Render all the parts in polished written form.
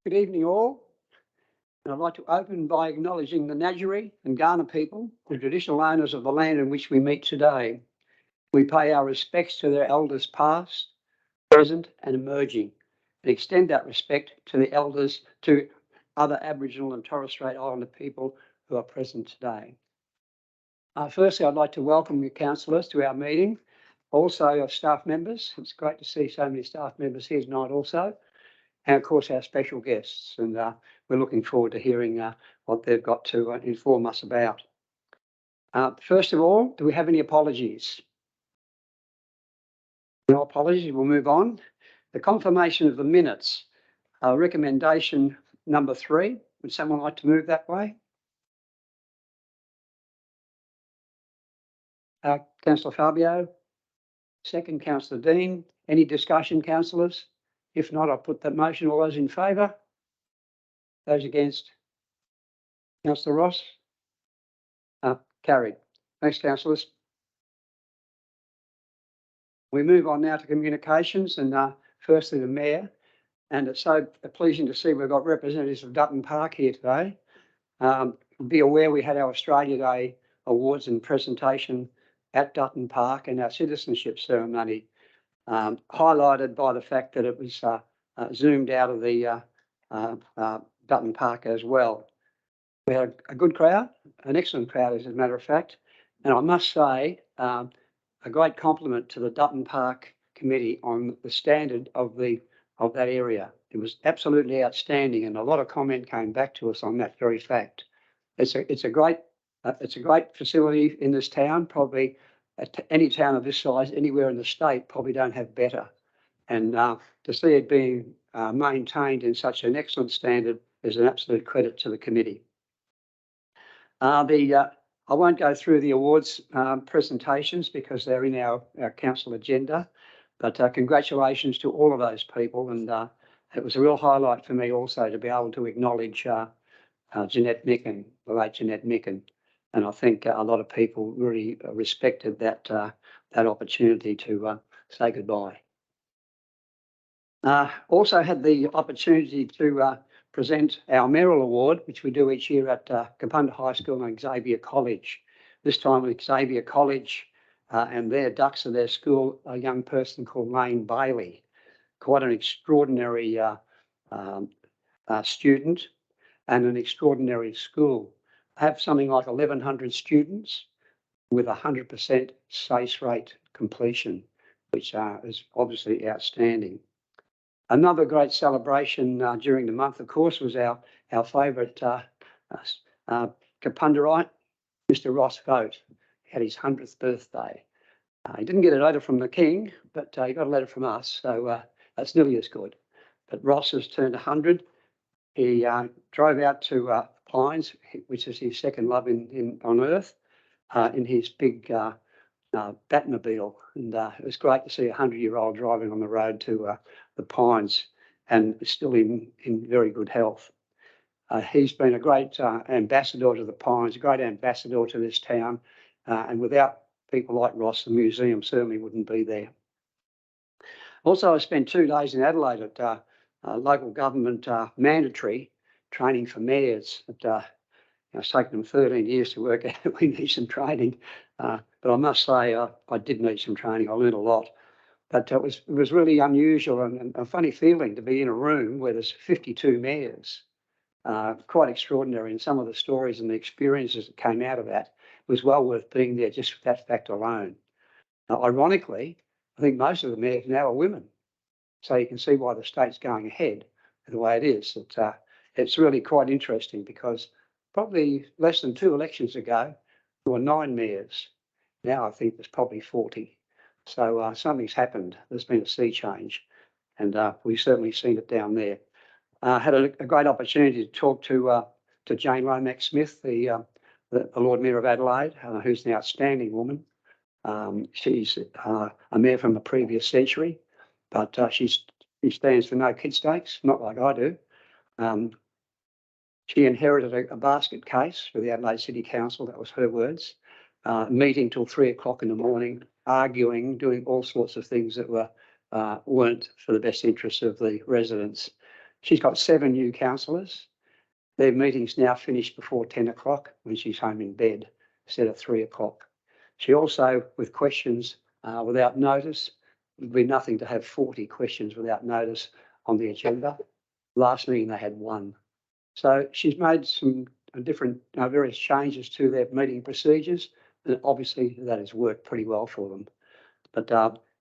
Good evening, all. And I'd like to open by acknowledging the Ngadjuri and Kaurna people, the traditional owners of the land in which we meet today. We pay our respects to their elders past, present, and emerging, and extend that respect to the elders, to other Aboriginal and Torres Strait Islander people who are present today. Firstly, I'd like to welcome the councillors to our meeting, also our staff members. It's great to see so many staff members here tonight also. And of course, our special guests, and we're looking forward to hearing what they've got to inform us about. First of all, do we have any apologies? No apologies, we'll move on. The confirmation of the minutes, recommendation number 3. Would someone like to move that way? Councillor Fabio, second, Councillor Dean. Any discussion, councillors? If not, I'll put that motion. All those in favour? Those against? Councillor Ross? Carried. Thanks, councillors. We move on now to communications, and firstly the Mayor. And it's so pleasing to see we've got representatives of Dutton Park here today. Be aware we had our Australia Day awards and presentation at Dutton Park, and our citizenship ceremony, highlighted by the fact that it was zoomed out of the Dutton Park as well. We had a good crowd, an excellent crowd as a matter of fact, and I must say a great compliment to the Dutton Park committee on the standard of that area. It was absolutely outstanding, and a lot of comment came back to us on that very fact. It's a great facility in this town. Probably any town of this size anywhere in the state probably don't have better. And to see it being maintained in such an excellent standard is an absolute credit to the committee. I won't go through the awards presentations because they're in our council agenda, but congratulations to all of those people. And it was a real highlight for me also to be able to acknowledge Jeanette Micken, the late Jeanette Micken. And I think a lot of people really respected that opportunity to say goodbye. Also had the opportunity to present our Merrill Award, which we do each year at Kapunda High School and Xavier College. This time at Xavier College and their ducks of their school, a young person called Lane Bailey, quite an extraordinary student and an extraordinary school. Have something like 1,100 students with 100% SACE rate completion, which is obviously outstanding. Another great celebration during the month, of course, was our favourite Kapundarite, Mr. Ross Vote. He had his 100th birthday. He didn't get a letter from the King, but he got a letter from us, so that's nearly as good. But Ross has turned 100. He drove out to Pines, which is his second love on earth, in his big Batmobile, and it was great to see a 100-year-old driving on the road to the Pines and still in very good health. He's been a great ambassador to the Pines, a great ambassador to this town, and without people like Ross, the museum certainly wouldn't be there. Also, I spent 2 days in Adelaide at local government mandatory training for mayors. It's taken them 13 years to work out we need some training, but I must say I did need some training. I learned a lot, but it was really unusual and a funny feeling to be in a room where there's 52 mayors. Quite extraordinary, and some of the stories and the experiences that came out of that was well worth being there just for that fact alone. Now, ironically, I think most of the mayors now are women, so you can see why the state's going ahead the way it is. It's really quite interesting because probably less than 2 elections ago, there were 9 mayors. Now I think there's probably 40. So something's happened. There's been a sea change, and we've certainly seen it down there. Had a great opportunity to talk to Jane Lomax Smith, the Lord Mayor of Adelaide, who's an outstanding woman. She's a mayor from a previous century, but she stands for no kid stakes, not like I do. She inherited a basket case for the Adelaide City Council, that was her words, meeting till 3 o'clock in the morning, arguing, doing all sorts of things that weren't for the best interests of the residents. She's got 7 new councillors. Their meeting's now finished before 10 o'clock when she's home in bed instead of 3 o'clock. She also, with questions without notice, it would be nothing to have 40 questions without notice on the agenda. Last meeting they had 1. So she's made some different various changes to their meeting procedures, and obviously that has worked pretty well for them. But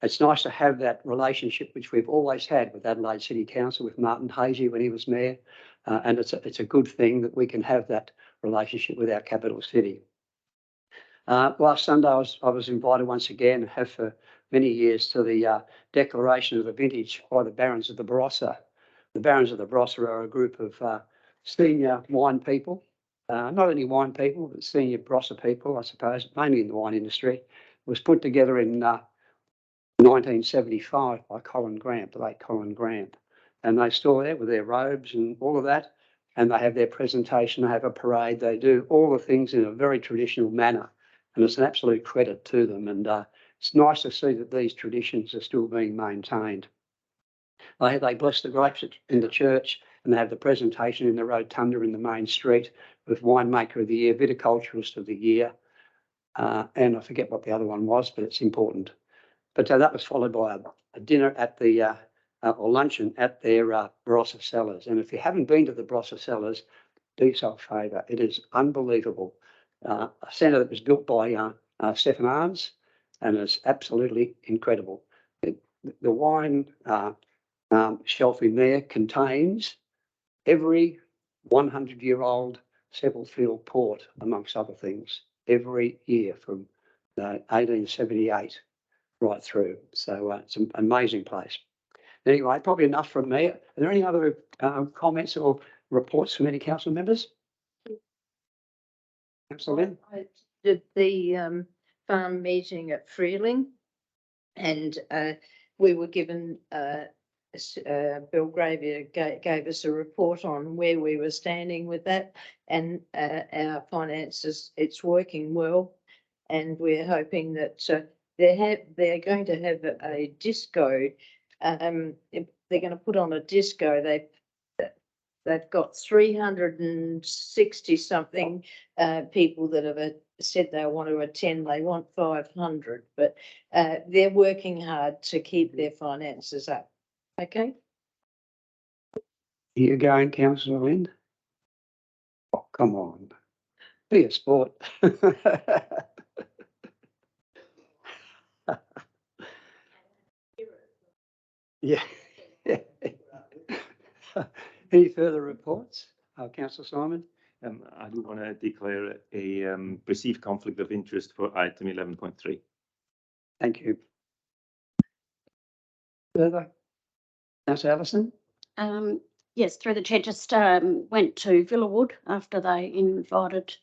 it's nice to have that relationship which we've always had with Adelaide City Council, with Martin Hazy when he was mayor, and it's a good thing that we can have that relationship with our capital city. Last Sunday I was invited once again, have for many years, to the declaration of the vintage by the Barons of the Barossa. The Barons of the Barossa are a group of senior wine people, not only wine people, but senior Barossa people, I suppose, mainly in the wine industry. It was put together in 1975 by Colin Grant, the late Colin Grant. And they still there with their robes and all of that. And they have their presentation, they have a parade, they do all the things in a very traditional manner. And it's an absolute credit to them. And it's nice to see that these traditions are still being maintained. They bless the grapes in the church, and they have the presentation in the rotunda in the main street with winemaker of the year, viticulturist of the year. And I forget what the other one was, but it's important. But that was followed by a dinner at the, or luncheon at their Barossa Cellars. And if you haven't been to the Barossa Cellars, do yourself a favour. It is unbelievable. A centre that was built by Stephen Arns, and it's absolutely incredible. The wine shelf in there contains every 100-year-old Seppeltsfield port, amongst other things, every year from 1878 right through. So it's an amazing place. Anyway, probably enough from me. Are there any other comments or reports from any council members? Councillor Lynn? I did the farm meeting at Freeling, and we were given Bill Gravy gave us a report on where we were standing with that, and our finances. It's working well, and we're hoping that they're going to have a disco. If they're going to put on a disco, they've got 360 something people that have said they want to attend. They want 500, but they're working hard to keep their finances up. Okay. You going, Councillor Lynn? Oh, come on. Be a sport. Yeah. Any further reports? Councillor Simon? I do want to declare a perceived conflict of interest for item 11.3. Thank you. Further? Councillor Allison? Yes, through the chair, just went to Villawood after they invited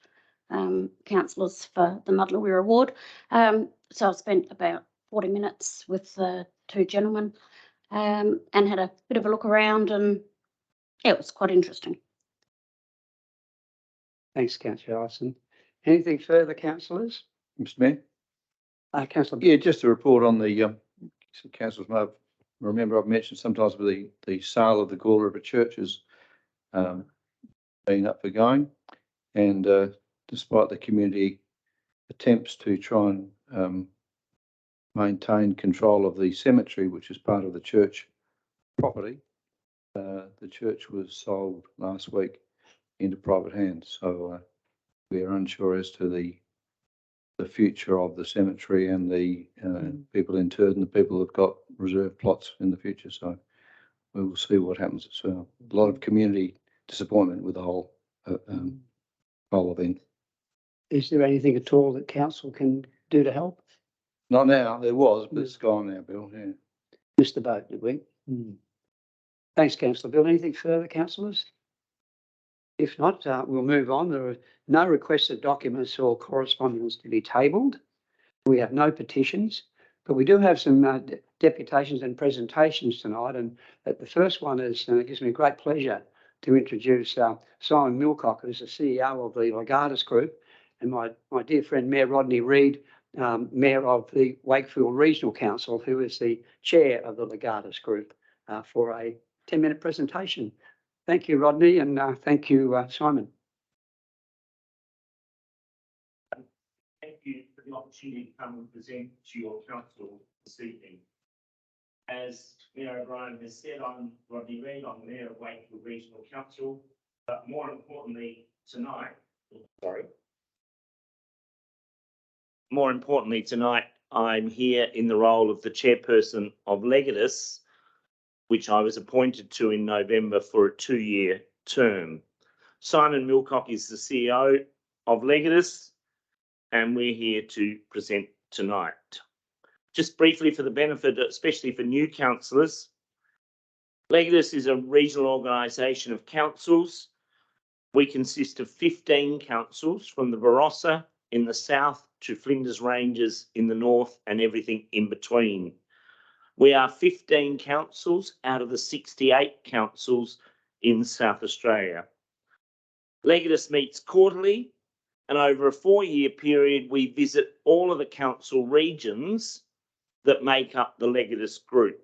councillors for the Muddler Weir Award. So I spent about 40 minutes with the 2 gentlemen and had a bit of a look around, and yeah, it was quite interesting. Thanks, Councillor Allison. Anything further, councillors? Mr. Mayor? Councillor. Yeah, just a report on the councillors may remember I've mentioned sometimes with the sale of the Gawler River churches being up for going, and despite the community attempts to try and maintain control of the cemetery, which is part of the church property, the church was sold last week into private hands. So we are unsure as to the future of the cemetery and the people interred and the people who've got reserved plots in the future. So we will see what happens. It's a lot of community disappointment with the whole event. Is there anything at all that council can do to help? Not now. There was, but it's gone now, Bill. Yeah. Missed the boat, did we? Thanks, Councillor Bill. Anything further, councillors? If not, we'll move on. There are no requested documents or correspondence to be tabled. We have no petitions, but we do have some deputations and presentations tonight. And the first one is, and it gives me great pleasure to introduce Simon Milcock, who's the CEO of the Legatus Group, and my dear friend Mayor Rodney Reid, Mayor of the Wakefield Regional Council, who is the chair of the Legatus Group, for a 10-minute presentation. Thank you, Rodney, and thank you, Simon. Thank you for the opportunity to come and present to your council this evening. As Mayor O'Brien has said, I'm Rodney Reid, I'm Mayor of Wakefield Regional Council, but more importantly tonight, I'm here in the role of the chairperson of Legatus, which I was appointed to in November for a 2-year term. Simon Millcock is the CEO of Legatus, and we're here to present tonight. Just briefly for the benefit, especially for new councillors, Legatus is a regional organisation of councils. We consist of 15 councils from the Barossa in the south to Flinders Ranges in the north and everything in between. We are 15 councils out of the 68 councils in South Australia. Legatus meets quarterly, and over a 4-year period, we visit all of the council regions that make up the Legatus group.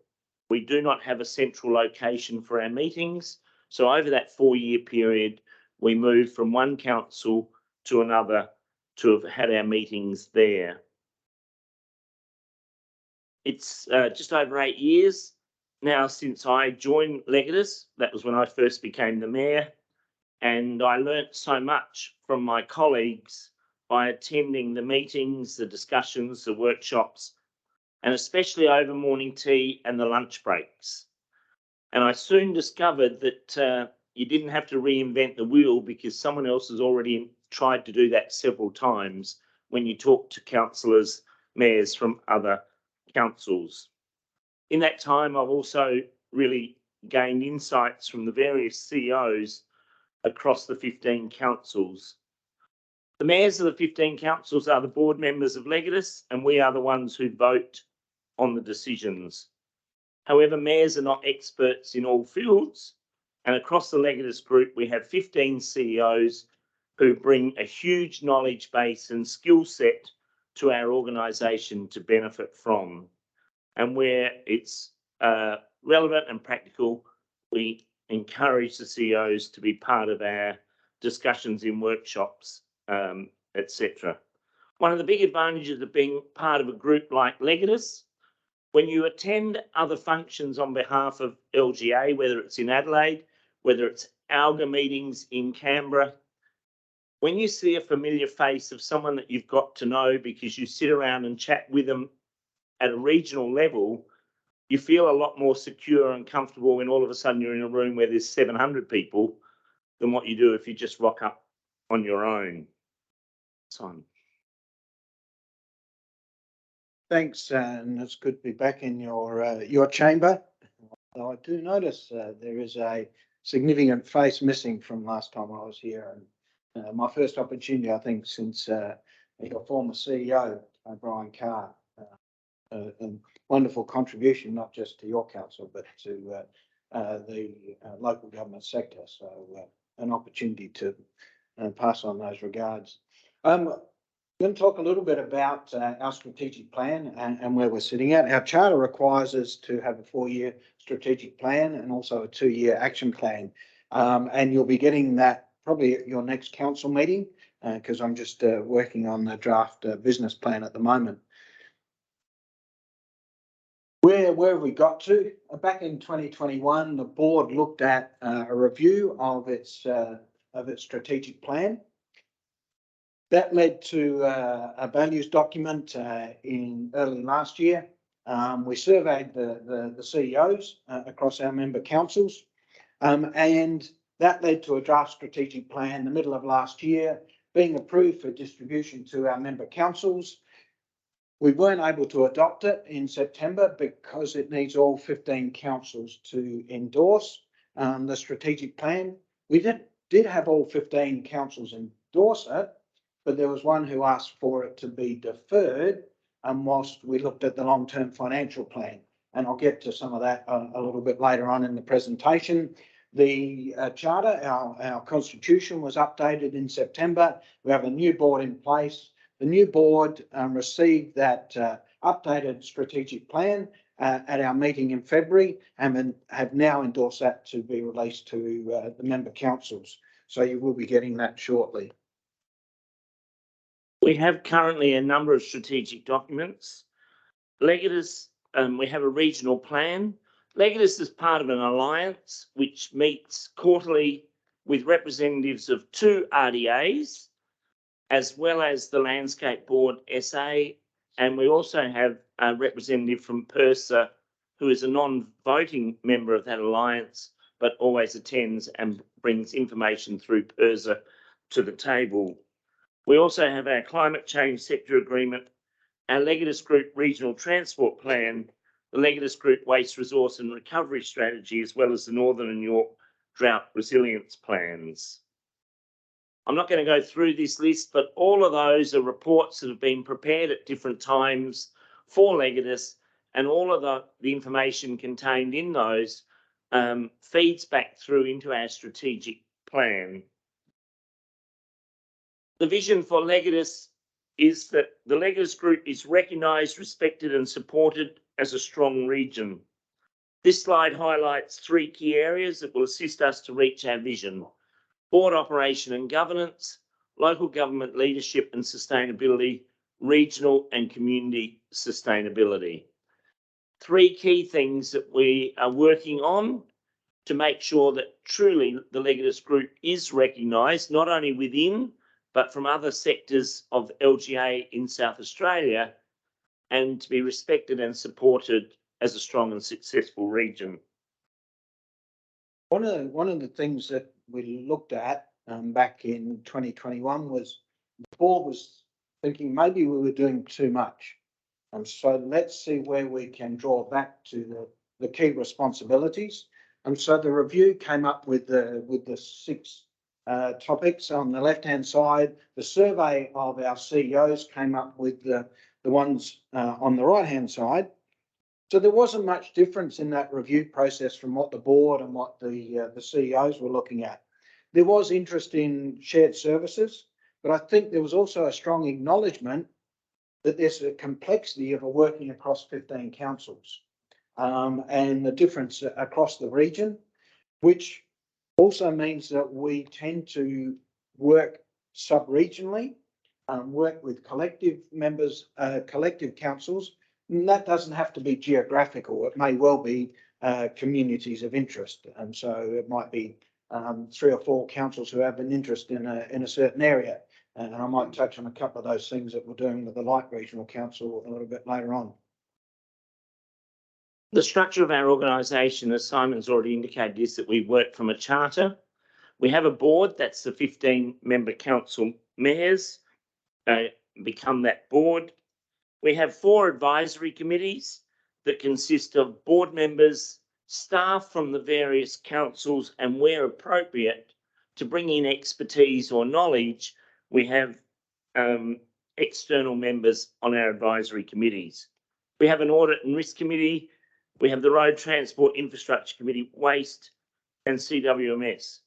We do not have a central location for our meetings, so over that 4-year period, we move from one council to another to have had our meetings there. It's just over 8 years now since I joined Legatus. That was when I first became the mayor, and I learnt so much from my colleagues by attending the meetings, the discussions, the workshops, and especially over morning tea and the lunch breaks. And I soon discovered that you didn't have to reinvent the wheel because someone else has already tried to do that several times when you talk to councillors, mayors from other councils. In that time, I've also really gained insights from the various CEOs across the 15 councils. The mayors of the 15 councils are the board members of Legatus, and we are the ones who vote on the decisions. However, mayors are not experts in all fields, and across the Legatus group, we have 15 CEOs who bring a huge knowledge base and skill set to our organisation to benefit from. And where it's relevant and practical, we encourage the CEOs to be part of our discussions in workshops, etc. One of the big advantages of being part of a group like Legatus, when you attend other functions on behalf of LGA, whether it's in Adelaide, whether it's ALGA meetings in Canberra, when you see a familiar face of someone that you've got to know because you sit around and chat with them at a regional level, you feel a lot more secure and comfortable when all of a sudden you're in a room where there's 700 people than what you do if you just rock up on your own. Simon. Thanks, and it's good to be back in your chamber. Though I do notice there is a significant face missing from last time I was here, and my first opportunity, I think, since your former CEO, Brian Carr, a wonderful contribution not just to your council but to the local government sector. So an opportunity to pass on those regards. I'm going to talk a little bit about our strategic plan and where we're sitting at. Our charter requires us to have a 4-year strategic plan and also a 2-year action plan. And you'll be getting that probably at your next council meeting because I'm just working on the draft business plan at the moment. Where have we got to? Back in 2021, the board looked at a review of its strategic plan. That led to a values document in early last year. We surveyed the CEOs across our member councils, and that led to a draft strategic plan in the middle of last year being approved for distribution to our member councils. We weren't able to adopt it in September because it needs all 15 councils to endorse the strategic plan. We did have all 15 councils endorse it, but there was one who asked for it to be deferred whilst we looked at the long-term financial plan. And I'll get to some of that a little bit later on in the presentation. The charter, our constitution, was updated in September. We have a new board in place. The new board received that updated strategic plan at our meeting in February and have now endorsed that to be released to the member councils. So you will be getting that shortly. We have currently a number of strategic documents. Legatus, we have a regional plan. Legatus is part of an alliance which meets quarterly with representatives of 2 RDAs, as well as the Landscape Board SA. And we also have a representative from PIRSA, who is a non-voting member of that alliance, but always attends and brings information through PIRSA to the table. We also have our climate change sector agreement, our Legatus Group Regional Transport Plan, the Legatus Group Waste Resource and Recovery Strategy, as well as the Northern and York Drought Resilience Plans. I'm not going to go through this list, but all of those are reports that have been prepared at different times for Legatus, and all of the information contained in those feeds back through into our strategic plan. The vision for Legatus is that the Legatus Group is recognised, respected and supported as a strong region. This slide highlights 3 key areas that will assist us to reach our vision: board operation and governance, local government leadership and sustainability, regional and community sustainability. 3 key things that we are working on to make sure that truly the Legatus Group is recognised, not only within, but from other sectors of LGA in South Australia, and to be respected and supported as a strong and successful region. One of the things that we looked at back in 2021 was the board was thinking maybe we were doing too much. So let's see where we can draw back to the key responsibilities. And so the review came up with the 6 topics. On the left-hand side, the survey of our CEOs came up with the ones on the right-hand side. So there wasn't much difference in that review process from what the board and what the CEOs were looking at. There was interest in shared services, but I think there was also a strong acknowledgement that there's a complexity of working across 15 councils and the difference across the region, which also means that we tend to work sub-regionally, work with collective members, collective councils. And that doesn't have to be geographical. It may well be communities of interest. And so it might be 3 or 4 councils who have an interest in a certain area. And I might touch on a couple of those things that we're doing with the Light Regional Council a little bit later on. The structure of our organisation, as Simon's already indicated, is that we work from a charter. We have a board, that's the 15-member council mayors become that board. We have 4 advisory committees that consist of board members, staff from the various councils, and where appropriate, to bring in expertise or knowledge, we have external members on our advisory committees. We have an audit and risk committee. We have the Road Transport Infrastructure Committee, Waste and CWMS.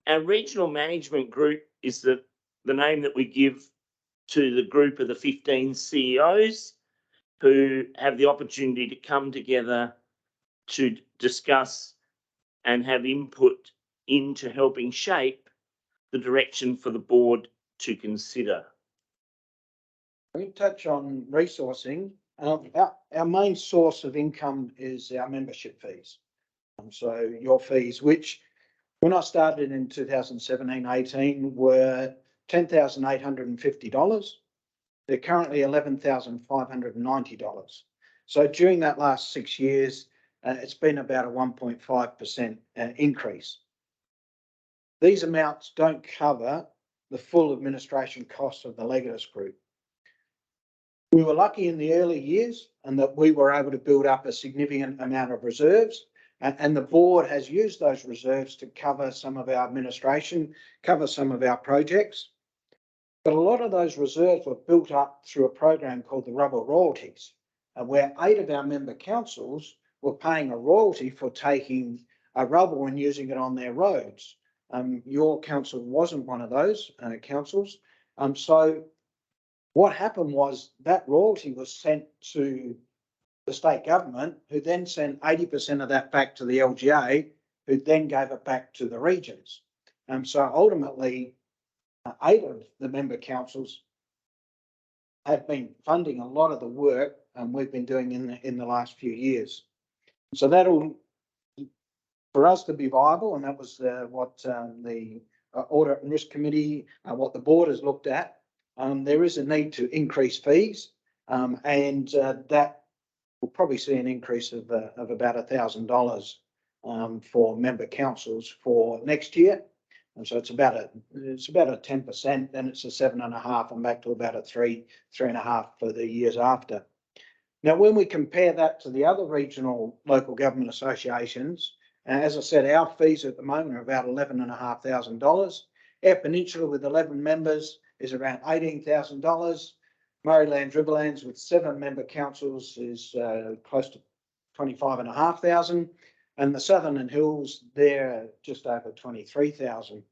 Our regional management group is the name that we give to the group of the 15 CEOs who have the opportunity to come together to discuss and have input into helping shape the direction for the board to consider. We touch on resourcing. Our main source of income is our membership fees. So your fees, which when I started in 2017-18 were $10,850. They're currently $11,590. So during that last 6 years, it's been about a 1.5% increase. These amounts don't cover the full administration costs of the Legatus Group. We were lucky in the early years and that we were able to build up a significant amount of reserves, and the board has used those reserves to cover some of our administration, cover some of our projects. But a lot of those reserves were built up through a program called the Rubber Royalties, where 8 of our member councils were paying a royalty for taking a rubble and using it on their roads. Your council wasn't one of those councils. So what happened was that royalty was sent to the state government, who then sent 80% of that back to the LGA, who then gave it back to the regions. So ultimately, 8 of the member councils have been funding a lot of the work we've been doing in the last few years. So that'll, for us to be viable, and that was what the Audit and Risk Committee, what the board has looked at, there is a need to increase fees, and that will probably see an increase of about $1,000 for member councils for next year. And so it's about a 10%, then it's a 7.5%, and back to about a 3.5% for the years after. Now, when we compare that to the other regional local government associations, as I said, our fees at the moment are about $11,500. Eyre Peninsula with 11 members is around $18,000. Maryland Riverlands with 7 member councils is close to $25,500. And the Southern and Hills, they're just over 23,000.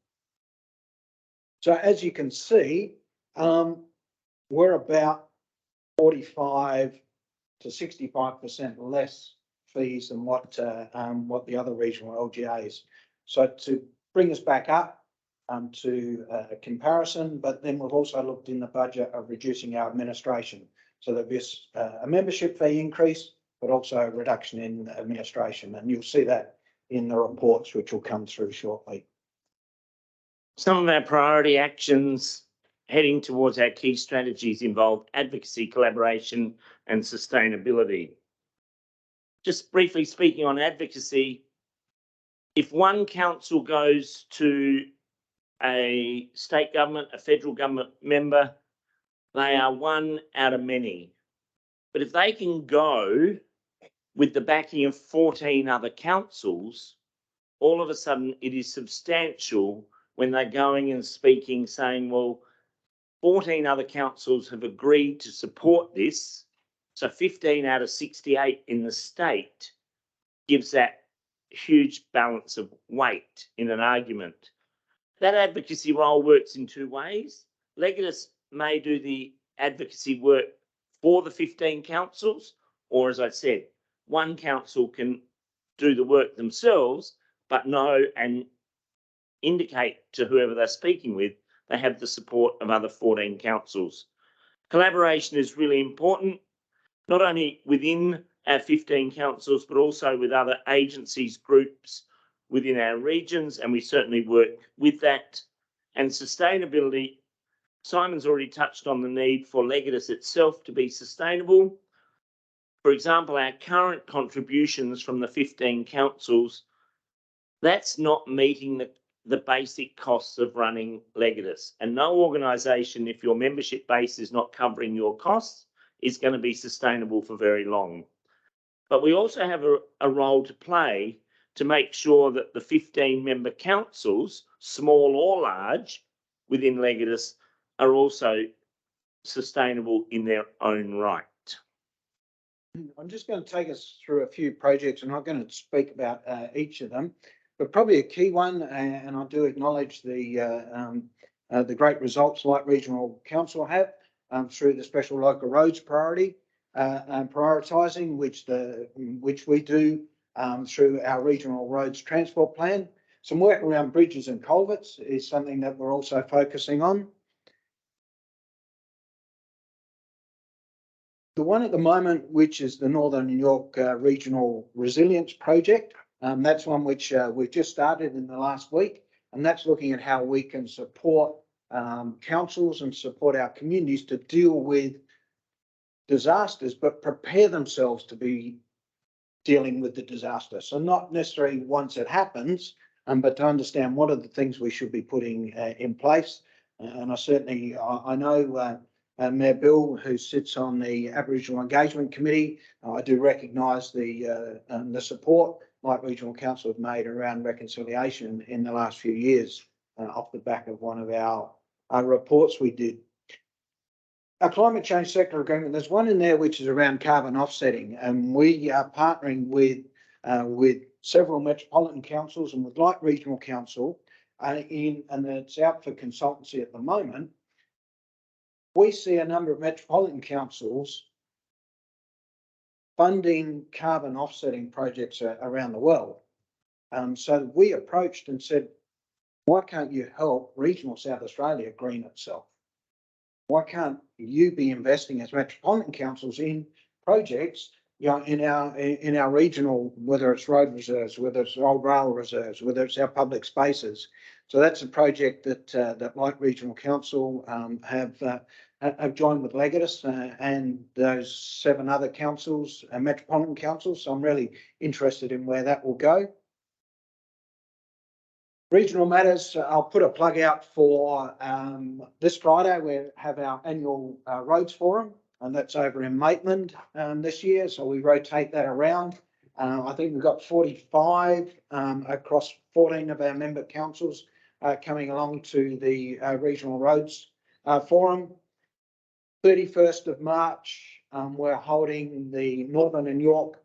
So as you can see, we're about 45 to 65% less fees than what the other regional LGAs. So to bring us back up to a comparison, but then we've also looked in the budget of reducing our administration. So there'll be a membership fee increase, but also a reduction in administration. And you'll see that in the reports, which will come through shortly. Some of our priority actions heading towards our key strategies involve advocacy, collaboration, and sustainability. Just briefly speaking on advocacy, if one council goes to a state government, a federal government member, they are one out of many. But if they can go with the backing of 14 other councils, all of a sudden it is substantial when they're going and speaking, saying, well, 14 other councils have agreed to support this. So 15 out of 68 in the state gives that huge balance of weight in an argument. That advocacy role works in 2 ways. Legatus may do the advocacy work for the 15 councils, or as I said, one council can do the work themselves, but know and indicate to whoever they're speaking with, they have the support of other 14 councils. Collaboration is really important, not only within our 15 councils, but also with other agencies, groups within our regions, and we certainly work with that. And sustainability, Simon's already touched on the need for Legatus itself to be sustainable. For example, our current contributions from the 15 councils, that's not meeting the basic costs of running Legatus. And no organisation, if your membership base is not covering your costs, is going to be sustainable for very long. But we also have a role to play to make sure that the 15 member councils, small or large, within Legatus are also sustainable in their own right. I'm just going to take us through a few projects. I'm not going to speak about each of them, but probably a key one, and I do acknowledge the great results Light Regional Council have through the Special Local Roads Priority and prioritising, which we do through our Regional Roads Transport Plan. Some work around bridges and culverts is something that we're also focusing on. The one at the moment, which is the Northern New York Regional Resilience Project, that's one which we've just started in the last week, and that's looking at how we can support councils and support our communities to deal with disasters, but prepare themselves to be dealing with the disaster. So not necessarily once it happens, but to understand what are the things we should be putting in place. And I certainly, I know Mayor Bill, who sits on the Aboriginal Engagement Committee, I do recognise the support Light Regional Council have made around reconciliation in the last few years off the back of one of our reports we did. Our climate change sector agreement, there's one in there which is around carbon offsetting, and we are partnering with several metropolitan councils and with Light Regional Council and it's out for consultancy at the moment. We see a number of metropolitan councils funding carbon offsetting projects around the world. So we approached and said, why can't you help regional South Australia green itself? Why can't you be investing as metropolitan councils in projects, you know, in our regional, whether it's road reserves, whether it's old rail reserves, whether it's our public spaces. So that's a project that Light Regional Council have joined with Legatus and those 7 other councils, metropolitan councils. So I'm really interested in where that will go. Regional matters, I'll put a plug out for this Friday. We have our annual roads forum, and that's over in Maitland this year. So we rotate that around. I think we've got 45 across 14 of our member councils coming along to the regional roads forum. 31st of March, we're holding the Northern and York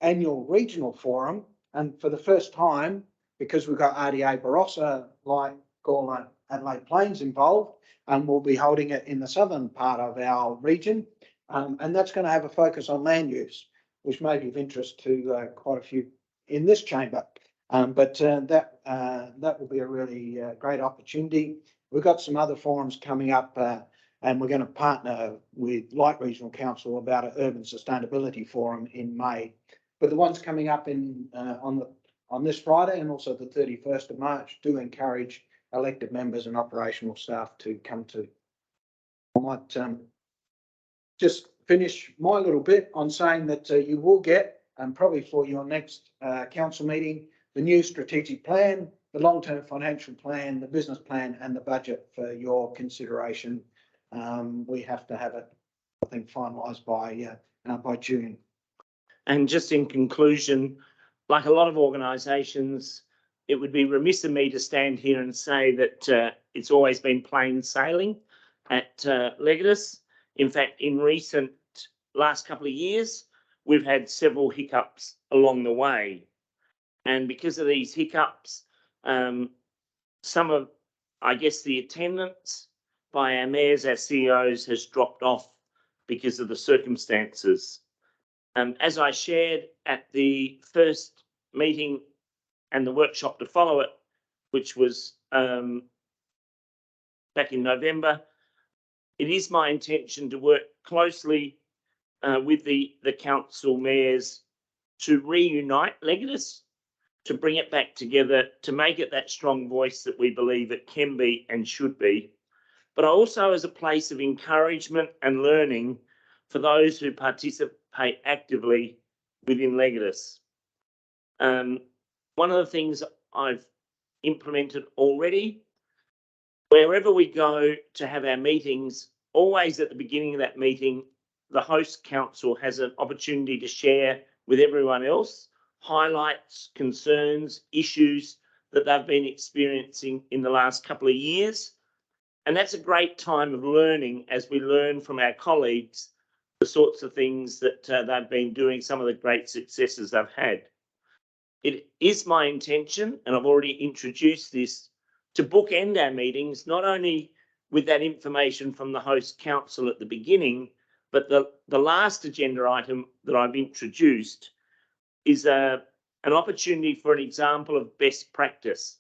annual regional forum, and for the first time, because we've got RDA Barossa, like Gawler, Adelaide Plains involved, and we'll be holding it in the southern part of our region. And that's going to have a focus on land use, which may be of interest to quite a few in this chamber. But that will be a really great opportunity. We've got some other forums coming up, and we're going to partner with Light Regional Council about an urban sustainability forum in May. But the ones coming up on this Friday and also the 31st of March do encourage elected members and operational staff to come to. I might just finish my little bit on saying that you will get, and probably for your next council meeting, the new strategic plan, the long-term financial plan, the business plan, and the budget for your consideration. We have to have it, I think, finalised by June. And just in conclusion, like a lot of organisations, it would be remiss of me to stand here and say that it's always been plain sailing at Legatus. In fact, in recent last couple of years, we've had several hiccups along the way. And because of these hiccups, some of, I guess, the attendance by our mayors, our CEOs has dropped off because of the circumstances. As I shared at the first meeting and the workshop to follow it, which was back in November, it is my intention to work closely with the council mayors to reunite Legatus, to bring it back together, to make it that strong voice that we believe it can be and should be, but also as a place of encouragement and learning for those who participate actively within Legatus. One of the things I've implemented already, wherever we go to have our meetings, always at the beginning of that meeting, the host council has an opportunity to share with everyone else highlights, concerns, issues that they've been experiencing in the last couple of years. And that's a great time of learning as we learn from our colleagues the sorts of things that they've been doing, some of the great successes they've had. It is my intention, and I've already introduced this, to bookend our meetings, not only with that information from the host council at the beginning, but the last agenda item that I've introduced is an opportunity for an example of best practice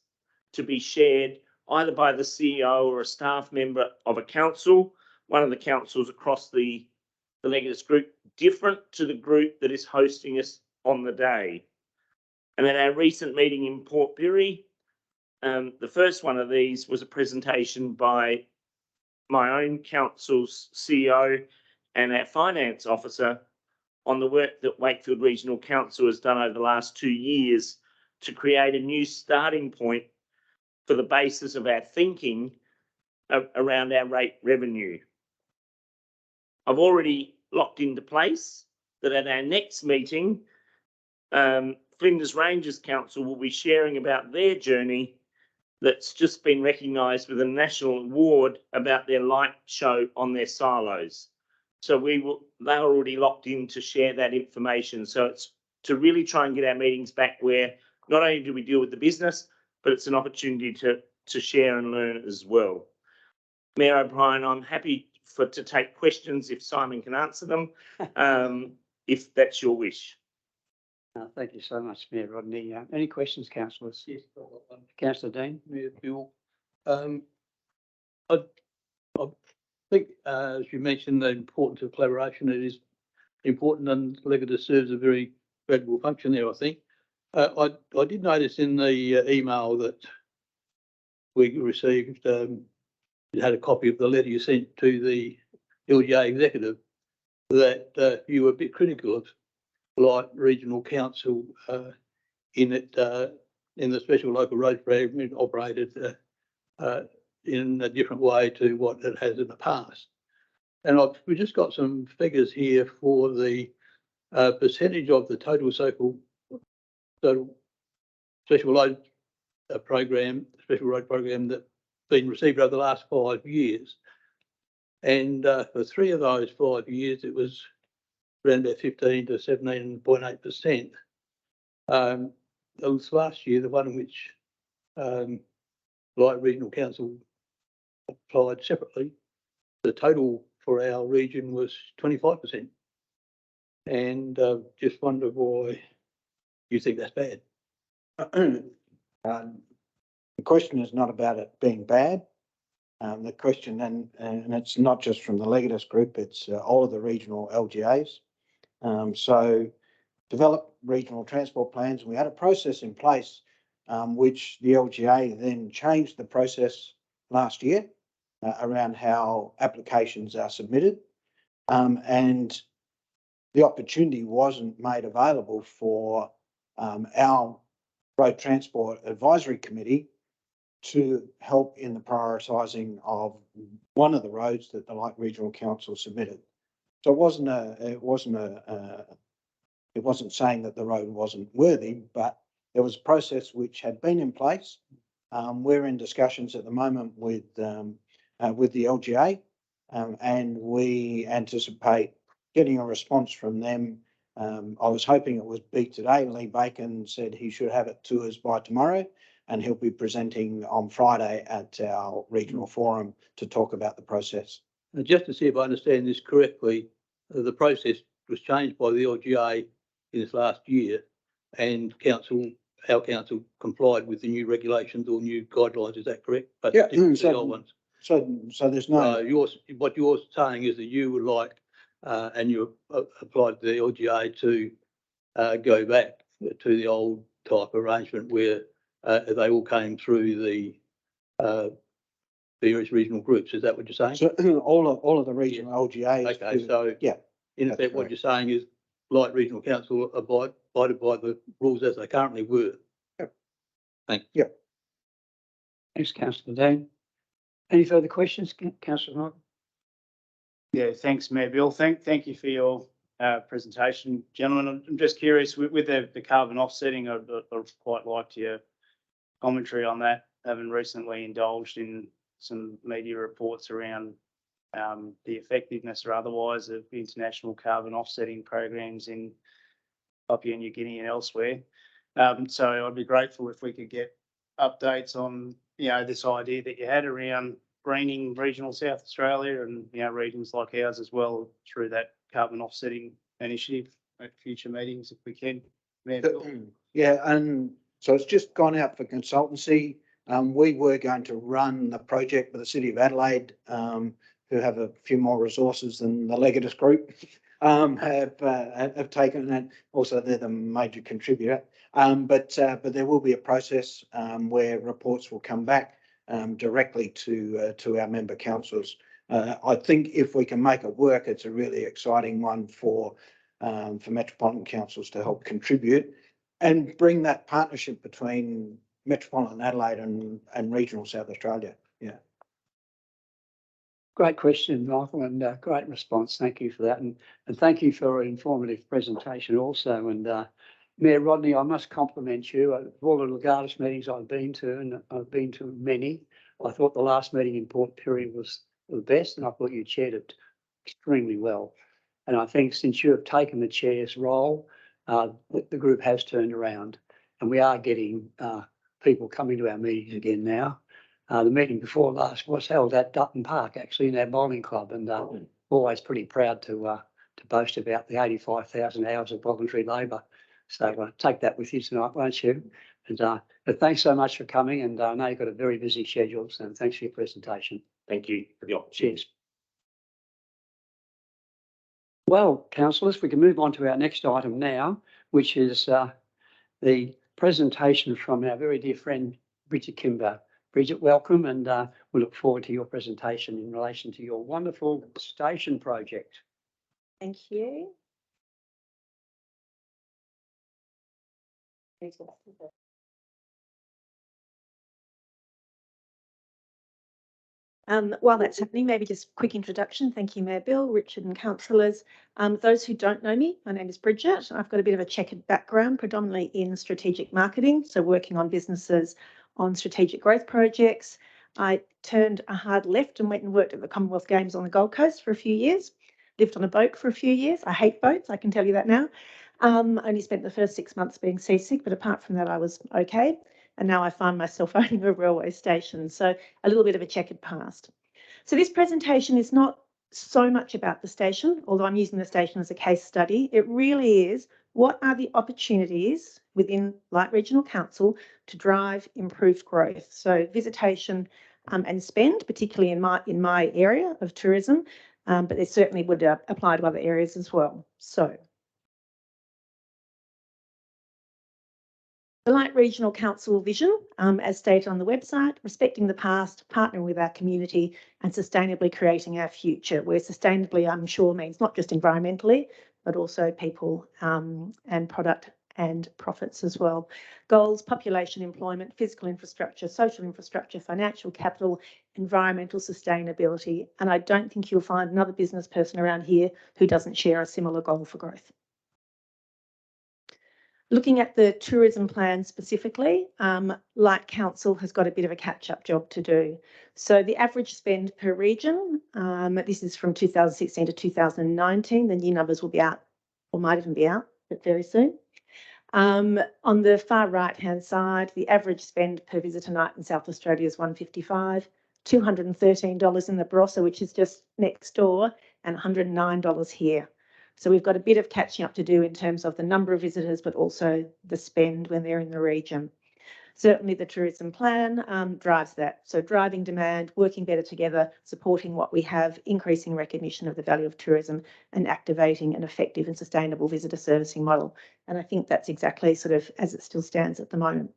to be shared either by the CEO or a staff member of a council, one of the councils across the Legatus group, different to the group that is hosting us on the day. And at our recent meeting in Port Pirie, the first one of these was a presentation by my own council's CEO and our finance officer on the work that Wakefield Regional Council has done over the last 2 years to create a new starting point for the basis of our thinking around our rate revenue. I've already locked into place that at our next meeting, Flinders Ranges Council will be sharing about their journey that's just been recognised with a national award about their light show on their silos. So they're already locked in to share that information. So it's to really try and get our meetings back where not only do we deal with the business, but it's an opportunity to share and learn as well. Mayor O'Brien, I'm happy to take questions if Simon can answer them, if that's your wish. Thank you so much, Mayor Rodney. Any questions, councillors? Yes. Councillor Dean? Mayor Bill. I think, as you mentioned, the importance of collaboration, it is important, and Legatus serves a very valuable function there, I think. I did notice in the email that we received, you had a copy of the letter you sent to the LGA executive, that you were a bit critical of Light Regional Council in it, in the special local road program, it operated in a different way to what it has in the past. And we've just got some figures here for the percentage of the total special load program, special road program that's been received over the last 5 years. And for 3 of those 5 years, it was around about 15 to 17.8%. It was last year, the one in which Light Regional Council applied separately, the total for our region was 25%. And just wonder why you think that's bad. The question is not about it being bad. The question, and it's not just from the Legatus group, it's all of the regional LGAs. So develop regional transport plans. We had a process in place, which the LGA then changed the process last year around how applications are submitted. And the opportunity wasn't made available for our Road Transport Advisory Committee to help in the prioritising of one of the roads that the Light Regional Council submitted. So it wasn't saying that the road wasn't worthy, but there was a process which had been in place. We're in discussions at the moment with the LGA, and we anticipate getting a response from them. I was hoping it would be today. Lee Bacon said he should have it to us by tomorrow, and he'll be presenting on Friday at our regional forum to talk about the process. Just to see if I understand this correctly, the process was changed by the LGA in this last year, and our council complied with the new regulations or new guidelines. Is that correct? But Yeah, different to the old ones. So there's no. What you're saying is that you would like, and you applied to the LGA to go back to the old type arrangement where they all came through the various regional groups. Is that what you're saying? So all of the regional LGAs. Okay, so yeah, in that's effect, what correct. you're saying is Light Regional Council abided by the rules as they currently were. Yep. Thanks. Yep. Thanks, Councillor Dean. Any further questions, Councillor Mark? Yeah, thanks, Mayor Bill. Thank you for your presentation, gentlemen. I'm just curious with the carbon offsetting. I'd quite liked your commentary on that, having recently indulged in some media reports around the effectiveness or otherwise of international carbon offsetting programs in Papua New Guinea and elsewhere. So I'd be grateful if we could get updates on, this idea that you had around greening regional South Australia and, regions like ours as well through that carbon offsetting initiative at future meetings if we can. Mayor Bill. Yeah, and so it's just gone out for consultancy. We were going to run the project with the City of Adelaide, who have a few more resources than the Legatus group, have taken that. Also, they're the major contributor. But there will be a process where reports will come back directly to our member councils. I think if we can make it work, it's a really exciting one for metropolitan councils to help contribute and bring that partnership between metropolitan Adelaide and regional South Australia. Yeah. Great question, Michael, and great response. Thank you for that. And thank you for an informative presentation also. And Mayor Rodney, I must compliment you. Of all the Legatus meetings I've been to, and I've been to many, I thought the last meeting in Port Pirie was the best, and I thought you chaired it extremely well. And I think since you have taken the chair's role, the group has turned around, and we are getting people coming to our meetings again now. The meeting before last was held at Dutton Park, actually, in our bowling club, and always pretty proud to boast about the 85,000 hours of voluntary labour. So take that with you tonight, won't you? And but thanks so much for coming, and I know you've got a very busy schedule, so thanks for your presentation. Thank you for the opportunity. Cheers. Well, councillors, we can move on to our next item now, which is the presentation from our very dear friend, Bridget Kimber. Bridget, welcome, and we look forward to your presentation in relation to your wonderful station project. Thank you. While that's happening, maybe just a quick introduction. Thank you, Mayor Bill, Richard and councillors. Those who don't know me, my name is Bridget. I've got a bit of a checkered background, predominantly in strategic marketing, so working on businesses on strategic growth projects. I turned a hard left and went and worked at the Commonwealth Games on the Gold Coast for a few years, lived on a boat for a few years. I hate boats, I can tell you that now. Only spent the first 6 months being seasick, but apart from that, I was okay. And now I find myself owning a railway station. So a little bit of a checkered past. So this presentation is not so much about the station, although I'm using the station as a case study. It really is, what are the opportunities within Light Regional Council to drive improved growth? So visitation and spend, particularly in my area of tourism, but they certainly would apply to other areas as well. So the Light Regional Council vision, as stated on the website, respecting the past, partnering with our community and sustainably creating our future, where sustainably, I'm sure, means not just environmentally, but also people and product and profits as well. Goals: population, employment, physical infrastructure, social infrastructure, financial capital, environmental sustainability. And I don't think you'll find another business person around here who doesn't share a similar goal for growth. Looking at the tourism plan specifically, Light Council has got a bit of a catch-up job to do. So the average spend per region, this is from 2016 to 2019. The new numbers will be out, or might even be out, but very soon. On the far right-hand side, the average spend per visitor night in South Australia is $155, $213 in the Barossa, which is just next door, and $109 here. So we've got a bit of catching up to do in terms of the number of visitors, but also the spend when they're in the region. Certainly the tourism plan drives that. So driving demand, working better together, supporting what we have, increasing recognition of the value of tourism and activating an effective and sustainable visitor servicing model. And I think that's exactly sort of as it still stands at the moment.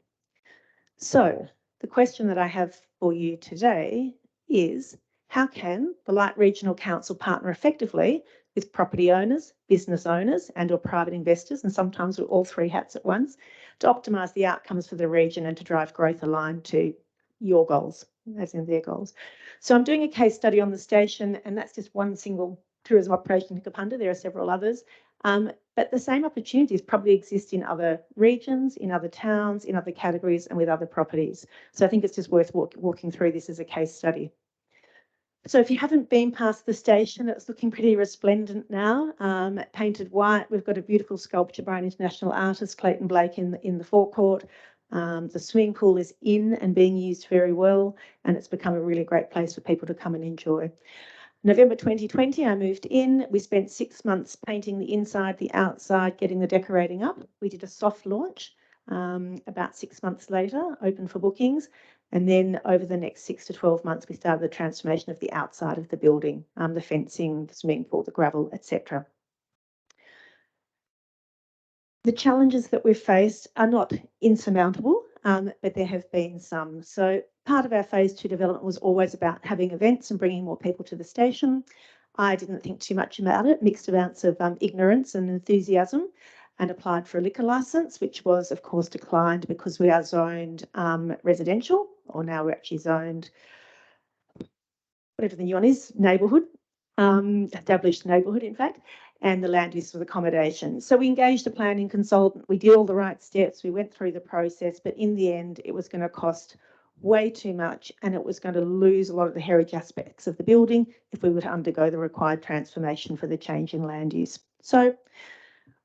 So the question that I have for you today is, how can the Light Regional Council partner effectively with property owners, business owners and or private investors, and sometimes with all three hats at once, to optimise the outcomes for the region and to drive growth aligned to your goals, as in their goals. So I'm doing a case study on the station, and that's just one single tourism operation in Kapunda. There are several others, but the same opportunities probably exist in other regions, in other towns, in other categories and with other properties. So I think it's just worth walking through this as a case study. So if you haven't been past the station, it's looking pretty resplendent now, painted white. We've got a beautiful sculpture by an international artist, Clayton Blake, in the forecourt. The swimming pool is in and being used very well, and it's become a really great place for people to come and enjoy. November 2020, I moved in. We spent 6 months painting the inside, the outside, getting the decorating up. We did a soft launch about 6 months later, open for bookings. And then over the next 6 to 12 months, we started the transformation of the outside of the building, the fencing, the swimming pool, the gravel, etc. The challenges that we've faced are not insurmountable, but there have been some. So part of our phase 2 development was always about having events and bringing more people to the station. I didn't think too much about it, mixed amounts of ignorance and enthusiasm, and applied for a liquor licence, which was, of course, declined because we are zoned residential, or now we're actually zoned, whatever the new one is, neighbourhood, established neighbourhood, in fact, and the land use was accommodation. So we engaged a planning consultant, we did all the right steps, we went through the process, but in the end, it was going to cost way too much and it was going to lose a lot of the heritage aspects of the building if we were to undergo the required transformation for the change in land use. So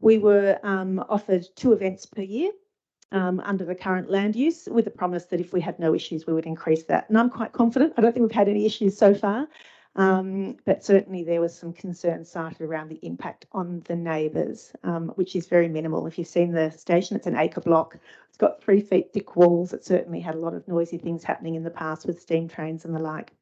we were offered 2 events per year. under the current land use, with the promise that if we had no issues, we would increase that. And I'm quite confident. I don't think we've had any issues so far, but certainly there was some concern cited around the impact on the neighbours, which is very minimal. If you've seen the station, it's an acre block. It's got 3 feet thick walls. It certainly had a lot of noisy things happening in the past with steam trains and the like.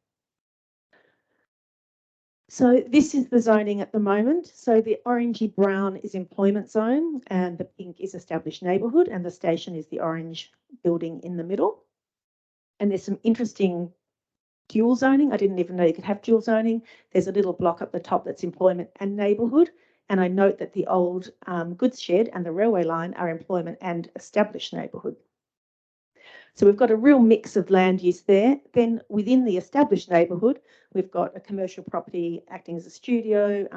So this is the zoning at the moment. So the orangey brown is employment zone and the pink is established neighbourhood, and the station is the orange building in the middle. And there's some interesting dual zoning. I didn't even know you could have dual zoning. There's a little block at the top that's employment and neighbourhood. And I note that the old goods shed and the railway line are employment and established neighbourhood. So we've got a real mix of land use there. Then within the established neighbourhood, we've got a commercial property acting as a studio.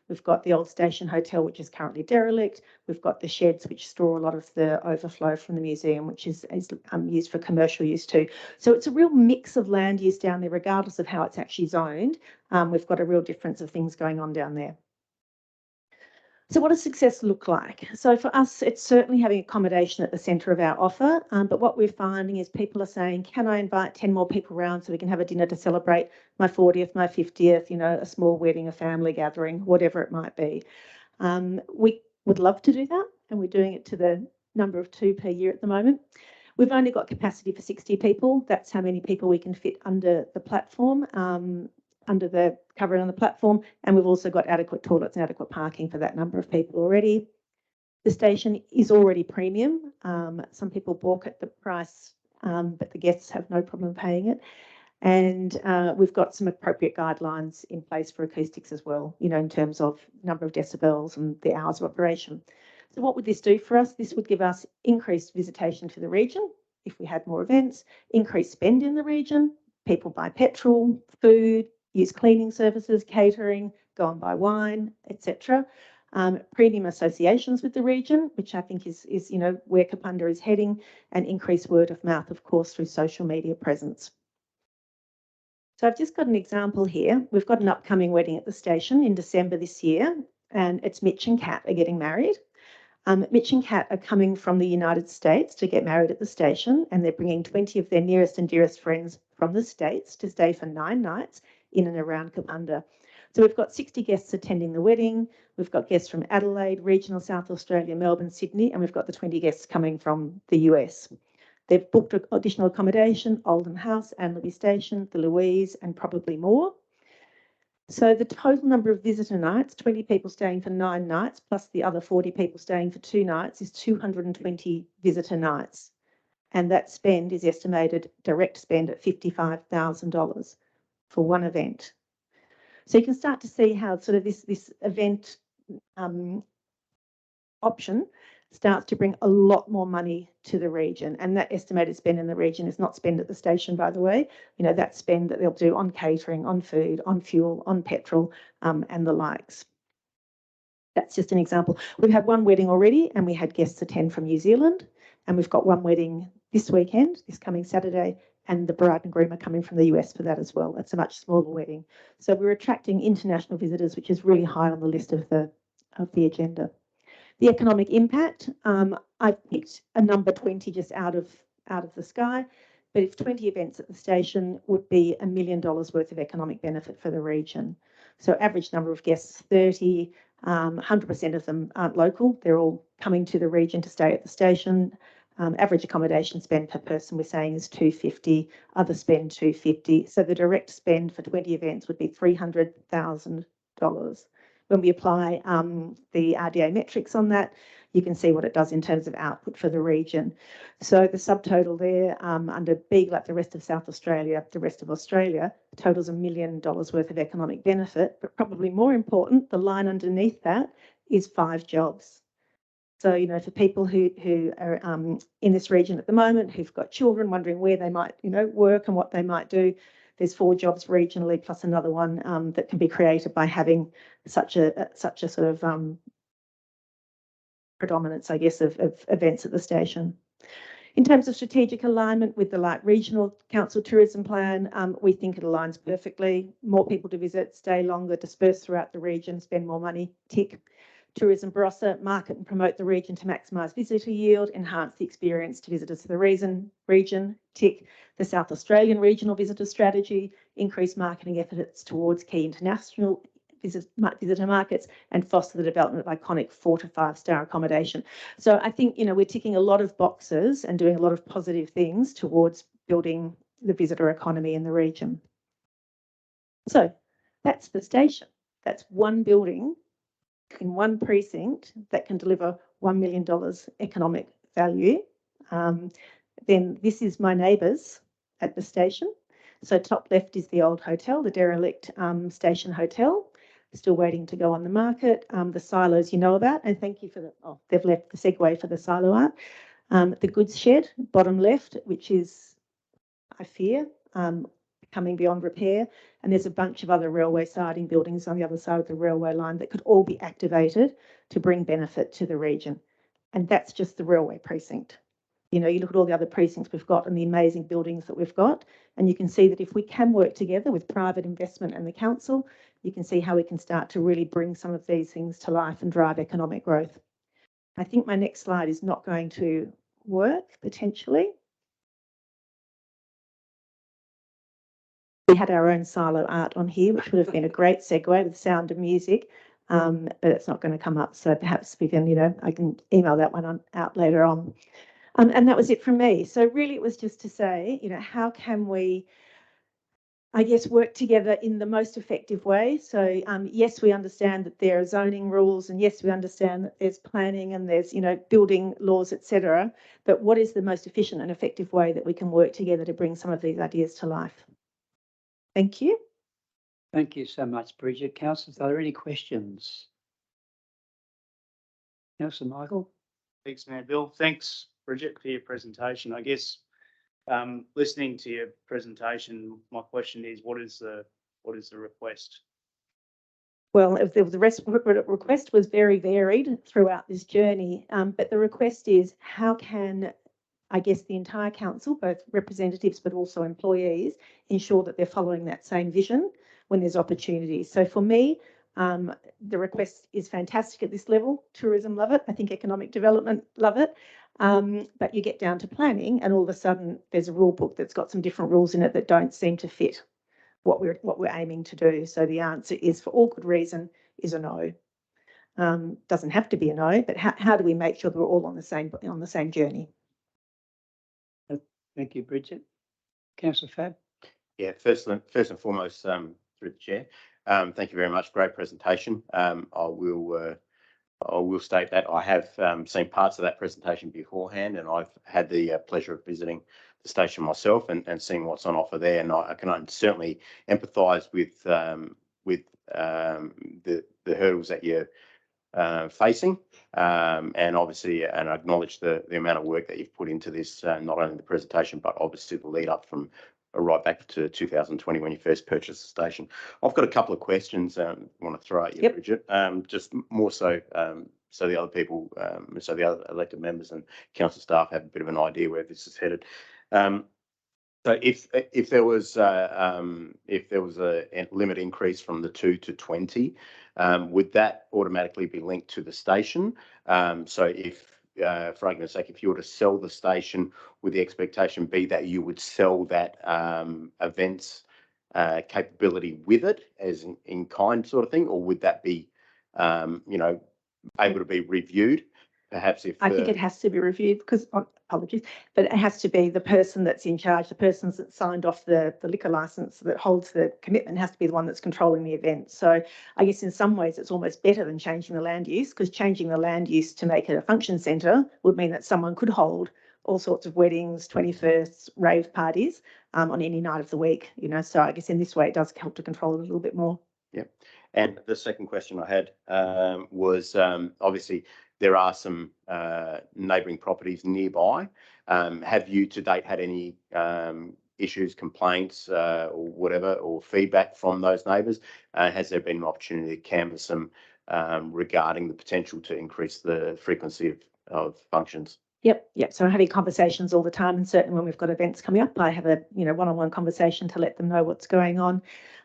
We've got the old station hotel, which is currently derelict. We've got the sheds, which store a lot of the overflow from the museum, which is used for commercial use too. So it's a real mix of land use down there, regardless of how it's actually zoned. We've got a real difference of things going on down there. So what does success look like? So for us, it's certainly having accommodation at the centre of our offer. But what we're finding is people are saying, can I invite 10 more people around so we can have a dinner to celebrate my 40th, my 50th, you know, a small wedding, a family gathering, whatever it might be. We would love to do that, and we're doing it to the number of 2 per year at the moment. We've only got capacity for 60 people. That's how many people we can fit under the platform, under the covering on the platform, and we've also got adequate toilets and adequate parking for that number of people already. The station is already premium. Some people balk at the price, but the guests have no problem paying it. And we've got some appropriate guidelines in place for acoustics as well, you know, in terms of number of decibels and the hours of operation. So what would this do for us? This would give us increased visitation to the region if we had more events, increased spend in the region, people buy petrol, food, use cleaning services, catering, go and buy wine, etc. Premium associations with the region, which I think is you know, where Kapunda is heading, and increased word of mouth, of course, through social media presence. So I've just got an example here. We've got an upcoming wedding at the station in December this year, and it's Mitch and Kat are getting married. Mitch and Kat are coming from the United States to get married at the station, and they're bringing 20 of their nearest and dearest friends from the States to stay for 9 nights in and around Kapunda. So we've got 60 guests attending the wedding. We've got guests from Adelaide, regional South Australia, Melbourne, Sydney, and we've got the 20 guests coming from the US. They've booked additional accommodation, Oldham House, Anlaby Station, the Louise, and probably more. So the total number of visitor nights, 20 people staying for 9 nights, plus the other 40 people staying for 2 nights, is 220 visitor nights. And that spend is estimated, direct spend, at $55,000 for one event. So you can start to see how sort of this event option starts to bring a lot more money to the region, and that estimated spend in the region is not spend at the station, by the way. You know, that spend that they'll do on catering, on food, on fuel, on petrol, and the likes. That's just an example. We've had one wedding already, and we had guests attend from New Zealand, and we've got one wedding this weekend, this coming Saturday, and the bride and groom are coming from the US for that as well. It's a much smaller wedding. So we're attracting international visitors, which is really high on the list of the agenda. The economic impact, I've picked a number 20 just out of the sky, but if 20 events at the station would be $1 million worth of economic benefit for the region. So average number of guests, 30, 100% of them aren't local. They're all coming to the region to stay at the station. Average accommodation spend per person, we're saying, is $250, other spend $250. So the direct spend for 20 events would be $300,000. When we apply the RDA metrics on that, you can see what it does in terms of output for the region. So the subtotal there under B, like the rest of South Australia, the rest of Australia, totals $1 million worth of economic benefit. But probably more important, the line underneath that is 5 jobs. So, you know, for people who are in this region at the moment, who've got children wondering where they might, you know, work and what they might do, there's 4 jobs regionally plus another one that can be created by having such a sort of predominance, I guess, of events at the station. In terms of strategic alignment with the Light Regional Council Tourism Plan, we think it aligns perfectly. More people to visit, stay longer, disperse throughout the region, spend more money, tick. Tourism Barossa, market and promote the region to maximise visitor yield, enhance the experience to visitors of the region, tick the South Australian regional visitor strategy, increase marketing efforts towards key international visitor markets, and foster the development of iconic 4 to 5 star accommodation. So I think, you know, we're ticking a lot of boxes and doing a lot of positive things towards building the visitor economy in the region. So that's the station. That's one building in one precinct that can deliver $1 million economic value. Then this is my neighbours at the station. So top left is the old hotel, the derelict station hotel, still waiting to go on the market. The silos you know about, and thank you for the, oh, they've left the segue for the silo art. The goods shed, bottom left, which is, I fear, coming beyond repair. And there's a bunch of other railway siding buildings on the other side of the railway line that could all be activated to bring benefit to the region. And that's just the railway precinct. You know, you look at all the other precincts we've got and the amazing buildings that we've got, and you can see that if we can work together with private investment and the council, you can see how we can start to really bring some of these things to life and drive economic growth. I think my next slide is not going to work, potentially. We had our own silo art on here, which would have been a great segue with Sound of Music, but it's not going to come up. So perhaps we can, you know, I can email that one out later on. And that was it from me. So really it was just to say, you know, how can we, I guess, work together in the most effective way? So yes, we understand that there are zoning rules, and yes, we understand that there's planning and there's, you know, building laws, etc. But what is the most efficient and effective way that we can work together to bring some of these ideas to life? Thank you. Thank you so much, Bridget. Councillors, are there any questions? Councillor Michael? Thanks, Mayor Bill. Thanks, Bridget, for your presentation. I guess listening to your presentation, my question is, what is the request? Well, the request was very varied throughout this journey, but the request is how can, I guess, the entire council, both representatives but also employees, ensure that they're following that same vision when there's opportunities. So for me, the request is fantastic at this level. Tourism love it. I think economic development love it. But you get down to planning and all of a sudden there's a rule book that's got some different rules in it that don't seem to fit what we're aiming to do. So the answer is, for all good reason, is a no. Doesn't have to be a no, but how do we make sure that we're all on the same journey? Thank you, Bridget. Councillor Fab? Yeah, first and foremost, through the chair, thank you very much. Great presentation. I will state that I have seen parts of that presentation beforehand, and I've had the pleasure of visiting the station myself and seeing what's on offer there. And I can certainly empathise with the hurdles that you're facing, and obviously, and acknowledge the amount of work that you've put into this, not only the presentation, but obviously the lead up from right back to 2020 when you first purchased the station. I've got a couple of questions I want to throw at you, Yep. Bridget, just more so so the other people, so the other elected members and council staff have a bit of an idea where this is headed. So if there was a limit increase from the 2 to 20, would that automatically be linked to the station? So if, for argument's sake, if you were to sell the station, would the expectation be that you would sell that events capability with it as in kind sort of thing, or would that be, you know, able to be reviewed? Perhaps if I think it has to be reviewed because, apologies, but it has to be the person that's in charge, the person that signed off the liquor license that holds the commitment has to be the one that's controlling the event. So I guess in some ways it's almost better than changing the land use, because changing the land use to make it a function centre would mean that someone could hold all sorts of weddings, 21st, rave parties on any night of the week, you know. So I guess in this way it does help to control it a little bit more. Yeah. And the second question I had was obviously there are some neighbouring properties nearby. Have you to date had any issues, complaints or whatever, or feedback from those neighbours? Has there been an opportunity to canvass them regarding the potential to increase the frequency of functions? Yep. So I'm having conversations all the time, and certainly when we've got events coming up, I have a one-on-one conversation to let them know what's going on.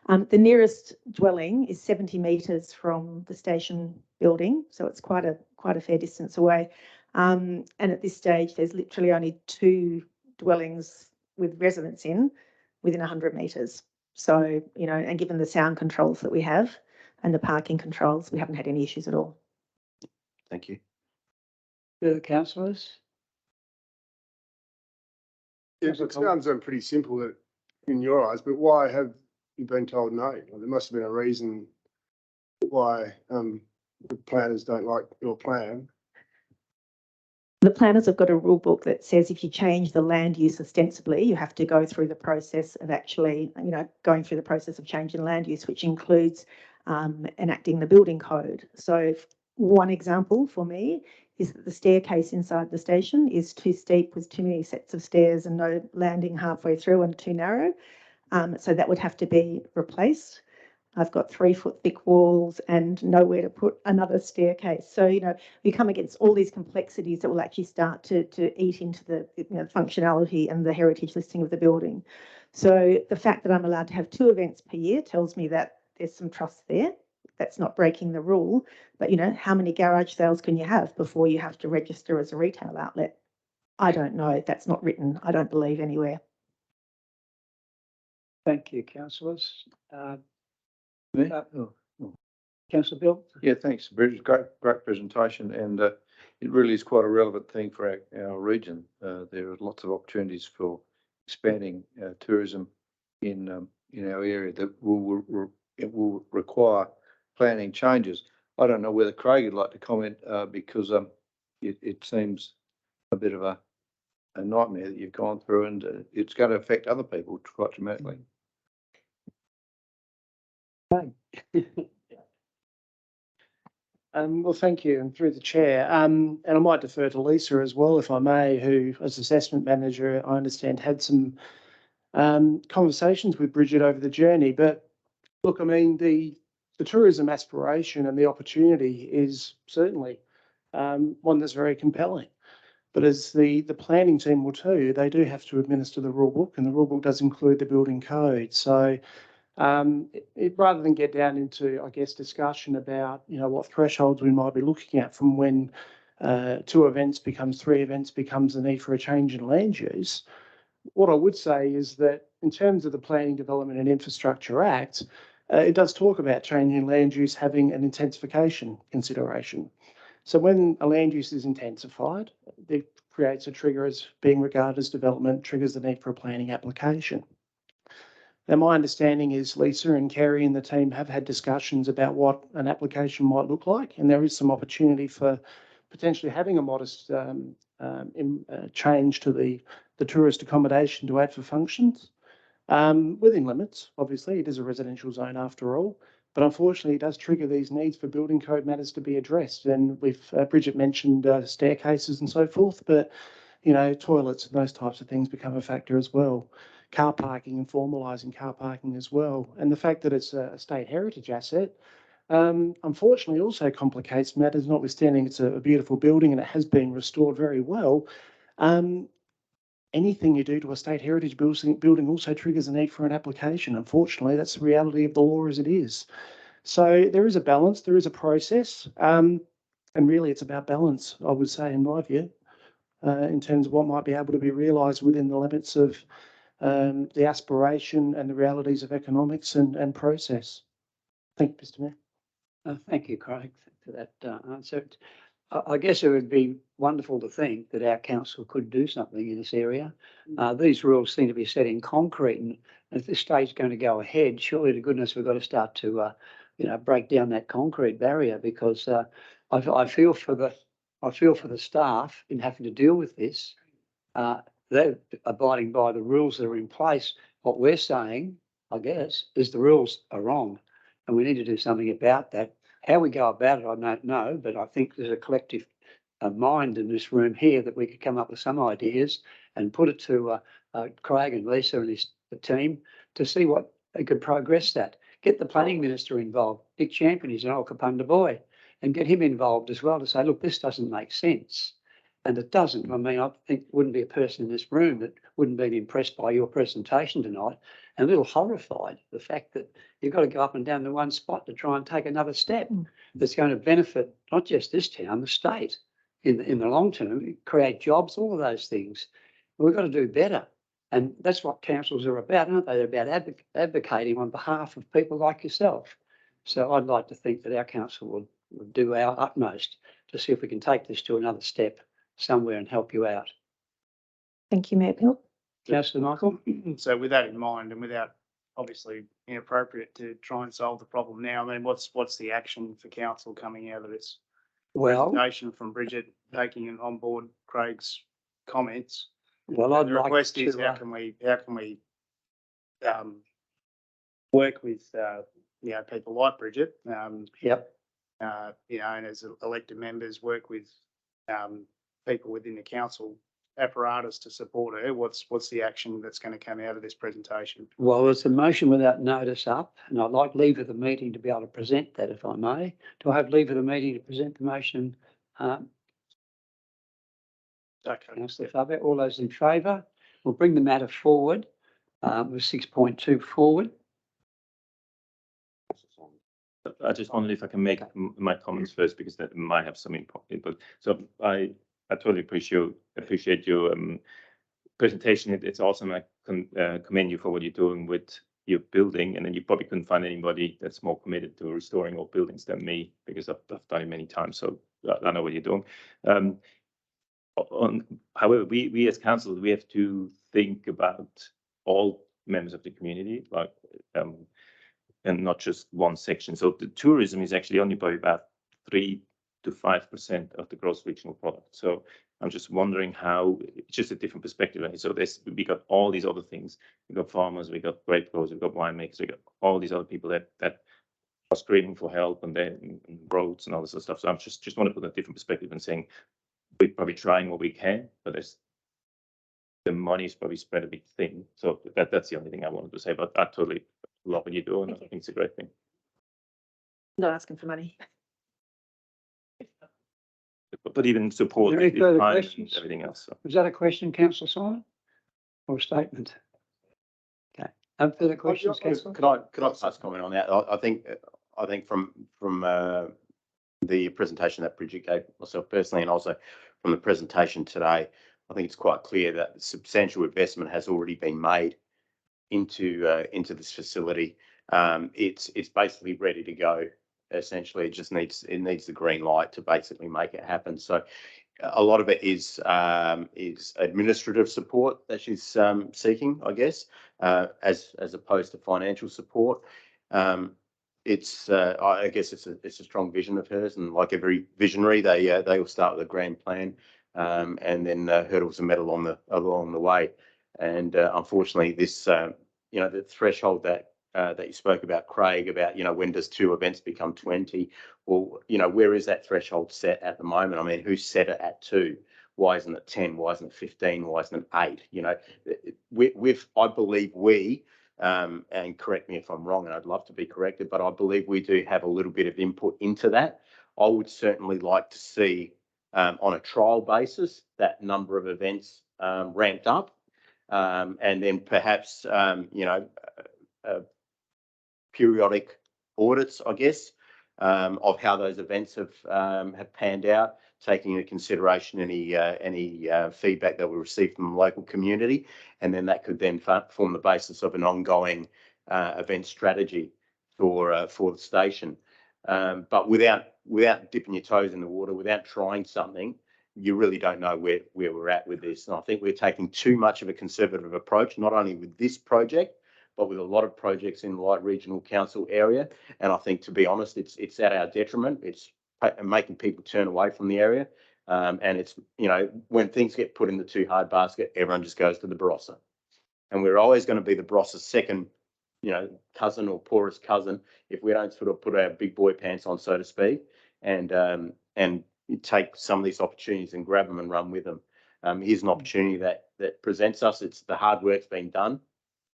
The nearest dwelling is 70 metres from the station building, so it's quite a fair distance away. And at this stage, there's literally only 2 dwellings with residents in within 100 metres. So, you know, and given the sound controls that we have and the parking controls, we haven't had any issues at all. Thank you. Further councillors? Yeah, it sounds pretty simple that in your eyes, but why have you been told no? Well, there must have been a reason why the planners don't like your plan. The planners have got a rule book that says if you change the land use ostensibly, you have to go through the process of actually, you know, going through the process of changing land use, which includes enacting the building code. So one example for me is that the staircase inside the station is too steep with too many sets of stairs and no landing halfway through and too narrow. So that would have to be replaced. I've got 3-foot thick walls and nowhere to put another staircase. So, you know, we come against all these complexities that will actually start to eat into the, you know, functionality and the heritage listing of the building. So the fact that I'm allowed to have 2 events per year tells me that there's some trust there. That's not breaking the rule. But, you know, how many garage sales can you have before you have to register as a retail outlet? I don't know. That's not written, I don't believe, anywhere. Thank you, councillors. Me? Councillor Bill? Yeah, thanks, Bridget. Great presentation, and it really is quite a relevant thing for our region. There are lots of opportunities for expanding tourism in our area that will require planning changes. I don't know whether Craig would like to comment because it seems a bit of a nightmare that you've gone through, and it's going to affect other people quite dramatically. Well, thank you, and through the chair. And I might defer to Lisa as well, if I may, who, as assessment manager, I understand had some conversations with Bridget over the journey. But look, I mean, the tourism aspiration and the opportunity is certainly one that's very compelling. But as the planning team will tell you, they do have to administer the rule book, and the rule book does include the building code. So rather than get down into, I guess, discussion about, you know, what thresholds we might be looking at from when 2 events becomes 3 events becomes the need for a change in land use, what I would say is that in terms of the Planning, Development and Infrastructure Act, it does talk about changing land use having an intensification consideration. So when a land use is intensified, it creates a trigger as being regarded as development, triggers the need for a planning application. Now, my understanding is Lisa and Kerry and the team have had discussions about what an application might look like, and there is some opportunity for potentially having a modest change to the tourist accommodation to add for functions within limits. Obviously, it is a residential zone after all, but unfortunately, it does trigger these needs for building code matters to be addressed. And we've Bridget mentioned staircases and so forth, but you know, toilets and those types of things become a factor as well. Car parking and formalising car parking as well. And the fact that it's a state heritage asset, unfortunately also complicates matters, notwithstanding it's a beautiful building and it has been restored very well. Anything you do to a state heritage building also triggers a need for an application. Unfortunately, that's the reality of the law as it is. So there is a balance, there is a process, and really it's about balance, I would say, in my view, in terms of what might be able to be realised within the limits of the aspiration and the realities of economics and process. Thank you, Mr. Mayor. Thank you, Craig, for that answer. I guess it would be wonderful to think that our council could do something in this area. These rules seem to be set in concrete, and if this state's going to go ahead, surely to goodness we've got to start to, break down that concrete barrier, because I feel for the staff in having to deal with this. They're abiding by the rules that are in place. What we're saying, I guess, is the rules are wrong, and we need to do something about that. How we go about it, I don't know, but I think there's a collective mind in this room here that we could come up with some ideas and put it to Craig and Lisa and the team to see what they could progress that. Get the planning minister involved. Dick Champion is an old Kapunda boy, and get him involved as well to say, look, this doesn't make sense. And it doesn't. I mean, I think wouldn't be a person in this room that wouldn't been impressed by your presentation tonight and a little horrified the fact that you've got to go up and down to one spot to try and take another step that's going to benefit not just this town, the state in the long term, create jobs, all of those things. We've got to do better. And that's what councils are about, aren't they? They're about advocating on behalf of people like yourself. So I'd like to think that our council will do our utmost to see if we can take this to another step somewhere and help you out. Thank you, Mayor Peel. Councillor Michael? So with that in mind, and without obviously inappropriate to try and solve the problem now, I mean, what's the action for council coming out of this Well, presentation from Bridget, taking on board Craig's comments? well, I'd The like request is, to, how can we work with, people like Bridget, yep. and as elected members, work with, people within the council apparatus to support her. What's the action that's going to come out of this presentation? Well, there's a motion without notice up, and I'd like leave of the meeting to be able to present that, if I may. Do I have leave of the meeting to present the motion? Okay. Councillor Faber, all those in favour? We'll bring the matter forward with 6.2 forward. I just wondered if I can make my comments first, because that might have some input. So I totally appreciate your presentation. It's awesome. I commend you for what you're doing with your building, and then you probably couldn't find anybody that's more committed to restoring old buildings than me, because I've done it many times. So I know what you're doing. However, we as council, we have to think about all members of the community, like, and not just one section. So the tourism is actually only by about 3 to 5% of the gross regional product. So I'm just wondering how, it's just a different perspective. Right? So we got all these other things. We got farmers, we got grape growers, we got winemakers, we got all these other people that are screaming for help, and then roads and all this other stuff. So I'm just want to put a different perspective and saying we're probably trying what we can, but the money is probably spread a bit thin. So that's the only thing I wanted to say. But I totally love what you do, and I think it's a great thing. Not asking for money. But even support, Any is further fine and questions? everything else. So. Was that a question, Councillor Simon, or a statement? Okay. Further questions, Councillor? Could I pass comment on that? I think from the presentation that Bridget gave myself personally, and also from the presentation today, I think it's quite clear that substantial investment has already been made into this facility. It's basically ready to go. Essentially, it just needs the green light to basically make it happen. So a lot of it is administrative support that she's seeking, I guess, as opposed to financial support. I guess it's a strong vision of hers, and like every visionary, they will start with a grand plan, and then hurdles are met along the way. And unfortunately, this the threshold that you spoke about, Craig, about when does 2 events become 20? Well, where is that threshold set at the moment? I mean, who set it at 2? Why isn't it 10? Why isn't it 15? Why isn't it 8? I believe we, and correct me if I'm wrong, and I'd love to be corrected, but I believe we do have a little bit of input into that. I would certainly like to see, on a trial basis, that number of events ramped up, and then perhaps periodic audits, I guess, of how those events have panned out, taking into consideration any feedback that we received from the local community, and then that could then form the basis of an ongoing event strategy for the station. But without dipping your toes in the water, without trying something, you really don't know where we're at with this. And I think we're taking too much of a conservative approach, not only with this project, but with a lot of projects in the Light Regional Council area. And I think, to be honest, it's at our detriment. It's making people turn away from the area. And it's, when things get put in the too hard basket, everyone just goes to the Barossa. And we're always going to be the Barossa's second, cousin or poorest cousin if we don't sort of put our big boy pants on, so to speak, and take some of these opportunities and grab them and run with them. Here's an opportunity that presents us. It's the hard work's been done.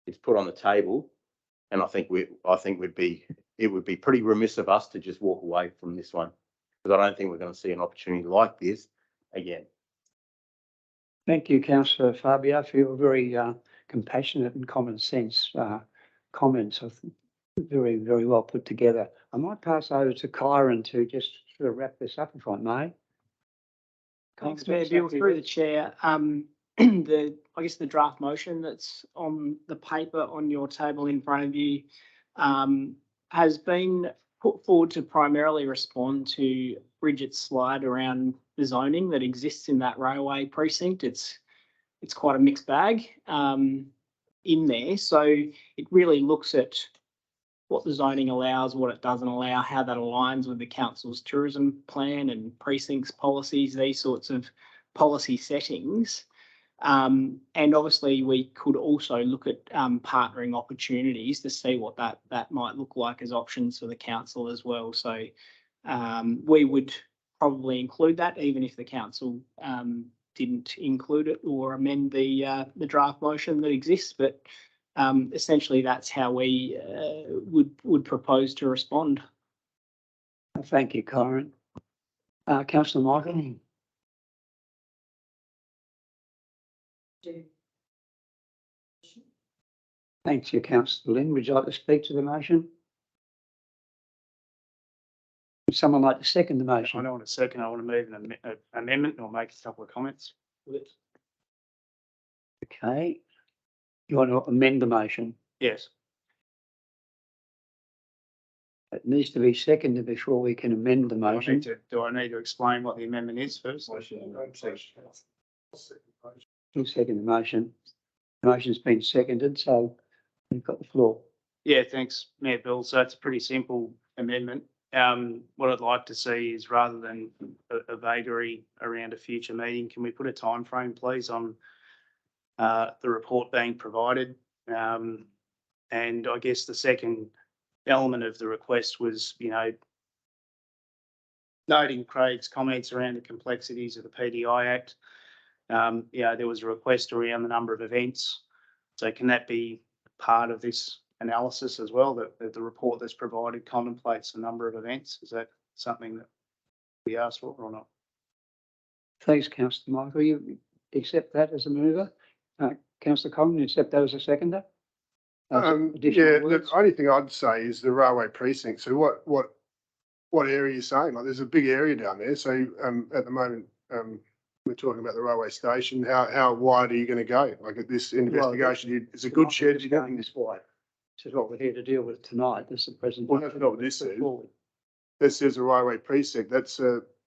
It's put on the table, and I think it would be pretty remiss of us to just walk away from this one, because I don't think we're going to see an opportunity like this again. Thank you, councillor Fabio, for your very compassionate and common sense comments. I think very, very well put together. I might pass over to Kyron to just sort of wrap this up, if I may. Thanks, Mayor Bill, through the chair. I guess the draft motion that's on the paper on your table in front of you has been put forward to primarily respond to Bridget's slide around the zoning that exists in that railway precinct. It's quite a mixed bag in there. So it really looks at what the zoning allows, what it doesn't allow, how that aligns with the council's tourism plan and precincts policies, these sorts of policy settings. And obviously we could also look at partnering opportunities to see what that might look like as options for the council as well. So we would probably include that even if the council didn't include it or amend the draft motion that exists. But essentially that's how we would propose to respond. Thank you, Kyron. Councillor Michael. Thanks, you, Councillor Lynn. Would you like to speak to the motion? Would someone like to second the motion? I don't want to second, I want to move an amendment or make a couple of comments with it. Okay. You want to amend the motion? Yes. It needs to be seconded before we can amend the motion. Do I need to explain what the amendment is first? You'll second the motion. The motion's been seconded, so you've got the floor. Yeah, thanks, Mayor Bill. So it's a pretty simple amendment. What I'd like to see is rather than a vagary around a future meeting, can we put a time frame, please, on the report being provided? And I guess the second element of the request was, noting Craig's comments around the complexities of the PDI Act. There was a request around the number of events. So can that be part of this analysis as well, that the report that's provided contemplates the number of events? Is that something that we asked for or not? Thanks, Councillor Michael. You accept that as a mover? Councillor Collins, you accept that as a seconder? Yeah, the only thing I'd say is the railway precinct. So what area are you saying? Like, there's a big area down there. So at the moment, we're talking about the railway station. How wide are you going to go? Like, at this investigation, it's a good shed. Going this wide. This is what we're here to deal with tonight. This is the presentation. Well, that's not what this says. This says a railway precinct. That's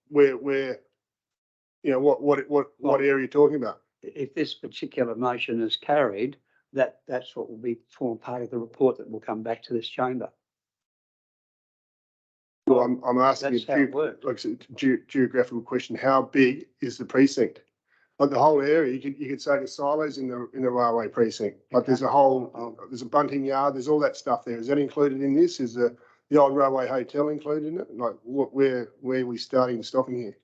where what area are you talking about? If this particular motion is carried, that's what will form part of the report that will come back to this chamber. Well, I'm asking That's how it works. like a geographical question. How big is the precinct? Like the whole area, you could say the silos in the railway precinct. Like there's a whole, there's a bunting yard, there's all that stuff there. Is that included in this? Is the old railway hotel included in it? Like where are we starting and stopping here?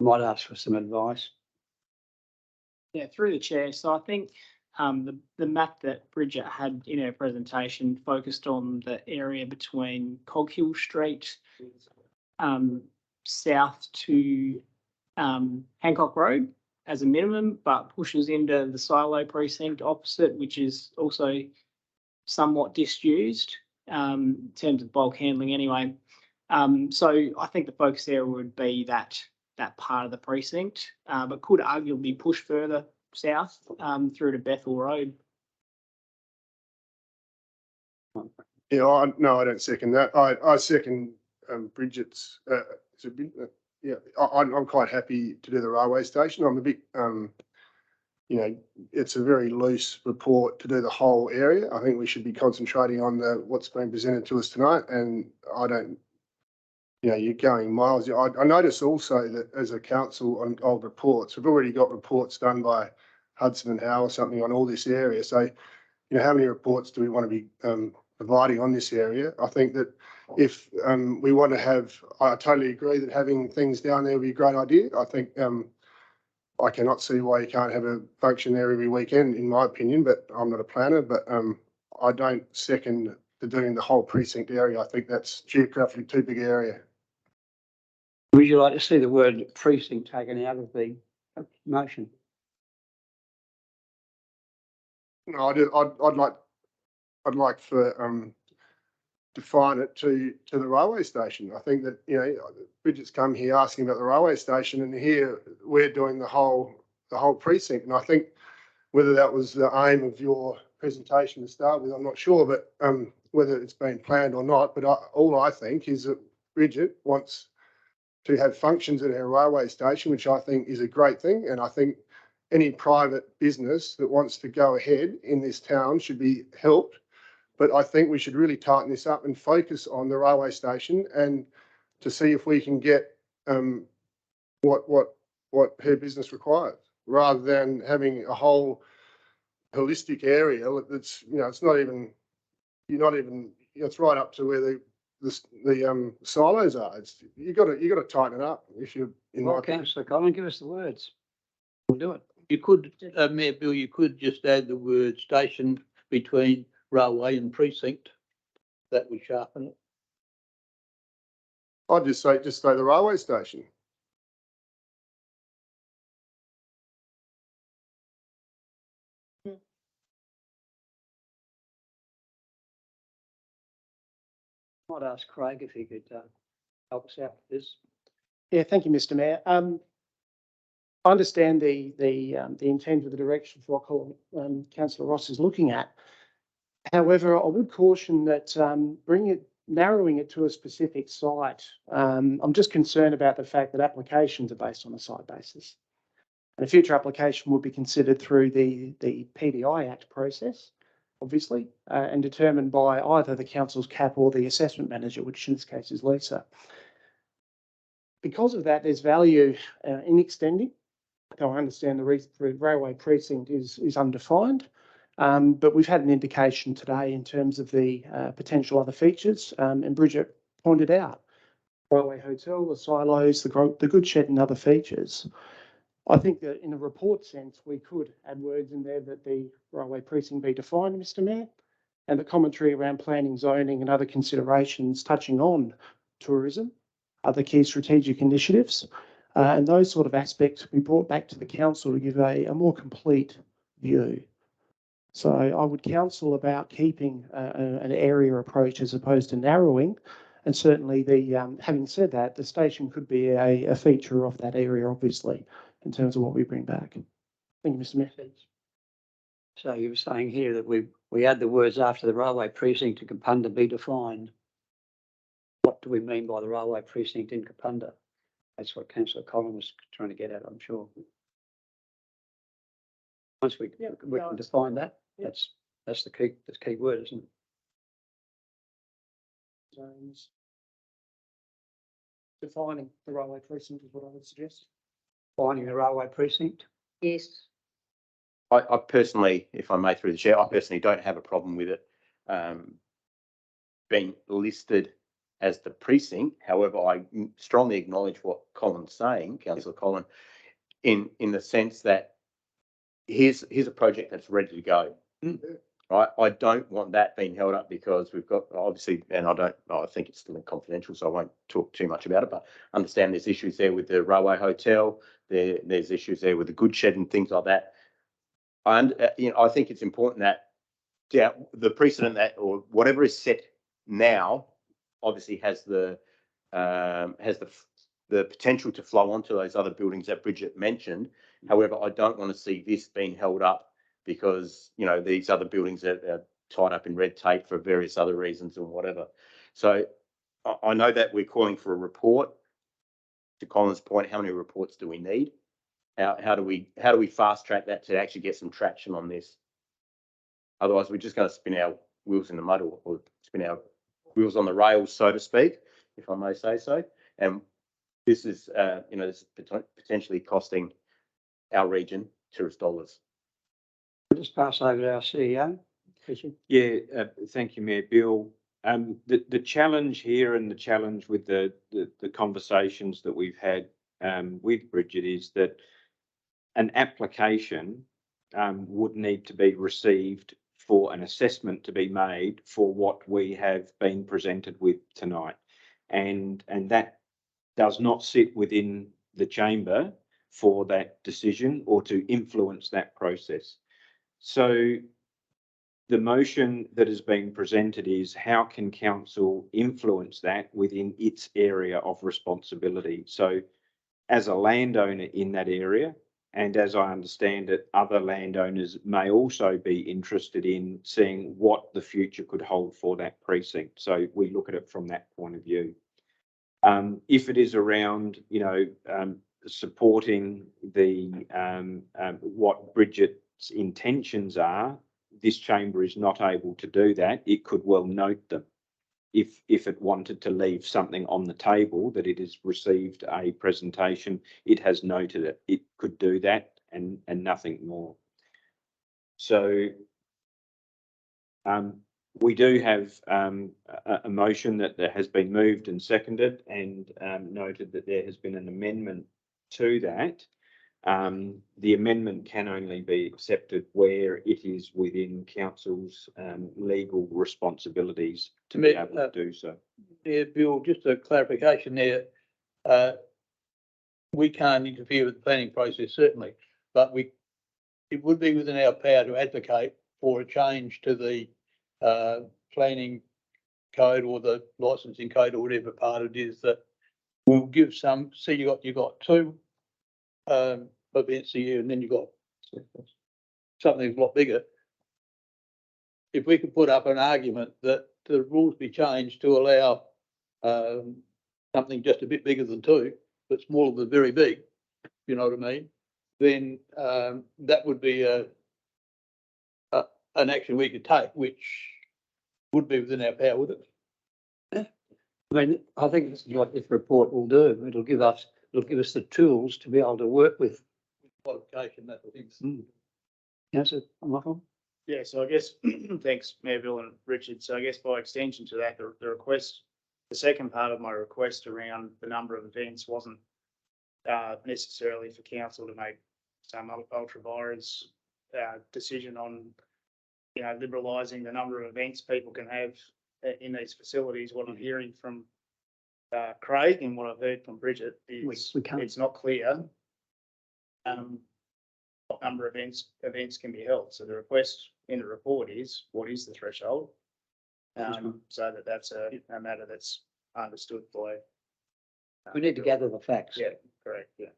Might ask for some advice. Yeah, through the chair. So I think the map that Bridget had in her presentation focused on the area between Coghill Street, south to Hancock Road as a minimum, but pushes into the silo precinct opposite, which is also somewhat disused in terms of bulk handling anyway. So I think the focus area would be that part of the precinct, but could arguably push further south through to Bethel Road. Yeah, I don't second that. I second Bridget's. I'm quite happy to do the railway station. I'm a bit, it's a very loose report to do the whole area. I think we should be concentrating on what's been presented to us tonight. And I don't, you're going miles. I notice also that as a council on old reports, we've already got reports done by Hudson and Howe or something on all this area. So, how many reports do we want to be providing on this area? I think that if we want to have, I totally agree that having things down there would be a great idea. I think I cannot see why you can't have a function there every weekend, in my opinion, but I'm not a planner, but I don't second to doing the whole precinct area. I think that's geographically too big an area. Would you like to see the word precinct taken out of the motion? No, I'd like for, define it to the railway station. I think that, Bridget's come here asking about the railway station, and here we're doing the whole precinct. And I think whether that was the aim of your presentation to start with, I'm not sure, but whether it's been planned or not. But all I think is that Bridget wants to have functions at her railway station, which I think is a great thing. And I think any private business that wants to go ahead in this town should be helped. But I think we should really tighten this up and focus on the railway station, and to see if we can get what her business requires, rather than having a whole holistic area that's, it's not even, it's right up to where the silos are. You got to tighten it up if you're in. Well, Councillor Collin, give us the words. We'll do it. You could, Mayor Bill, you could just add the word station between railway and precinct. That would sharpen it. I'd just say the railway station. Might ask Craig if he could help us out with this. Yeah, thank you, Mr. Mayor. I understand the intent of the direction for what Councillor Ross is looking at. However, I would caution that narrowing it to a specific site, I'm just concerned about the fact that applications are based on a site basis. And a future application would be considered through the PDI Act process, obviously, and determined by either the council's CAP or the assessment manager, which in this case is Lisa. Because of that, there's value in extending. Though I understand the railway precinct is undefined, but we've had an indication today in terms of the potential other features, and Bridget pointed out railway hotel, the silos, the goods shed, and other features. I think that in a report sense, we could add words in there that the railway precinct be defined, Mr. Mayor, and the commentary around planning, zoning, and other considerations touching on tourism, other key strategic initiatives, and those sort of aspects we brought back to the council to give a more complete view. So I would counsel about keeping an area approach as opposed to narrowing. And certainly having said that, the station could be a feature of that area, obviously, in terms of what we bring back. Thank you, Mr. Mayor. So you were saying here that we add the words after the railway precinct to Kapunda be defined. What do we mean by the railway precinct in Kapunda? That's what Councillor Collin was trying to get at, I'm sure. Once we can define that, that's the key word, isn't it? Zones. Defining the railway precinct is what I would suggest. Defining the railway precinct? Yes. I personally, if I may through the chair, I personally don't have a problem with it being listed as the precinct. However, I strongly acknowledge what Colin's saying, Councillor Collin, in the sense that here's a project that's ready to go. Right? I don't want that being held up because we've got obviously, and I think it's still confidential, so I won't talk too much about it, but understand there's issues there with the railway hotel, there's issues there with the goods shed and things like that. And I think it's important that the precedent that, or whatever is set now, obviously has the potential to flow onto those other buildings that Bridget mentioned. However, I don't want to see this being held up because these other buildings are tied up in red tape for various other reasons and whatever. So I know that we're calling for a report. To Colin's point, how many reports do we need? How do we fast track that to actually get some traction on this? Otherwise, we're just going to spin our wheels in the mud or spin our wheels on the rails, so to speak, if I may say so. And this is, this is potentially costing our region tourist dollars. I'll just pass over to our CEO. Yeah, thank you, Mayor Bill. The challenge here and the challenge with the conversations that we've had with Bridget is that an application would need to be received for an assessment to be made for what we have been presented with tonight. And that does not sit within the chamber for that decision or to influence that process. So the motion that is being presented is how can council influence that within its area of responsibility? So as a landowner in that area, and as I understand it, other landowners may also be interested in seeing what the future could hold for that precinct. So we look at it from that point of view. If it is around, supporting the what Bridget's intentions are, this chamber is not able to do that. It could well note them. If it wanted to leave something on the table that it has received a presentation, it has noted it. It could do that and nothing more. So we do have a motion that has been moved and seconded and noted that there has been an amendment to that. The amendment can only be accepted where it is within council's legal responsibilities to be able to do so. Yeah, Bill, just a clarification there. We can't interfere with the planning process, certainly, but it would be within our power to advocate for a change to the planning code or the licensing code or whatever part it is that will give some, see you got two events a year and then you got something a lot bigger. If we could put up an argument that the rules be changed to allow something just a bit bigger than two, but smaller than very big, you know what I mean? Then that would be an action we could take, which would be within our power, would it? I mean, I think this is what this report will do. It'll give us the tools to be able to work with. Qualification, that things. Yes, Michael? Yeah, so I guess, thanks, Mayor Bill and Richard. So I guess by extension to that, the request, the second part of my request around the number of events wasn't necessarily for council to make some ultra vires decision on, liberalising the number of events people can have in these facilities. What I'm hearing from Craig and what I've heard from Bridget is it's not clear what number of events can be held. So the request in the report is, what is the threshold? So that's a matter that's understood by. We need to gather the facts. Yeah, correct. Yeah.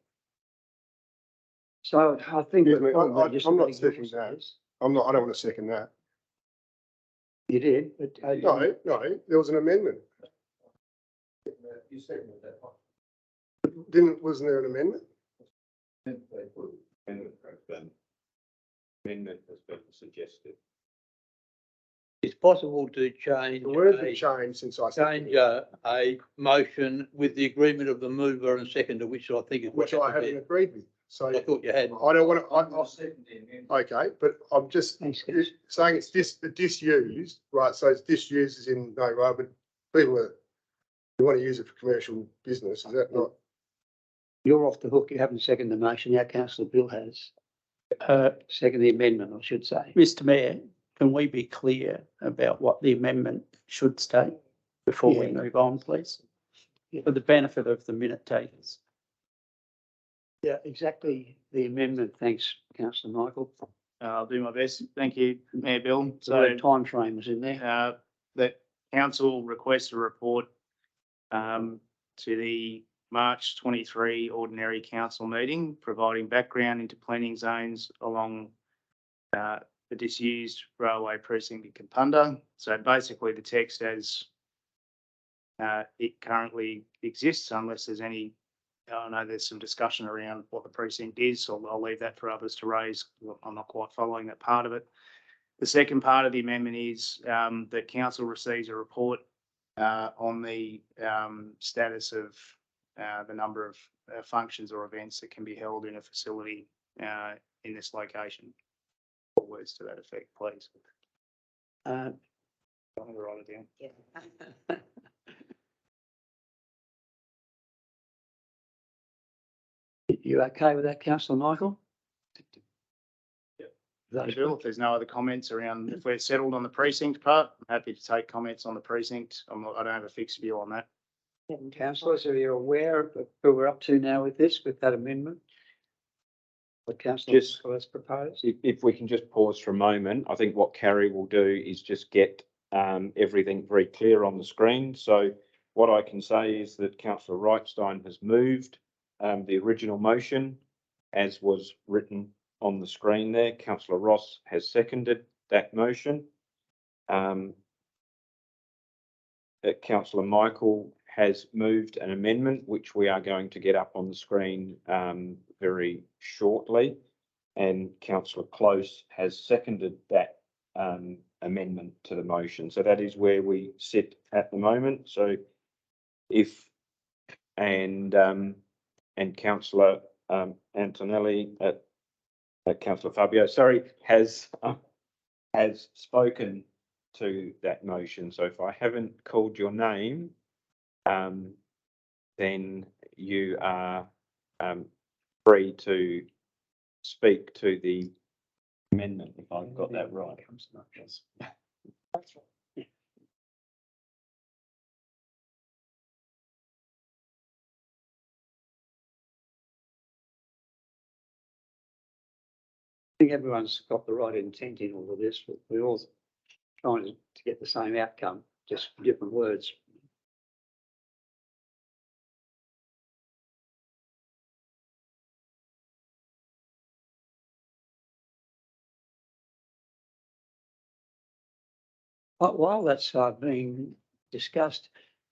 So I think. Excuse me, I'm not seconding that. I don't want to second that. You did, but. No, there was an amendment. You seconded that one. Wasn't there an amendment? Amendment has been suggested. It's possible to change. The word's been changed since I change a motion with the agreement of the mover and seconder, which I think is. Which I haven't agreed with. So I thought you had. I don't want to. Okay, but I'm just saying it's disused, right? So it's disused as in no, right? But people who want to use it for commercial business, is that not? You're off the hook. You haven't seconded the motion. Our councillor Bill has. Second the amendment, I should say. Mr. Mayor, can we be clear about what the amendment should state before we move on, please? For the benefit of the minute takers. Yeah, exactly. The amendment. Thanks, councillor Michael. I'll do my best. Thank you, Mayor Bill. So the time frame was in there. That council requests a report to the March 23 ordinary council meeting, providing background into planning zones along the disused railway precinct in Kapunda. So basically the text as it currently exists, unless there's any, I know there's some discussion around what the precinct is, so I'll leave that for others to raise. I'm not quite following that part of it. The second part of the amendment is that council receives a report on the status of the number of functions or events that can be held in a facility in this location. What words to that effect, please? I'm going to write it down. Yeah. You okay with that, councillor Michael? Bill, if there's no other comments around, if we're settled on the precinct part, I'm happy to take comments on the precinct. I don't have a fixed view on that. Councillors, are you aware of who we're up to now with this, with that amendment? what councillor Just- has proposed. If we can just pause for a moment, I think what Carrie will do is just get everything very clear on the screen. So what I can say is that councillor Reichstein has moved the original motion as was written on the screen there. Councillor Ross has seconded that motion. Councillor Michael has moved an amendment, which we are going to get up on the screen very shortly. And councillor Close has seconded that amendment to the motion. So that is where we sit at the moment. So if, and councillor Antonelli, councillor Fabio, sorry, has spoken to that motion. So if I haven't called your name, then you are free to speak to the amendment, if I've got that right. That's right. I think everyone's got the right intent in all of this, but we're all trying to get the same outcome, just different words. But while that's being discussed,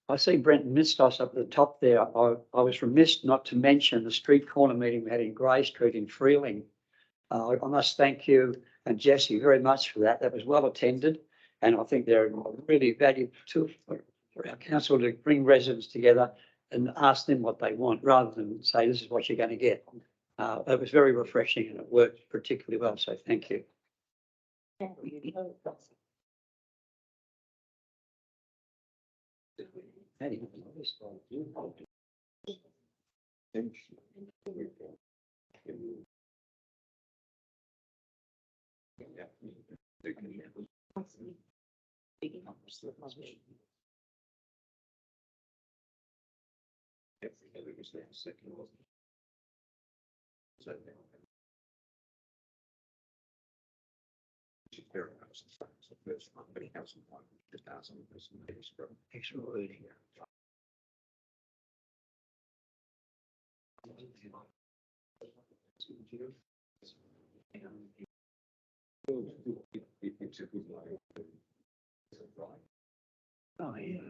I see Brenton Mistos up at the top there. I was remiss not to mention the street corner meeting we had in Grey Street in Freeling. I must thank you and Jesse very much for that. That was well attended. And I think they're really valuable tool for our council to bring residents together and ask them what they want rather than say, this is what you're going to get. It was very refreshing and it worked particularly well. So thank you. Extra wording. Oh, yeah.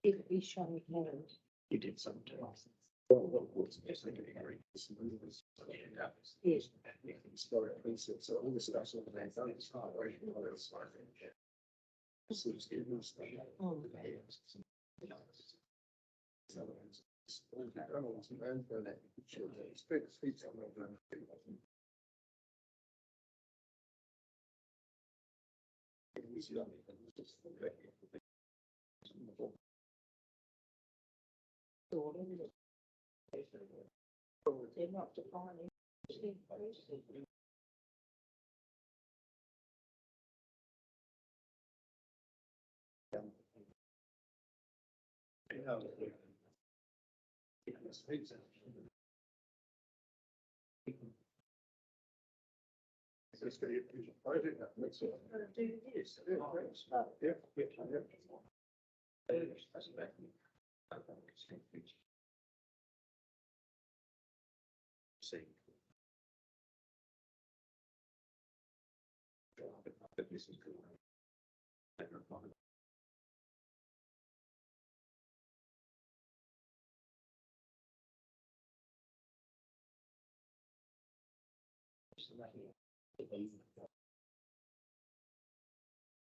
It'll be showing hands. You did sometimes. Yes. They're not defining.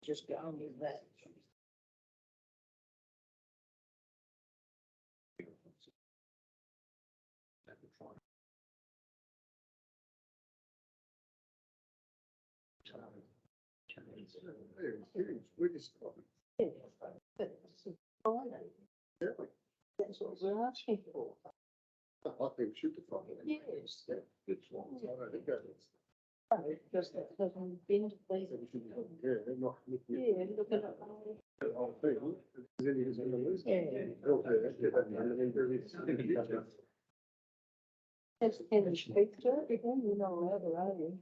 Just go on with that. That's what we're asking for. I think we should define it. Yes. Just that doesn't bend, please. Yeah, look at it. Can you speak to it again? You're not allowed to, are you?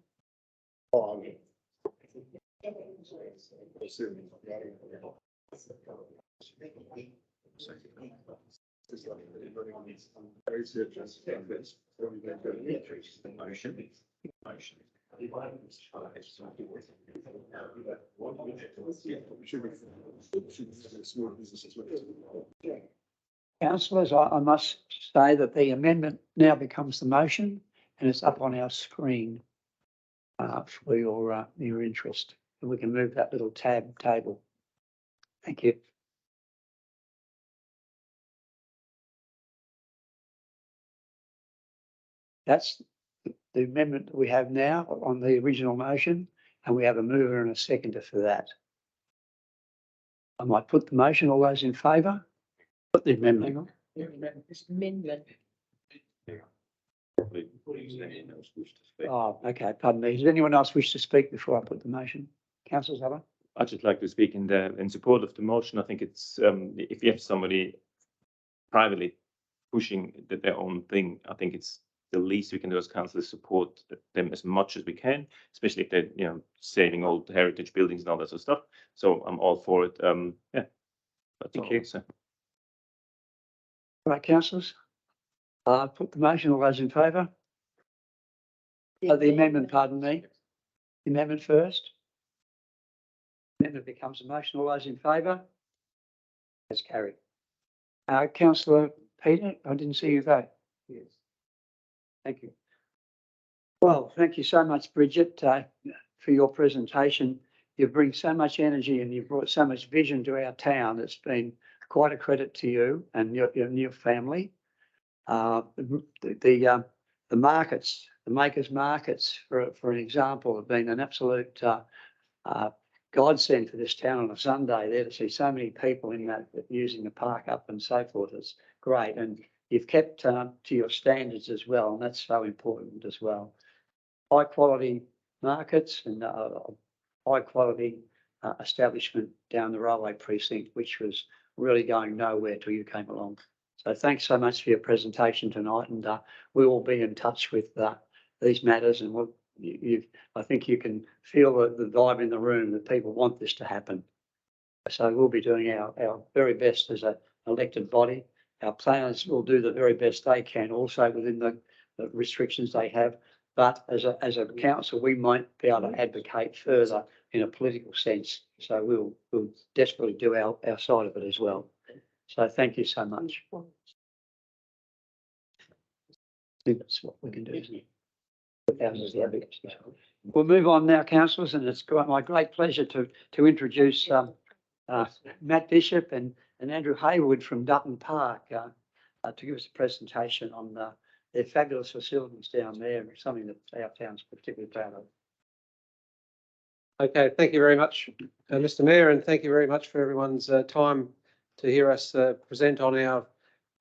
Councillors, I must say that the amendment now becomes the motion and it's up on our screen for your interest. And we can move that little tab table. Thank you. That's the amendment that we have now on the original motion, and we have a mover and a seconder for that. I might put the motion. All those in favour? Put the amendment. Amendment. Oh, okay, pardon me. Does anyone else wish to speak before I put the motion? Councillor Zaba? I'd just like to speak in support of the motion. I think it's if you have somebody privately pushing their own thing, I think it's the least we can do as councillors, support them as much as we can, especially if they're saving old heritage buildings and all that sort of stuff. So I'm all for it. Yeah, that's all. So. Right, councillors. Put the motion. All those in favour? The amendment, pardon me. The amendment first. Amendment becomes a motion. All those in favour? That's carried. Councillor Peter, I didn't see you vote. Yes. Thank you. Well, thank you so much, Bridget, for your presentation. You bring so much energy and you've brought so much vision to our town. It's been quite a credit to you and your family. The markets, the makers markets, for an example, have been an absolute godsend for this town on a Sunday. There to see so many people in that using the park up and so forth is great. And you've kept to your standards as well, and that's so important as well. High quality markets and high quality establishment down the railway precinct, which was really going nowhere till you came along. So thanks so much for your presentation tonight, and we will be in touch with these matters, and I think you can feel the vibe in the room that people want this to happen. So we'll be doing our very best as an elected body. Our planners will do the very best they can, also within the restrictions they have. But as a council, we might be able to advocate further in a political sense. So we'll desperately do our side of it as well. So thank you so much. I think that's what we can do, isn't it? We'll move on now, councillors, and it's my great pleasure to introduce Matt Bishop and Andrew Haywood from Dutton Park to give us a presentation on their fabulous facilities down there, and something that our town's particularly proud of. Okay, thank you very much, Mr. Mayor, and thank you very much for everyone's time to hear us present on our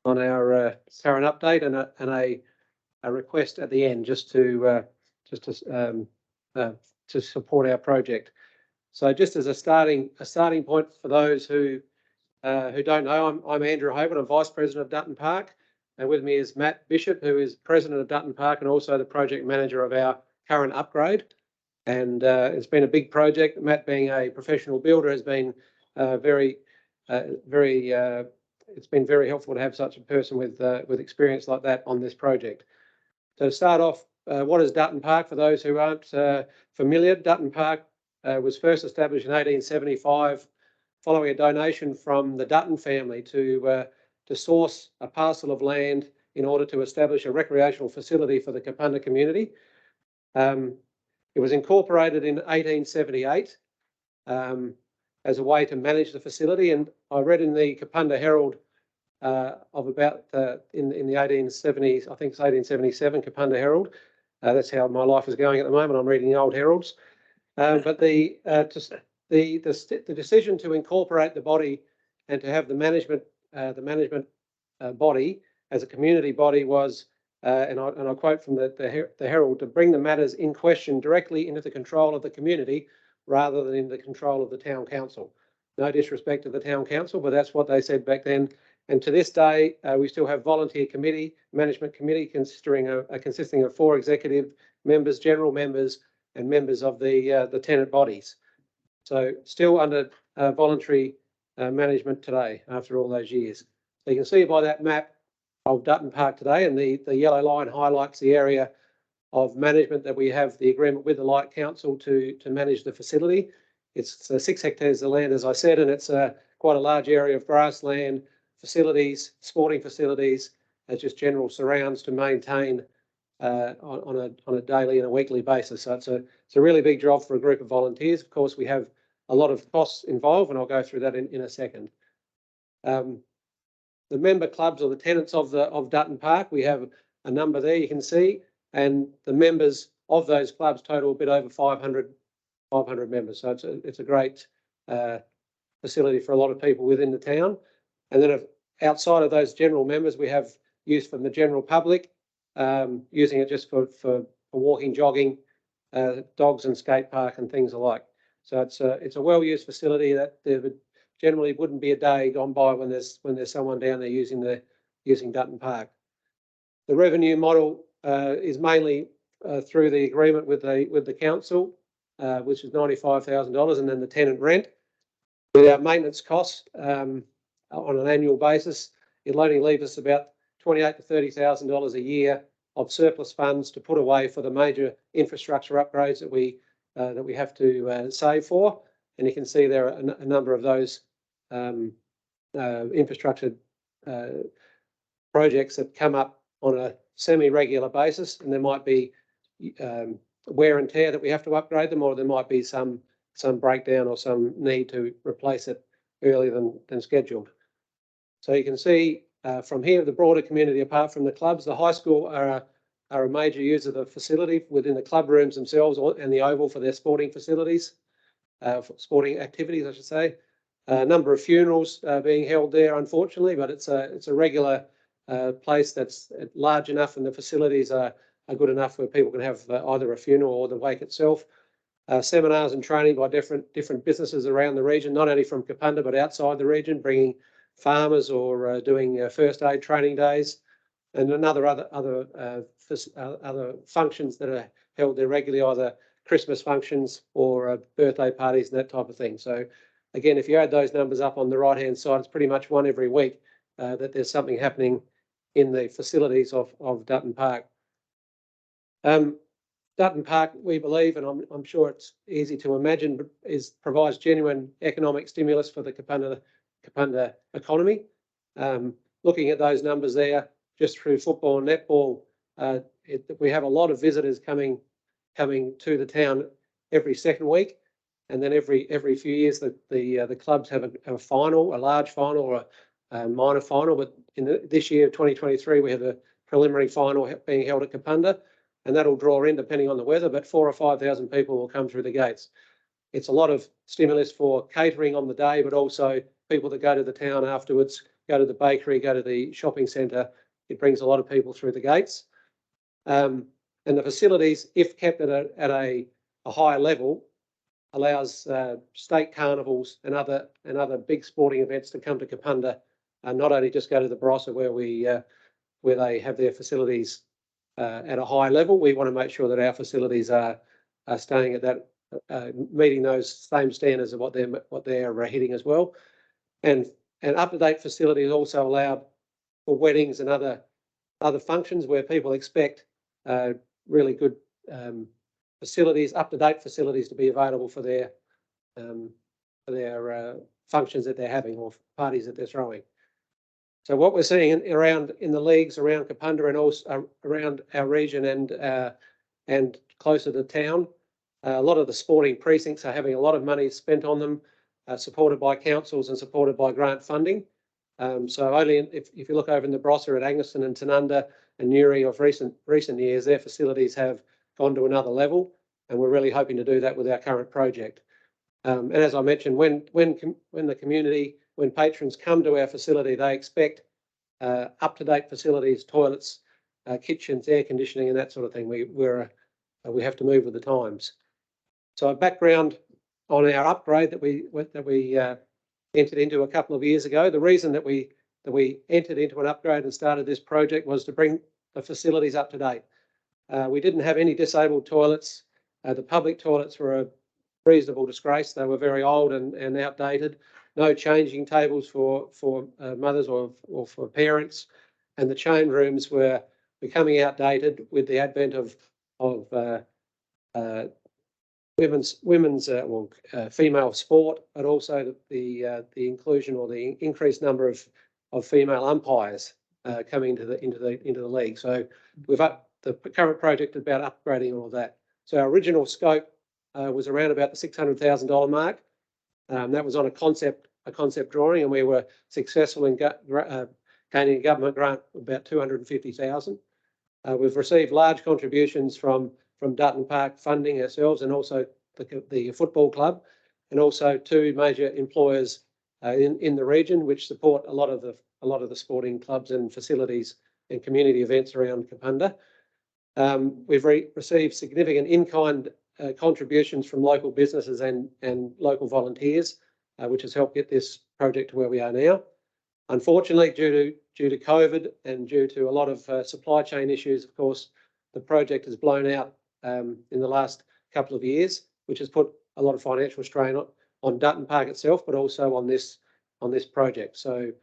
current update and a request at the end just to support our project. So just as a starting point for those who don't know, I'm Andrew Haywood. I'm Vice President of Dutton Park, and with me is Matt Bishop, who is President of Dutton Park and also the project manager of our current upgrade. And it's been a big project. Matt, being a professional builder, has been it's been very helpful to have such a person with experience like that on this project. So to start off, what is Dutton Park? For those who aren't familiar, Dutton Park was first established in 1875 following a donation from the Dutton family to source a parcel of land in order to establish a recreational facility for the Kapunda community. It was incorporated in 1878 as a way to manage the facility, and I read in the Kapunda Herald of about in the 1870s, I think it's 1877, Kapunda Herald. That's how my life is going at the moment. I'm reading the old heralds. But the decision to incorporate the body and to have the management body as a community body was and I quote from the Herald, to bring the matters in question directly into the control of the community rather than in the control of the town council. No disrespect to the town council, but that's what they said back then. And to this day, we still have volunteer committee, management committee consisting of 4 executive members, general members, and members of the tenant bodies. So still under voluntary management today after all those years. So you can see by that map of Dutton Park today, and the yellow line highlights the area of management that we have the agreement with the Light Council to manage the facility. It's 6 hectares of land, as I said, and it's quite a large area of grassland, facilities, sporting facilities, and just general surrounds to maintain on a daily and a weekly basis. So it's a really big job for a group of volunteers. Of course, we have a lot of costs involved, and I'll go through that in a second. The member clubs or the tenants of Dutton Park, we have a number there you can see, and the members of those clubs total a bit over 500 members. So it's a great facility for a lot of people within the town. And then outside of those general members, we have use from the general public, using it just for walking, jogging, dogs and skate park and things alike. So it's a well-used facility that there generally wouldn't be a day gone by when there's someone down there using Dutton Park. The revenue model is mainly through the agreement with the council, which is $95,000, and then the tenant rent. With our maintenance costs on an annual basis, it'll only leave us about $28,000 to $30,000 a year of surplus funds to put away for the major infrastructure upgrades that we have to save for. And you can see there are a number of those infrastructure projects that come up on a semi-regular basis, and there might be wear and tear that we have to upgrade them, or there might be some breakdown or some need to replace it earlier than scheduled. So you can see from here, the broader community, apart from the clubs, the high school are a major user of the facility within the club rooms themselves and the oval for their sporting facilities, sporting activities, I should say. A number of funerals being held there, unfortunately, but it's a regular place that's large enough, and the facilities are good enough where people can have either a funeral or the wake itself. Seminars and training by different businesses around the region, not only from Kapunda but outside the region, bringing farmers or doing first aid training days, and other functions that are held there regularly, either Christmas functions or birthday parties and that type of thing. So again, if you add those numbers up on the right hand side, it's pretty much one every week that there's something happening in the facilities of Dutton Park. Dutton Park, we believe, and I'm sure it's easy to imagine, but provides genuine economic stimulus for the Kapunda economy. Looking at those numbers there, just through football and netball, we have a lot of visitors coming to the town every second week, and then every few years the clubs have a final, a large final or a minor final. But this year, 2023, we have a preliminary final being held at Kapunda, and that'll draw in, depending on the weather, but 4,000 or 5,000 people will come through the gates. It's a lot of stimulus for catering on the day, but also people that go to the town afterwards, go to the bakery, go to the shopping centre. It brings a lot of people through the gates. And the facilities, if kept at a higher level, allows state carnivals and other big sporting events to come to Kapunda, and not only just go to the Barossa where they have their facilities at a high level. We want to make sure that our facilities are staying at that, meeting those same standards of what they're hitting as well. And up-to-date facilities also allowed for weddings and other functions where people expect really good facilities, up-to-date facilities to be available for their functions that they're having or parties that they're throwing. So what we're seeing around in the leagues around Kapunda and also around our region and closer to town, a lot of the sporting precincts are having a lot of money spent on them, supported by councils and supported by grant funding. So only if you look over in the Barossa at Angaston and Tanunda and Newry of recent years, their facilities have gone to another level, and we're really hoping to do that with our current project. And as I mentioned, when the community, when patrons come to our facility, they expect up-to-date facilities, toilets, kitchens, air conditioning and that sort of thing. We have to move with the times. So a background on our upgrade that we entered into a couple of years ago. The reason that we entered into an upgrade and started this project was to bring the facilities up to date. We didn't have any disabled toilets. The public toilets were a reasonable disgrace. They were very old and outdated. No changing tables for mothers or for parents, and the change rooms were becoming outdated with the advent of female sport, but also the inclusion or the increased number of female umpires coming into the league. So we've upped the current project about upgrading all of that. So our original scope was around about the $600,000 mark. That was on a concept drawing, and we were successful in gaining a government grant of about $250,000. We've received large contributions from Dutton Park funding ourselves, and also the football club, and also two major employers in the region, which support a lot of the sporting clubs and facilities and community events around Kapunda. We've received significant in-kind contributions from local businesses and local volunteers, which has helped get this project to where we are now. Unfortunately, due to COVID and due to a lot of supply chain issues, of course, the project has blown out in the last couple of years, which has put a lot of financial strain on Dutton Park itself, but also on this project. So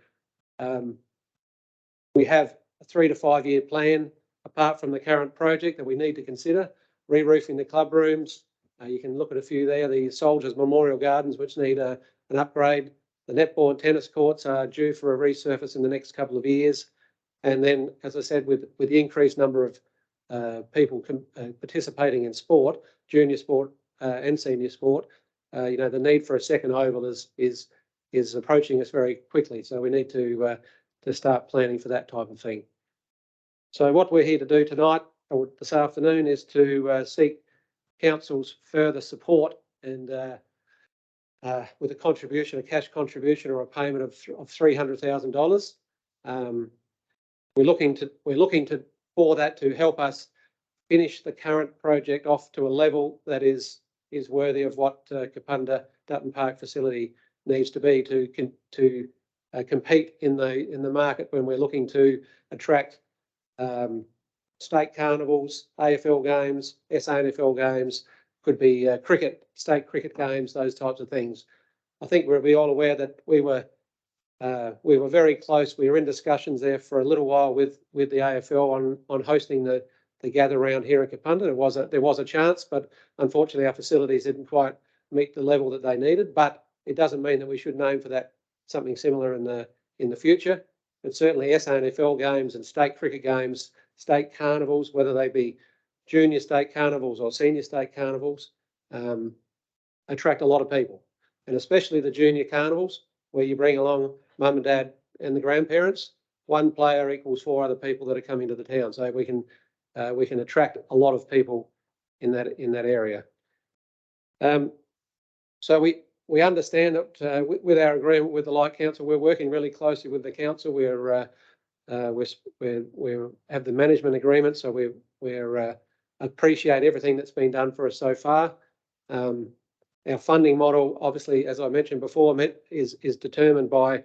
we have a 3 to 5 year plan apart from the current project that we need to consider. Re-roofing the club rooms. You can look at a few there. The Soldiers Memorial Gardens, which need an upgrade. The netball and tennis courts are due for a resurface in the next couple of years. And then, as I said, with the increased number of people participating in sport, junior sport and senior sport, the need for a second oval is approaching us very quickly. So we need to start planning for that type of thing. So what we're here to do tonight or this afternoon is to seek council's further support and with a contribution, a cash contribution or a payment of $300,000. We're looking for that to help us finish the current project off to a level that is worthy of what Kapunda Dutton Park facility needs to be to compete in the market when we're looking to attract state carnivals, AFL games, SANFL games, could be state cricket games, those types of things. I think we're all aware that we were very close. We were in discussions there for a little while with the AFL on hosting the gather round here in Kapunda. There was a chance, but unfortunately our facilities didn't quite meet the level that they needed. But it doesn't mean that we shouldn't aim for that something similar in the future. But certainly SANFL games and state cricket games, state carnivals, whether they be junior state carnivals or senior state carnivals, attract a lot of people, and especially the junior carnivals where you bring along mum and dad and the grandparents. One player equals 4 other people that are coming to the town, so we can attract a lot of people in that area. So we understand that with our agreement with the Light Council, we're working really closely with the council. We have the management agreement, so we appreciate everything that's been done for us so far. Our funding model, obviously, as I mentioned before, is determined by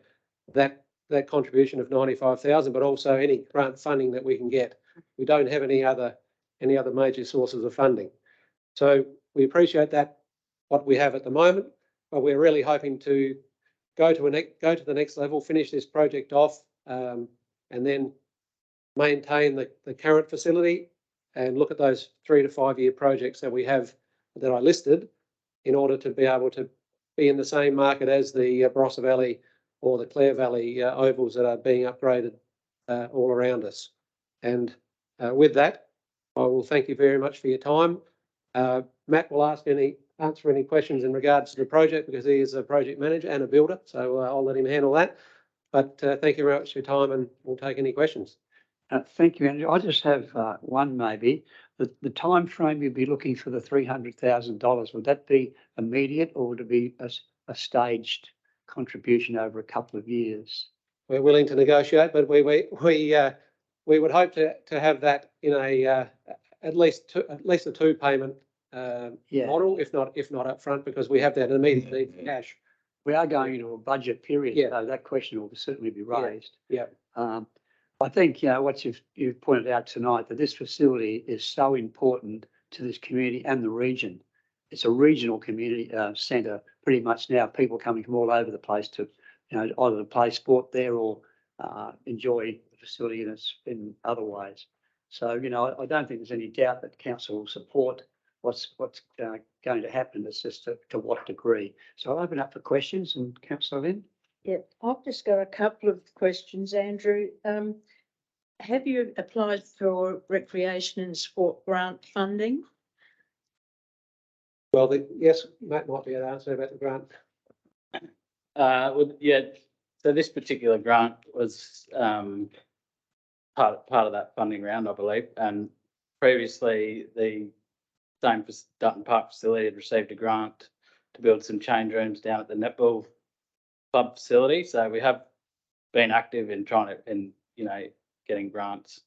that contribution of $95,000, but also any grant funding that we can get. We don't have any other major sources of funding, so we appreciate that what we have at the moment. But we're really hoping to go to the next level, finish this project off, and then maintain the current facility and look at those 3 to 5 year projects that we have that I listed in order to be able to be in the same market as the Barossa Valley or the Clare Valley ovals that are being upgraded all around us. And with that, I will thank you very much for your time. Matt will answer any questions in regards to the project because he is a project manager and a builder, so I'll let him handle that. But thank you very much for your time, and we'll take any questions. Thank you, Andrew. I just have one maybe. The time frame you'd be looking for the $300,000, would that be immediate or would it be a staged contribution over a couple of years? We're willing to negotiate, but we we would hope to have that in a, at least a two payment Yeah. model, if not upfront, because we have that immediate need for cash. We are going into a budget period, Yeah. so that question will certainly be raised. Yeah. I think, what you've pointed out tonight, that this facility is so important to this community and the region. It's a regional community centre pretty much now, people coming from all over the place to, either to play sport there or enjoy the facility in other ways. So, I don't think there's any doubt that council will support what's going to happen. It's just to what degree. So I'll open up for questions, and Councillor Lynn. Yeah, I've just got a couple of questions, Andrew. Have you applied for recreation and sport grant funding? Well, yes, Matt might be able to answer about the grant. Well, yeah, so this particular grant was part of that funding round, I believe, and previously the same Dutton Park facility had received a grant to build some change rooms down at the netball club facility. So we have been active in getting grants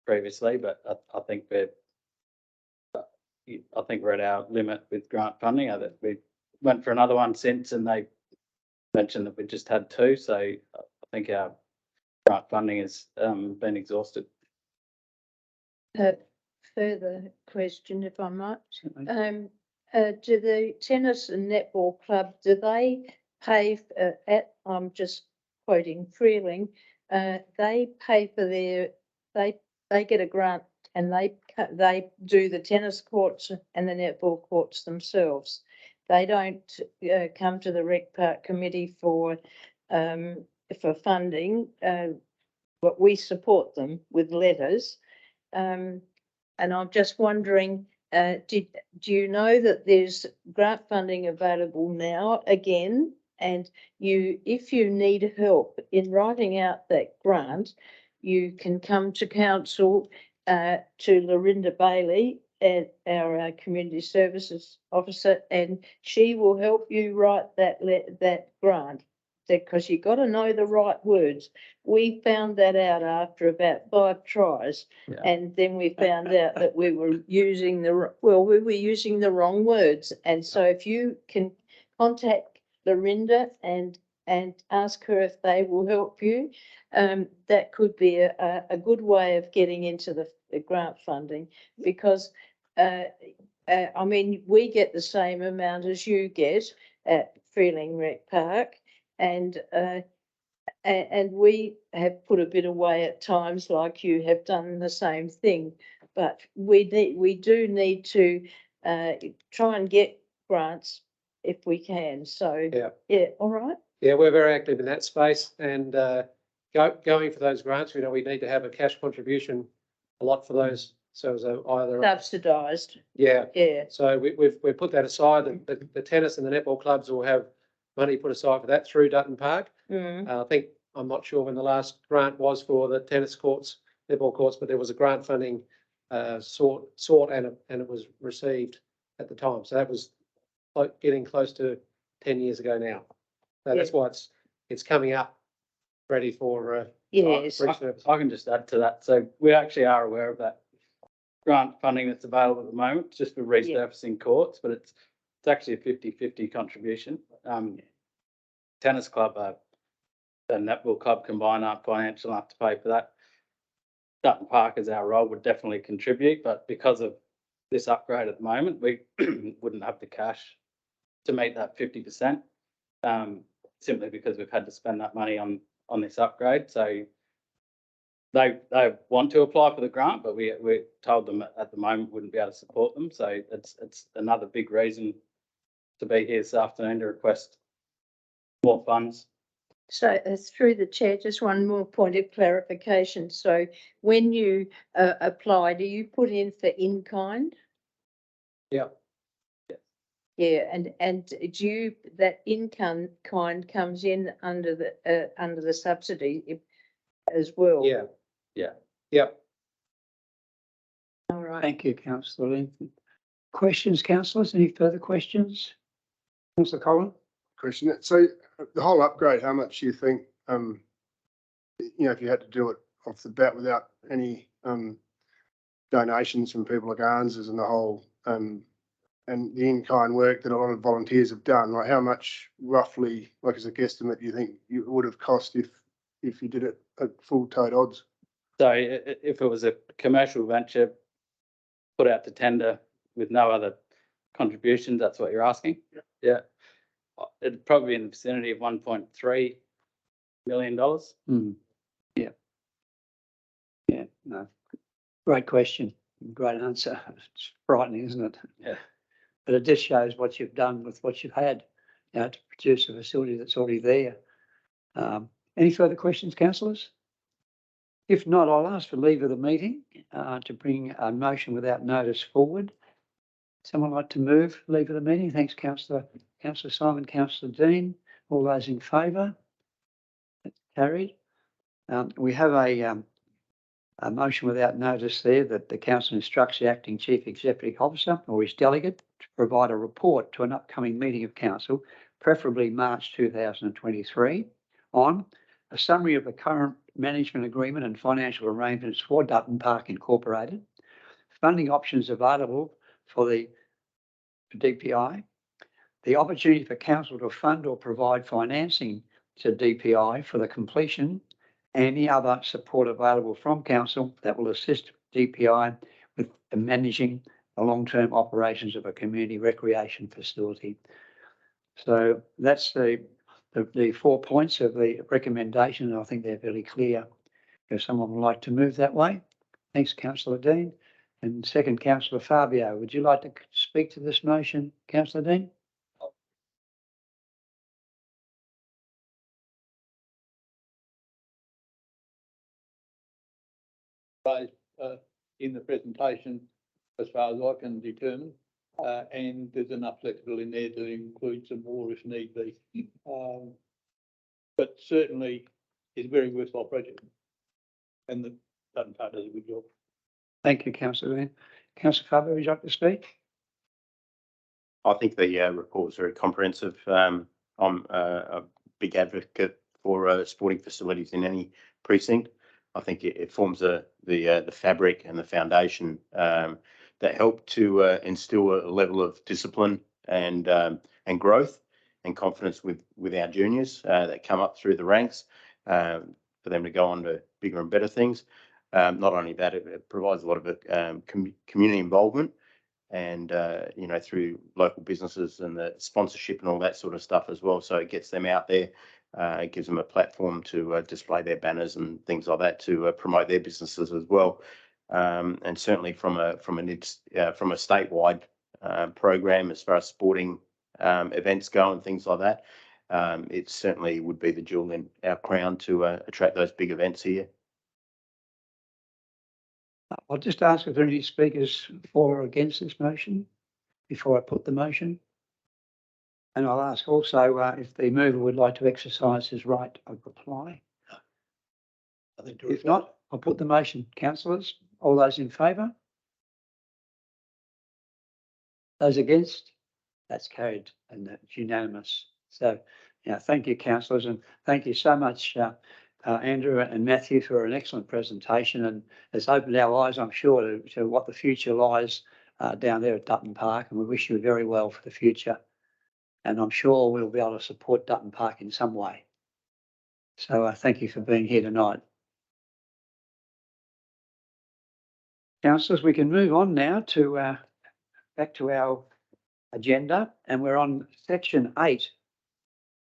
previously, but I think we're at our limit with grant funding. We went for another one since, and they mentioned that we just had two. So I think our grant funding has been exhausted. Further question, if I might. Do the tennis and netball club, do they pay I'm just quoting Freeling, they pay for they get a grant and they do the tennis courts and the netball courts themselves. They don't come to the Rec Park Committee for funding, but we support them with letters. And I'm just wondering, do you know that there's grant funding available now again? And if you need help in writing out that grant, you can come to council, to Lorinda Bailey, our community services officer, and she will help you write that grant, because you got to know the right words. We found that out after about 5 tries, and then we found out that we were using the wrong words. And so if you can contact Lorinda and ask her if they will help you, that could be a good way of getting into the grant funding, because I mean, we get the same amount as you get at Freeling Rec Park, and we have put a bit away at times, like you have done the same thing. But we do need to try and get grants if we can. So yeah, all right. Yeah, we're very active in that space, and going for those grants, we need to have a cash contribution a lot for those. So as either Subsidised. Yeah. Yeah. So we've put that aside. The tennis and the netball clubs will have money put aside for that through Dutton Park. I think, I'm not sure when the last grant was for the tennis courts, netball courts, but there was a grant funding sought and it was received at the time. So that was getting close to 10 years ago now. So that's why it's coming up ready for yes. I can just add to that. So we actually are aware of that grant funding that's available at the moment, just for resurfacing courts, but it's actually a 50-50 contribution. Tennis club and netball club combined aren't financial enough to pay for that. Dutton Park, as our role, would definitely contribute, but because of this upgrade at the moment, we wouldn't have the cash to meet that 50%, simply because we've had to spend that money on this upgrade. So they want to apply for the grant, but we told them at the moment wouldn't be able to support them. So it's another big reason to be here this afternoon to request more funds. So through the chair, just one more point of clarification. So when you apply, do you put in for in kind? Yeah. Yeah, and do you, that in kind comes in under the subsidy as well? Yeah. Yep. All right. Thank you, Councillor Lynn. Questions, councillors? Any further questions? Councillor Collin? Question. So the whole upgrade, how much do you think, if you had to do it off the bat without any donations from people like Arns's and the whole and the in-kind work that a lot of volunteers have done. Like how much roughly, like as a guesstimate, do you think it would have cost if you did it at full tote odds? So if it was a commercial venture, put out to tender with no other contributions, that's what you're asking? Yeah. It'd probably be in the vicinity of $1.3 million. Yeah. Yeah, no. Great question. Great answer. It's frightening, isn't it? Yeah. But it just shows what you've done with what you've had, to produce a facility that's already there. Any further questions, councillors? If not, I'll ask for leave of the meeting to bring a motion without notice forward. Someone like to move leave of the meeting? Thanks, Councillor Simon, Councillor Dean. All those in favour? That's carried. We have a motion without notice there that the council instructs the acting chief executive officer or his delegate to provide a report to an upcoming meeting of council, preferably March 2023, on a summary of the current management agreement and financial arrangements for Dutton Park Incorporated, funding options available for DPI, the opportunity for council to fund or provide financing to DPI for the completion, any other support available from council that will assist DPI with managing the long-term operations of a community recreation facility. So that's the 4 points of the recommendation, and I think they're very clear. If someone would like to move that way. Thanks, Councillor Dean. And second, Councillor Fabio, would you like to speak to this motion, Councillor Dean? In the presentation, as far as I can determine, and there's enough flexibility in there to include some more if need be. But certainly it's a very worthwhile project, and the Dutton Park does a good job. Thank you, Councillor Dean. Councillor Fabio, would you like to speak? I think the report is very comprehensive. I'm a big advocate for sporting facilities in any precinct. I think it forms the fabric and the foundation that help to instill a level of discipline and growth and confidence with our juniors that come up through the ranks for them to go on to bigger and better things. Not only that, it provides a lot of community involvement and through local businesses and the sponsorship and all that sort of stuff as well. So it gets them out there. It gives them a platform to display their banners and things like that to promote their businesses as well. And certainly from a statewide program as far as sporting events go and things like that, it certainly would be the jewel in our crown to attract those big events here. I'll just ask if there are any speakers for or against this motion before I put the motion. And I'll ask also if the mover would like to exercise his right of reply. If not, I'll put the motion. Councillors, all those in favour? Those against? That's carried and it's unanimous. So, thank you, councillors, and thank you so much, Andrew and Matthew, for an excellent presentation, and it's opened our eyes, I'm sure, to what the future lies down there at Dutton Park, and we wish you very well for the future. And I'm sure we'll be able to support Dutton Park in some way. So thank you for being here tonight. Councillors, we can move on now to back to our agenda, and we're on section 8.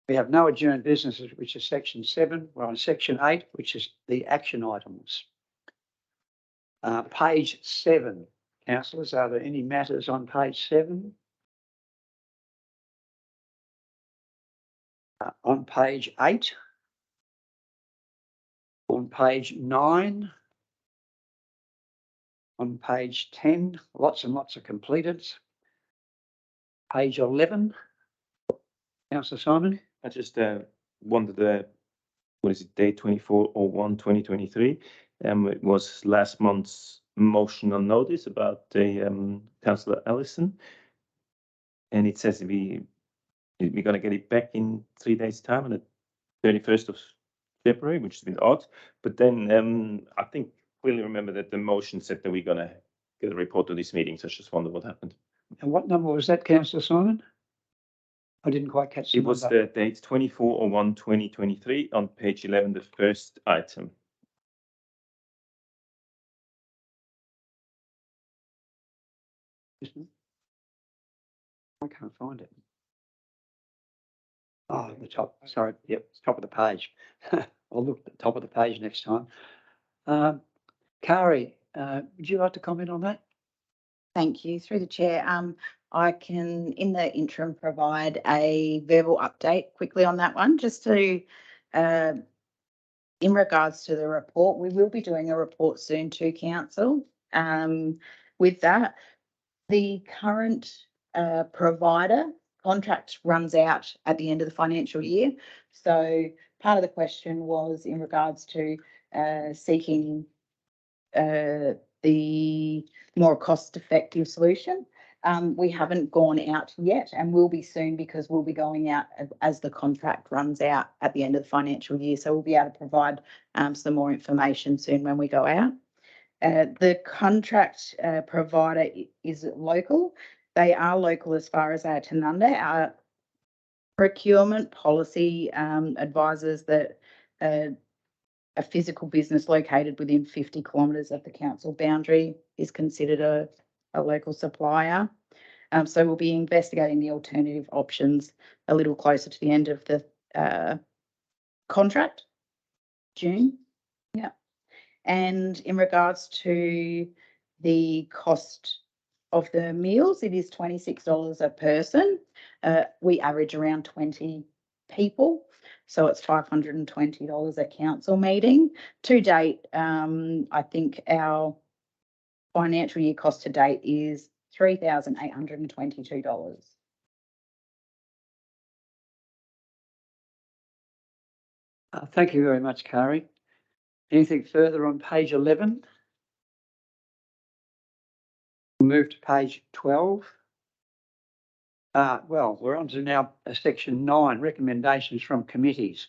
We have no adjourned businesses, which is section 7. We're on section 8, which is the action items. Page 7. Councillors, are there any matters on page 7? On page 8. On page 9. On page 10, lots and lots of completed. Page 11. Councillor Simon? I just wondered, what is it, day 24/01/2023? It was last month's motion on notice about the Councillor Ellison, and it says we're going to get it back in 3 days' time on the 31st of February, which is a bit odd. But then I think clearly remember that the motion said that we're going to get a report to this meeting. So I just wonder what happened. And what number was that, councillor Simon? I didn't quite catch the It was number. the date 24/01/2023 on page 11, the first item. I can't find it. Oh, the top, sorry, yep, it's top of the page. I'll look at the top of the page next time. Kari, would you like to comment on that? Thank you. Through the chair, I can, in the interim, provide a verbal update quickly on that one, just to, in regards to the report, we will be doing a report soon to council. With that, the current provider contract runs out at the end of the financial year. So part of the question was in regards to seeking the more cost-effective solution. We haven't gone out yet and will be soon, because we'll be going out as the contract runs out at the end of the financial year. So we'll be able to provide some more information soon when we go out. The contract provider is local. They are local as far as our Tanunda. Our procurement policy advises that a physical business located within 50 kilometres of the council boundary is considered a local supplier. So we'll be investigating the alternative options a little closer to the end of the contract, June. Yeah. And in regards to the cost of the meals, it is $26 a person. We average around 20 people. So it's $520 a council meeting. To date, I think our financial year cost to date is $3,822. Thank you very much, Kari. Anything further on page 11? We'll move to page 12. Well, we're on to now section 9, recommendations from committees.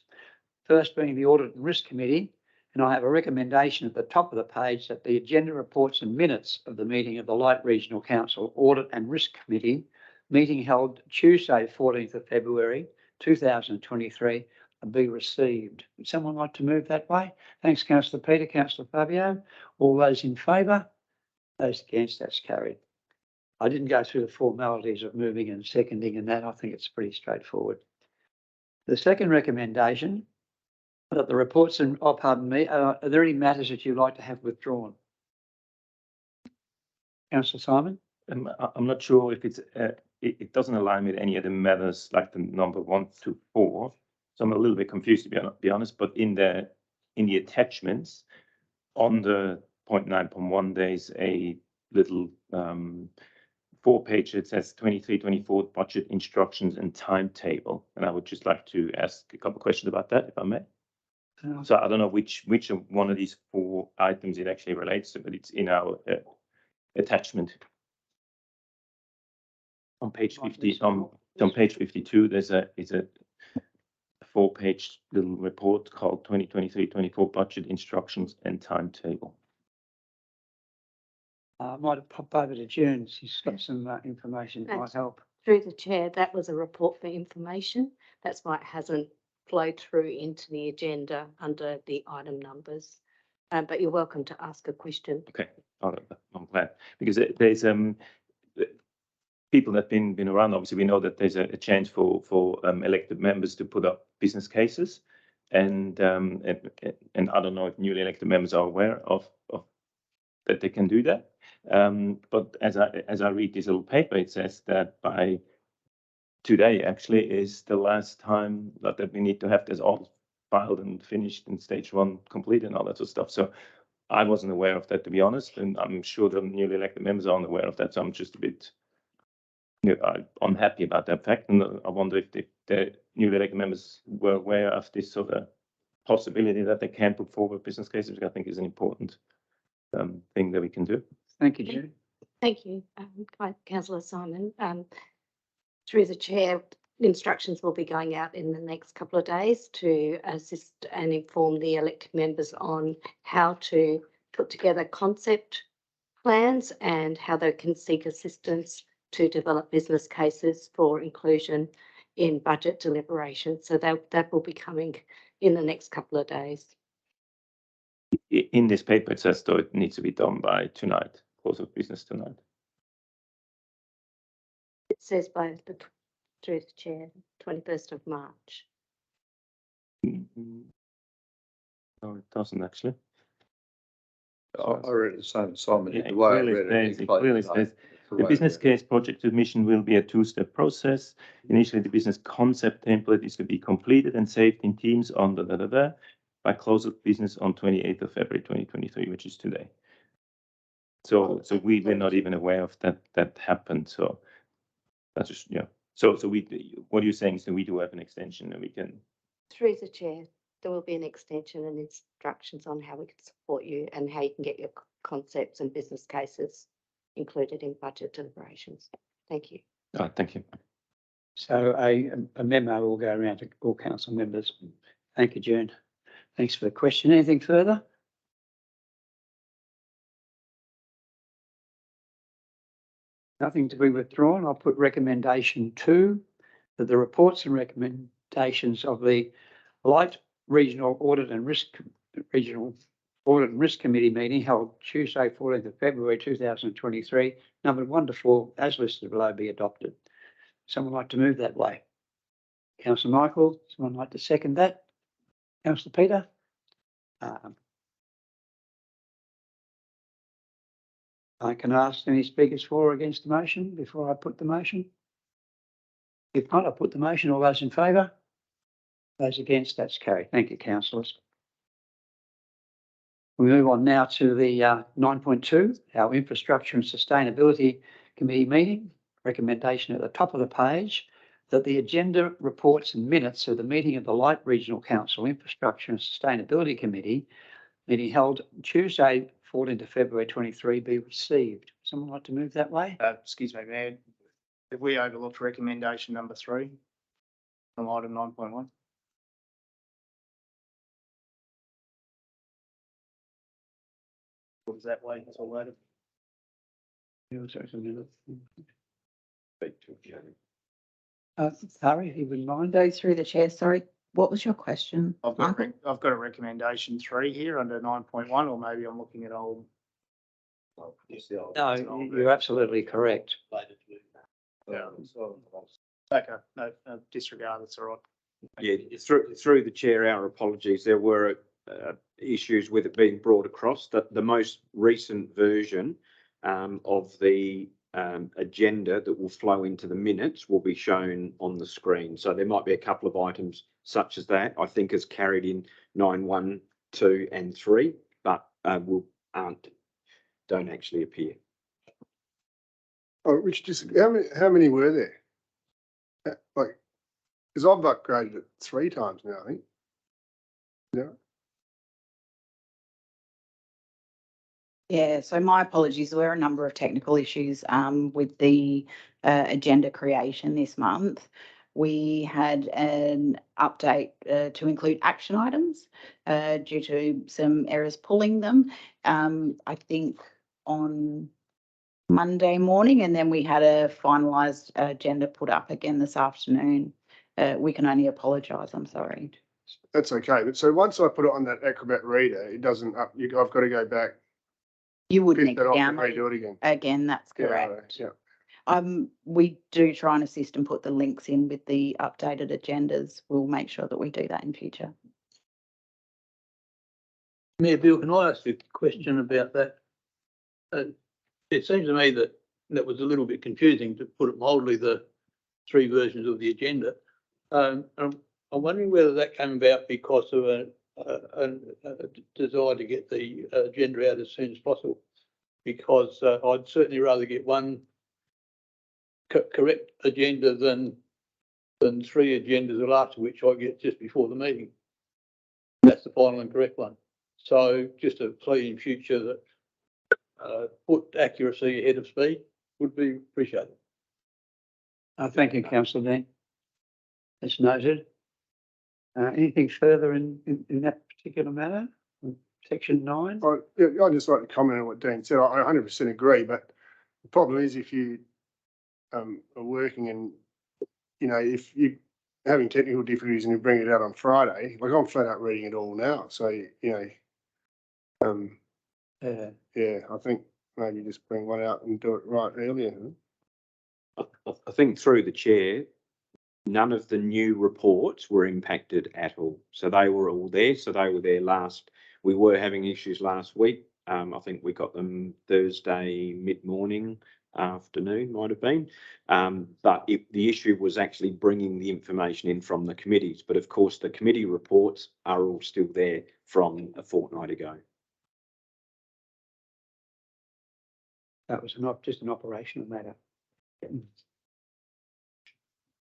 First being the Audit and Risk Committee, and I have a recommendation at the top of the page that the agenda reports and minutes of the meeting of the Light Regional Council Audit and Risk Committee, meeting held Tuesday, 14th of February 2023, be received. Would someone like to move that way? Thanks, Councillor Peter. Councillor Fabio. All those in favour? Those against? That's carried. I didn't go through the formalities of moving and seconding and that. I think it's pretty straightforward. The second recommendation, that the reports and, oh, pardon me, are there any matters that you'd like to have withdrawn? Councillor Simon? I'm not sure if it's, it doesn't align with any of the matters like the number 1 to 4. So I'm a little bit confused, to be honest, but in the attachments on the 0.9.1, there's a little 4-page, it says 23-24 budget instructions and timetable. And I would just like to ask a couple of questions about that, if I may. So I don't know which of one of these 4 items it actually relates to, but it's in our attachment. On page 50, on page 52, there's a 4-page little report called 2023-24 budget instructions and timetable. I might have popped over to June. She's got some information that might help. Through the chair, that was a report for information. That's why it hasn't flowed through into the agenda under the item numbers. But you're welcome to ask a question. Okay, I'm glad, because there's people that've been around. Obviously, we know that there's a chance for elected members to put up business cases, and I don't know if newly elected members are aware of that they can do that. But as I read this little paper, it says that by today actually is the last time that we need to have this all filed and finished in stage 1 complete and all that sort of stuff. So I wasn't aware of that, to be honest, and I'm sure the newly elected members aren't aware of that. So I'm just a bit unhappy about that fact, and I wonder if the newly elected members were aware of this sort of possibility that they can put forward business cases, which I think is an important thing that we can do. Thank you, Judy. Thank you, Councillor Simon. Through the chair, instructions will be going out in the next couple of days to assist and inform the elected members on how to put together concept plans and how they can seek assistance to develop business cases for inclusion in budget deliberations. So that will be coming in the next couple of days. In this paper, it says though it needs to be done by tonight, close of business tonight. It says by through the chair, 21st of March. No, it doesn't actually. I read it the same, Simon, Yeah, the it way I clearly read it. says- it clearly says the business case project submission will be a two-step process. Initially, the business concept template is to be completed and saved in Teams on by close of business on 28th of February 2023, which is today. So we were not even aware of that happened. So that's just, yeah. So what you're saying is that we do have an extension and we can. Through the chair, there will be an extension and instructions on how we can support you and how you can get your concepts and business cases included in budget deliberations. Thank you. Thank you. So a memo will go around to all council members. Thank you, June. Thanks for the question. Anything further? Nothing to be withdrawn. I'll put recommendation 2, that the reports and recommendations of the Light Regional Audit and Risk Committee meeting held Tuesday, 14th of February 2023, numbered 1 to 4, as listed below, be adopted. Someone like to move that way? Councillor Michael, someone like to second that? Councillor Peter? I can ask any speakers for or against the motion before I put the motion. If not, I'll put the motion. All those in favour? Those against, that's carried. Thank you, councillors. We move on now to the 9.2, our Infrastructure and Sustainability Committee meeting. Recommendation at the top of the page that the agenda, reports and minutes of the meeting of the Light Regional Council Infrastructure and Sustainability Committee meeting held Tuesday, 14th of February 23 be received. Someone like to move that way? Excuse me, Mayor. Have we overlooked recommendation number 3 from item 9.1? What is that way? It's all later. Harry, if you wouldn't mind. Go through the chair, sorry. What was your question? I've got a recommendation 3 here under 9.1, or maybe I'm looking at old. No, you're absolutely correct. Okay, no, disregard, it's all right. Yeah, through the chair, our apologies. There were issues with it being brought across. The most recent version of the agenda that will flow into the minutes will be shown on the screen. So there might be a couple of items such as that, I think, is carried in 9.1, 2 and 3, but don't actually appear. Oh, Rich, just how many were there? Like, because I've upgraded it 3 times now, I think. Yeah. Yeah, so my apologies. There were a number of technical issues with the agenda creation this month. We had an update to include action items due to some errors pulling them, I think on Monday morning, and then we had a finalised agenda put up again this afternoon. We can only apologise, I'm sorry. That's okay. But so once I put it on that Acrobat reader, it doesn't I've got to go back. You would Pick need to that off and download redo it again. again, that's correct. Yeah. We do try and assist and put the links in with the updated agendas. We'll make sure that we do that in future. Mayor Bill, can I ask a question about that? It seems to me that was a little bit confusing, to put it mildly, the 3 versions of the agenda. I'm wondering whether that came about because of a desire to get the agenda out as soon as possible, because I'd certainly rather get one correct agenda than 3 agendas, the last of which I get just before the meeting. That's the final and correct one. So just a plea in future that put accuracy ahead of speed would be appreciated. Thank you, Councillor Dan. That's noted. Anything further in that particular matter? Section 9? I'd just like to comment on what Dean said. I 100% agree, but the problem is if you are working and, if you having technical difficulties and you bring it out on Friday, like I'm flat out reading it all now. So, yeah, I think maybe just bring one out and do it right earlier. I think through the chair, none of the new reports were impacted at all. So they were all there. So they were there we were having issues last week. I think we got them Thursday mid-morning, afternoon might have been. But the issue was actually bringing the information in from the committees. But of course, the committee reports are all still there from a fortnight ago. That was just an operational matter.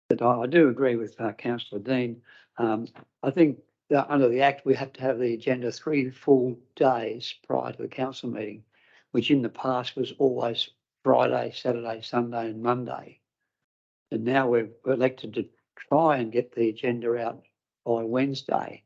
But I do agree with Councillor Dean. I think that under the Act, we have to have the agenda 3 full days prior to the council meeting, which in the past was always Friday, Saturday, Sunday and Monday. And now we're elected to try and get the agenda out by Wednesday.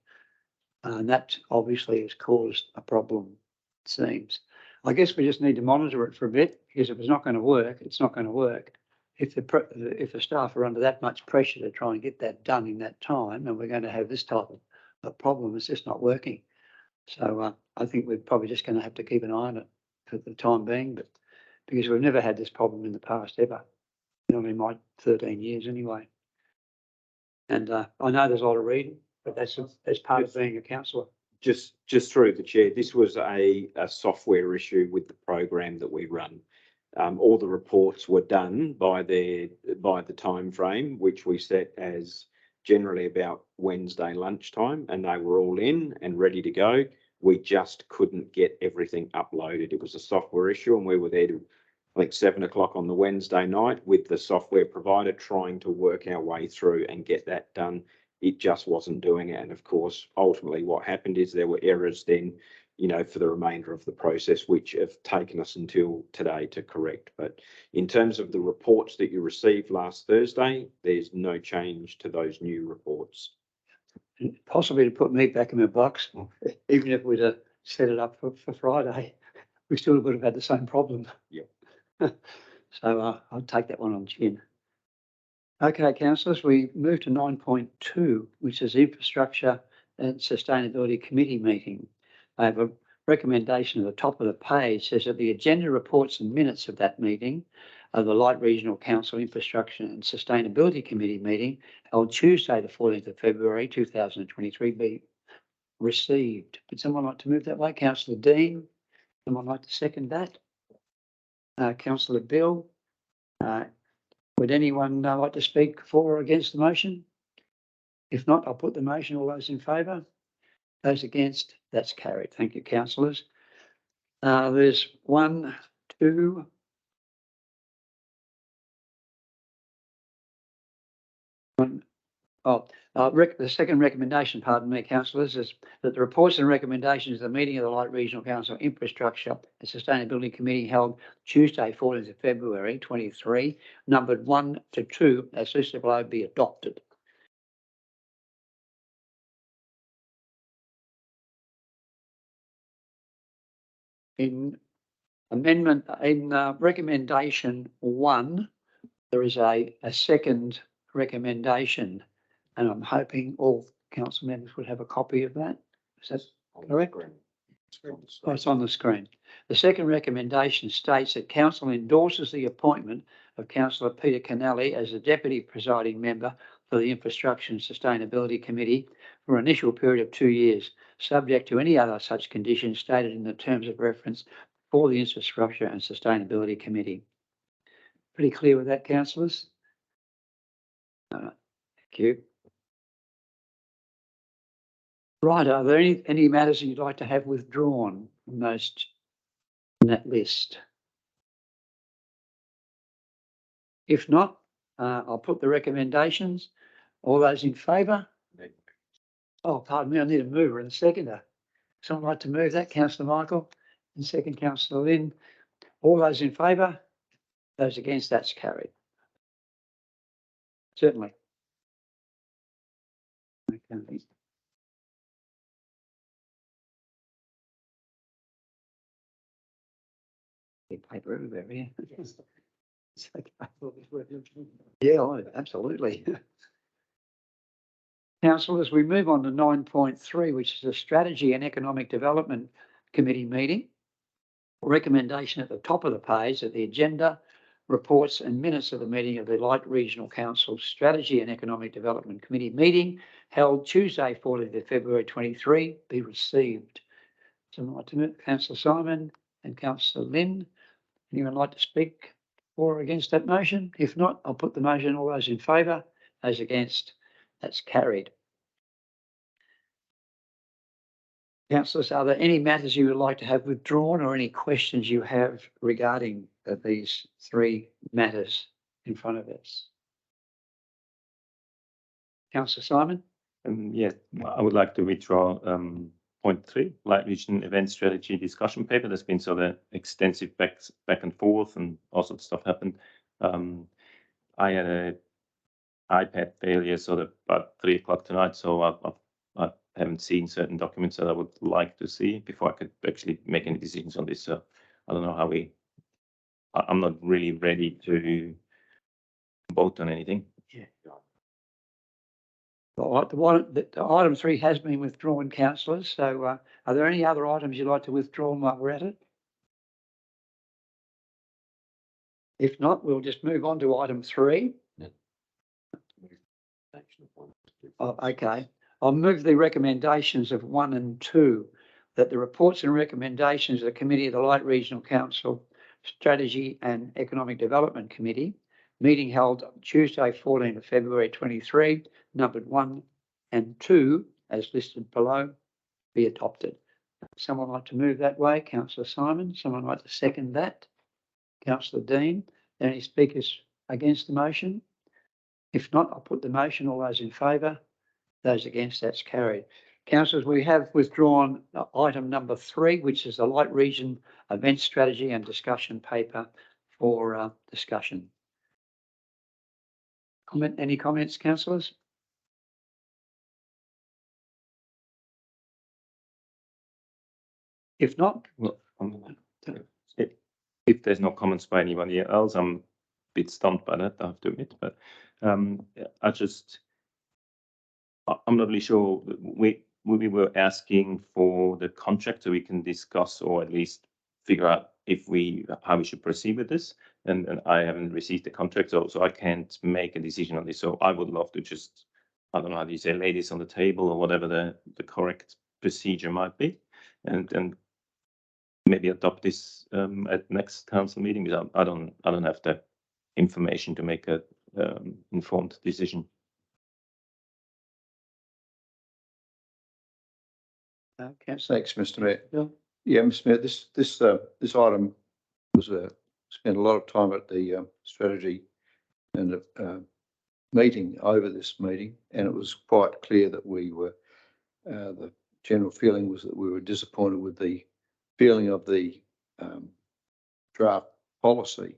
And that obviously has caused a problem, it seems. I guess we just need to monitor it for a bit, because if it's not going to work, it's not going to work. If the staff are under that much pressure to try and get that done in that time, and we're going to have this type of a problem, it's just not working. So I think we're probably just going to have to keep an eye on it for the time being, but because we've never had this problem in the past ever, not in my 13 years anyway. And I know there's a lot of reading, but that's part of being a councillor. Just through the chair, this was a software issue with the program that we run. All the reports were done by the time frame, which we set as generally about Wednesday lunchtime, and they were all in and ready to go. We just couldn't get everything uploaded. It was a software issue, and we were there to, I think, 7 o'clock on the Wednesday night with the software provider trying to work our way through and get that done. It just wasn't doing it. And of course, ultimately what happened is there were errors then, for the remainder of the process, which have taken us until today to correct. But in terms of the reports that you received last Thursday, there's no change to those new reports. Possibly to put me back in my box, even if we'd set it up for Friday, we still would have had the same problem. Yeah. So I'll take that one on chin. Okay, councillors, we move to 9.2, which is Infrastructure and Sustainability Committee meeting. I have a recommendation at the top of the page, says that the agenda, reports and minutes of that meeting of the Light Regional Council Infrastructure and Sustainability Committee meeting held Tuesday the 14th of February 2023 be received. Would someone like to move that way? Councillor Dean, someone like to second that? Councillor Bill, would anyone like to speak for or against the motion? If not, I'll put the motion. All those in favour? Those against? That's carried. Thank you, councillors. There's 1, 2, the second recommendation, pardon me, councillors, is that the reports and recommendations of the meeting of the Light Regional Council Infrastructure and Sustainability Committee held Tuesday, 14th of February 23, numbered 1 to 2, as listed below, be adopted. In recommendation 1, there is a second recommendation, and I'm hoping all council members would have a copy of that. Is that correct? Oh, it's on the screen. The second recommendation states that council endorses the appointment of Councillor Peter Kennelly as the Deputy Presiding Member for the Infrastructure and Sustainability Committee for an initial period of 2 years, subject to any other such conditions stated in the terms of reference for the Infrastructure and Sustainability Committee. Pretty clear with that, councillors? Thank you. Right, are there any matters that you'd like to have withdrawn from those in that list? If not, I'll put the recommendations. All those in favour? Oh, pardon me, I need a mover and a seconder. Someone like to move that? Councillor Michael and second Councillor Lynn. All those in favour? Those against? That's carried. Certainly. Okay. Big paper everywhere, yeah. It's okay. Yeah, absolutely. Councillors, we move on to 9.3, which is a Strategy and Economic Development Committee meeting. Recommendation at the top of the page that the agenda, reports and minutes of the meeting of the Light Regional Council Strategy and Economic Development Committee meeting held Tuesday, 14th of February 23 be received. Someone like to move? Councillor Simon and Councillor Lynn. Anyone like to speak for or against that motion? If not, I'll put the motion. All those in favour, those against, that's carried. Councillors, are there any matters you would like to have withdrawn or any questions you have regarding these three matters in front of us? Councillor Simon? Yes, I would like to withdraw point 3, Light Region Event Strategy Discussion Paper. There's been sort of extensive back and forth, and all sorts of stuff happened. I had a iPad failure sort of about 3 o'clock tonight, so I haven't seen certain documents that I would like to see before I could actually make any decisions on this. So I don't know how I'm not really ready to vote on anything. Yeah. The item 3 has been withdrawn, councillors. So are there any other items you'd like to withdraw while we're at it? If not, we'll just move on to item 3. Oh, okay. I'll move the recommendations of 1 and 2, that the reports and recommendations of the Committee of the Light Regional Council Strategy and Economic Development Committee meeting held Tuesday, 14th of February 23, numbered 1 and 2, as listed below, be adopted. Someone like to move that way? Councillor Simon. Someone like to second that? Councillor Dean. Any speakers against the motion? If not, I'll put the motion. All those in favour? Those against, that's carried. Councillors, we have withdrawn item number 3, which is the Light Region Event Strategy and Discussion Paper for discussion. Any comments, councillors? If not, well, if there's no comments by anybody else, I'm a bit stumped by that, I have to admit. But I'm not really sure. We were asking for the contract so we can discuss or at least figure out how we should proceed with this. And I haven't received the contract, so I can't make a decision on this. So I would love to just, I don't know how do you say, lay this on the table or whatever the correct procedure might be, and maybe adopt this at next council meeting, because I don't have the information to make a informed decision. Okay. Thanks, Mr. Mayor. Yeah, Mr. Mayor, this item was spent a lot of time at the strategy and meeting over this meeting, and it was quite clear that we were the general feeling was that we were disappointed with the feeling of the draft policy,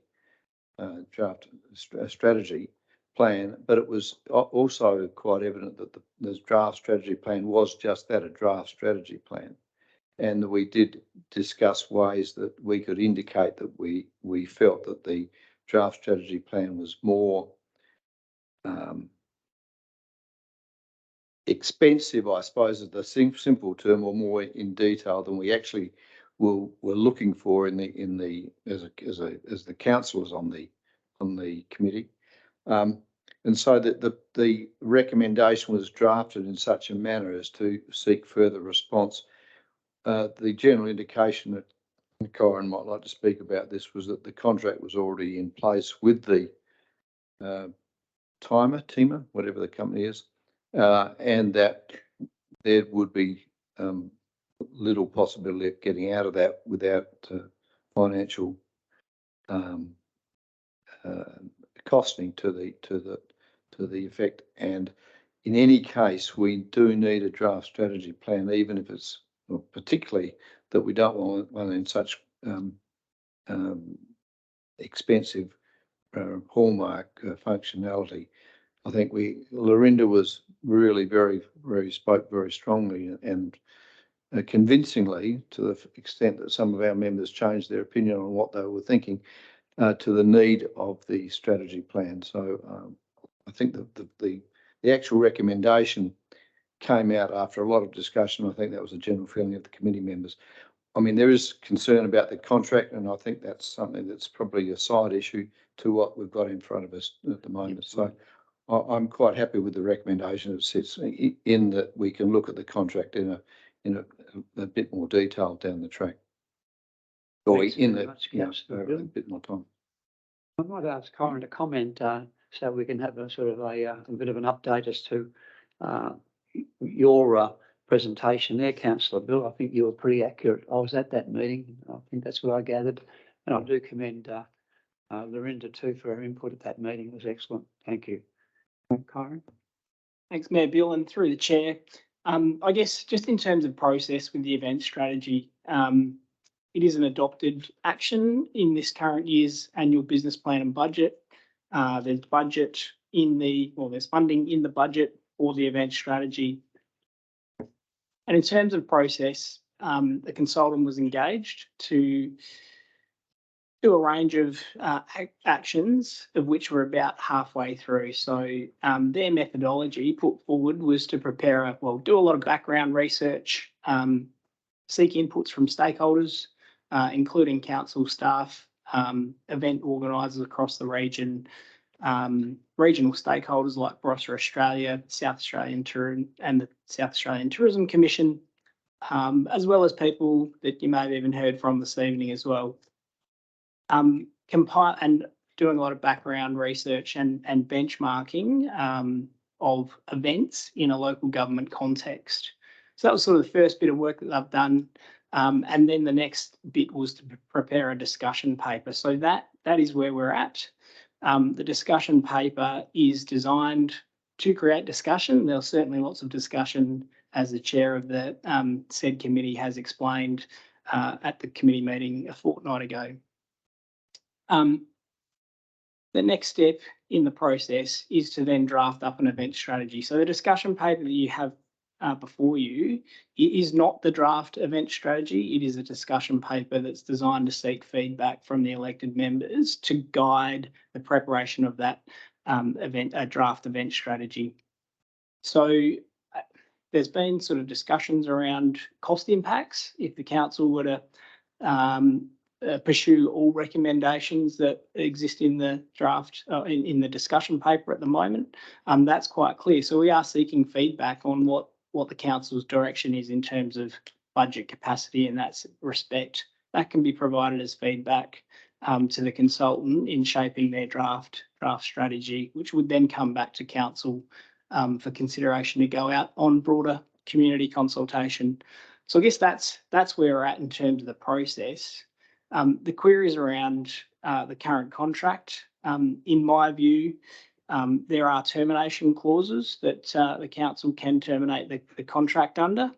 draft strategy plan, but it was also quite evident that the draft strategy plan was just that, a draft strategy plan. And we did discuss ways that we could indicate that we felt that the draft strategy plan was more expensive, I suppose, is the simple term, or more in detail than we actually were looking for as the councillors on the committee. And so that the recommendation was drafted in such a manner as to seek further response. The general indication that Corin might like to speak about this was that the contract was already in place with the Tima, whatever the company is, and that there would be little possibility of getting out of that without financial costing to the effect. And in any case, we do need a draft strategy plan, even if it's particularly that we don't want one in such expensive hallmark functionality. I think Lorinda was really spoke very strongly and convincingly, to the extent that some of our members changed their opinion on what they were thinking, to the need of the strategy plan. So I think that the actual recommendation came out after a lot of discussion. I think that was a general feeling of the committee members. I mean, there is concern about the contract, and I think that's something that's probably a side issue to what we've got in front of us at the moment. So I'm quite happy with the recommendation that sits in that we can look at the contract in a bit more detail down the track. Or Thanks in very the, much, you know, Councillor a Bill. bit more time. I might ask Corin to comment so we can have a sort of a bit of an update as to your presentation there, Councillor Bill. I think you were pretty accurate. I was at that meeting. I think that's what I gathered. And I do commend Lorinda too for her input at that meeting. It was excellent. Thank you. Corin? Thanks, Mayor Bill, and through the chair. I guess just in terms of process with the event strategy, it is an adopted action in this current year's annual business plan and budget. There's there's funding in the budget for the event strategy. And in terms of process, the consultant was engaged to do a range of actions, of which we're about halfway through. So their methodology put forward was to do a lot of background research, seek inputs from stakeholders, including council staff, event organisers across the region, regional stakeholders like Barossa Australia, South Australian Tourism and the South Australian Tourism Commission, as well as people that you may have even heard from this evening as well. Compile and doing a lot of background research and benchmarking of events in a local government context. So that was sort of the first bit of work that I've done. And then the next bit was to prepare a discussion paper. So that is where we're at. The discussion paper is designed to create discussion. There's certainly lots of discussion, as the chair of the said committee has explained at the committee meeting a fortnight ago. The next step in the process is to then draft up an event strategy. So the discussion paper that you have before you is not the draft event strategy. It is a discussion paper that's designed to seek feedback from the elected members to guide the preparation of that draft event strategy. So there's been sort of discussions around cost impacts. If the council were to pursue all recommendations that exist in the draft, in the discussion paper at the moment, that's quite clear. So we are seeking feedback on what the council's direction is in terms of budget capacity in that respect. That can be provided as feedback to the consultant in shaping their draft strategy, which would then come back to council for consideration to go out on broader community consultation. So I guess that's where we're at in terms of the process. The queries around the current contract, in my view, there are termination clauses that the council can terminate the contract under.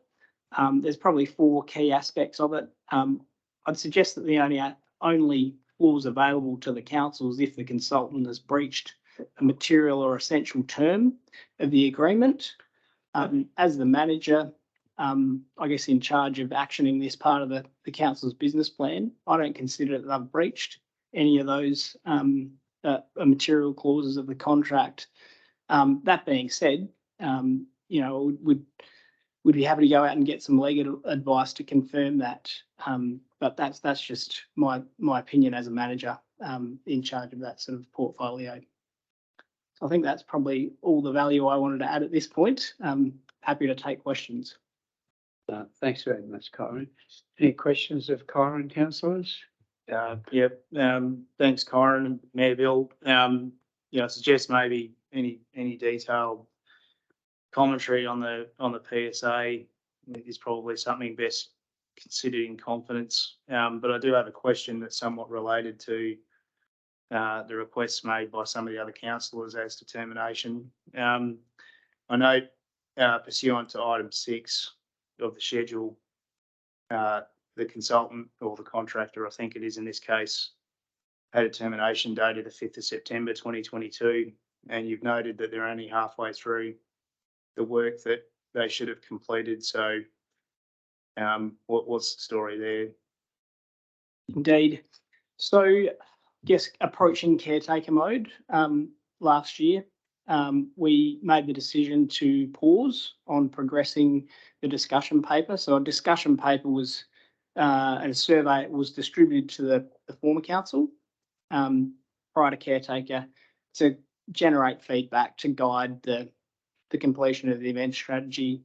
There's probably 4 key aspects of it. I'd suggest that the only clause available to the council is if the consultant has breached a material or essential term of the agreement. As the manager, I guess in charge of actioning this part of the council's business plan, I don't consider that they've breached any of those material clauses of the contract. That being said, we'd be happy to go out and get some legal advice to confirm that. But that's just my opinion as a manager in charge of that sort of portfolio. So I think that's probably all the value I wanted to add at this point. Happy to take questions. Thanks very much, Corin. Any questions of Corin, councillors? Thanks, Corin and Mayor Bill. I suggest maybe any detailed commentary on the PSA is probably something best considered in confidence. But I do have a question that's somewhat related to the requests made by some of the other councillors as to termination. I note pursuant to item 6 of the schedule, the consultant or the contractor, I think it is in this case, had a termination date of the 5th of September 2022. and you've noted that they're only halfway through the work that they should have completed. So what's the story there? Indeed. So, I guess approaching caretaker mode, last year, we made the decision to pause on progressing the discussion paper. So a discussion paper was, and a survey was distributed to the former council, prior to caretaker, to generate feedback to guide the completion of the event strategy.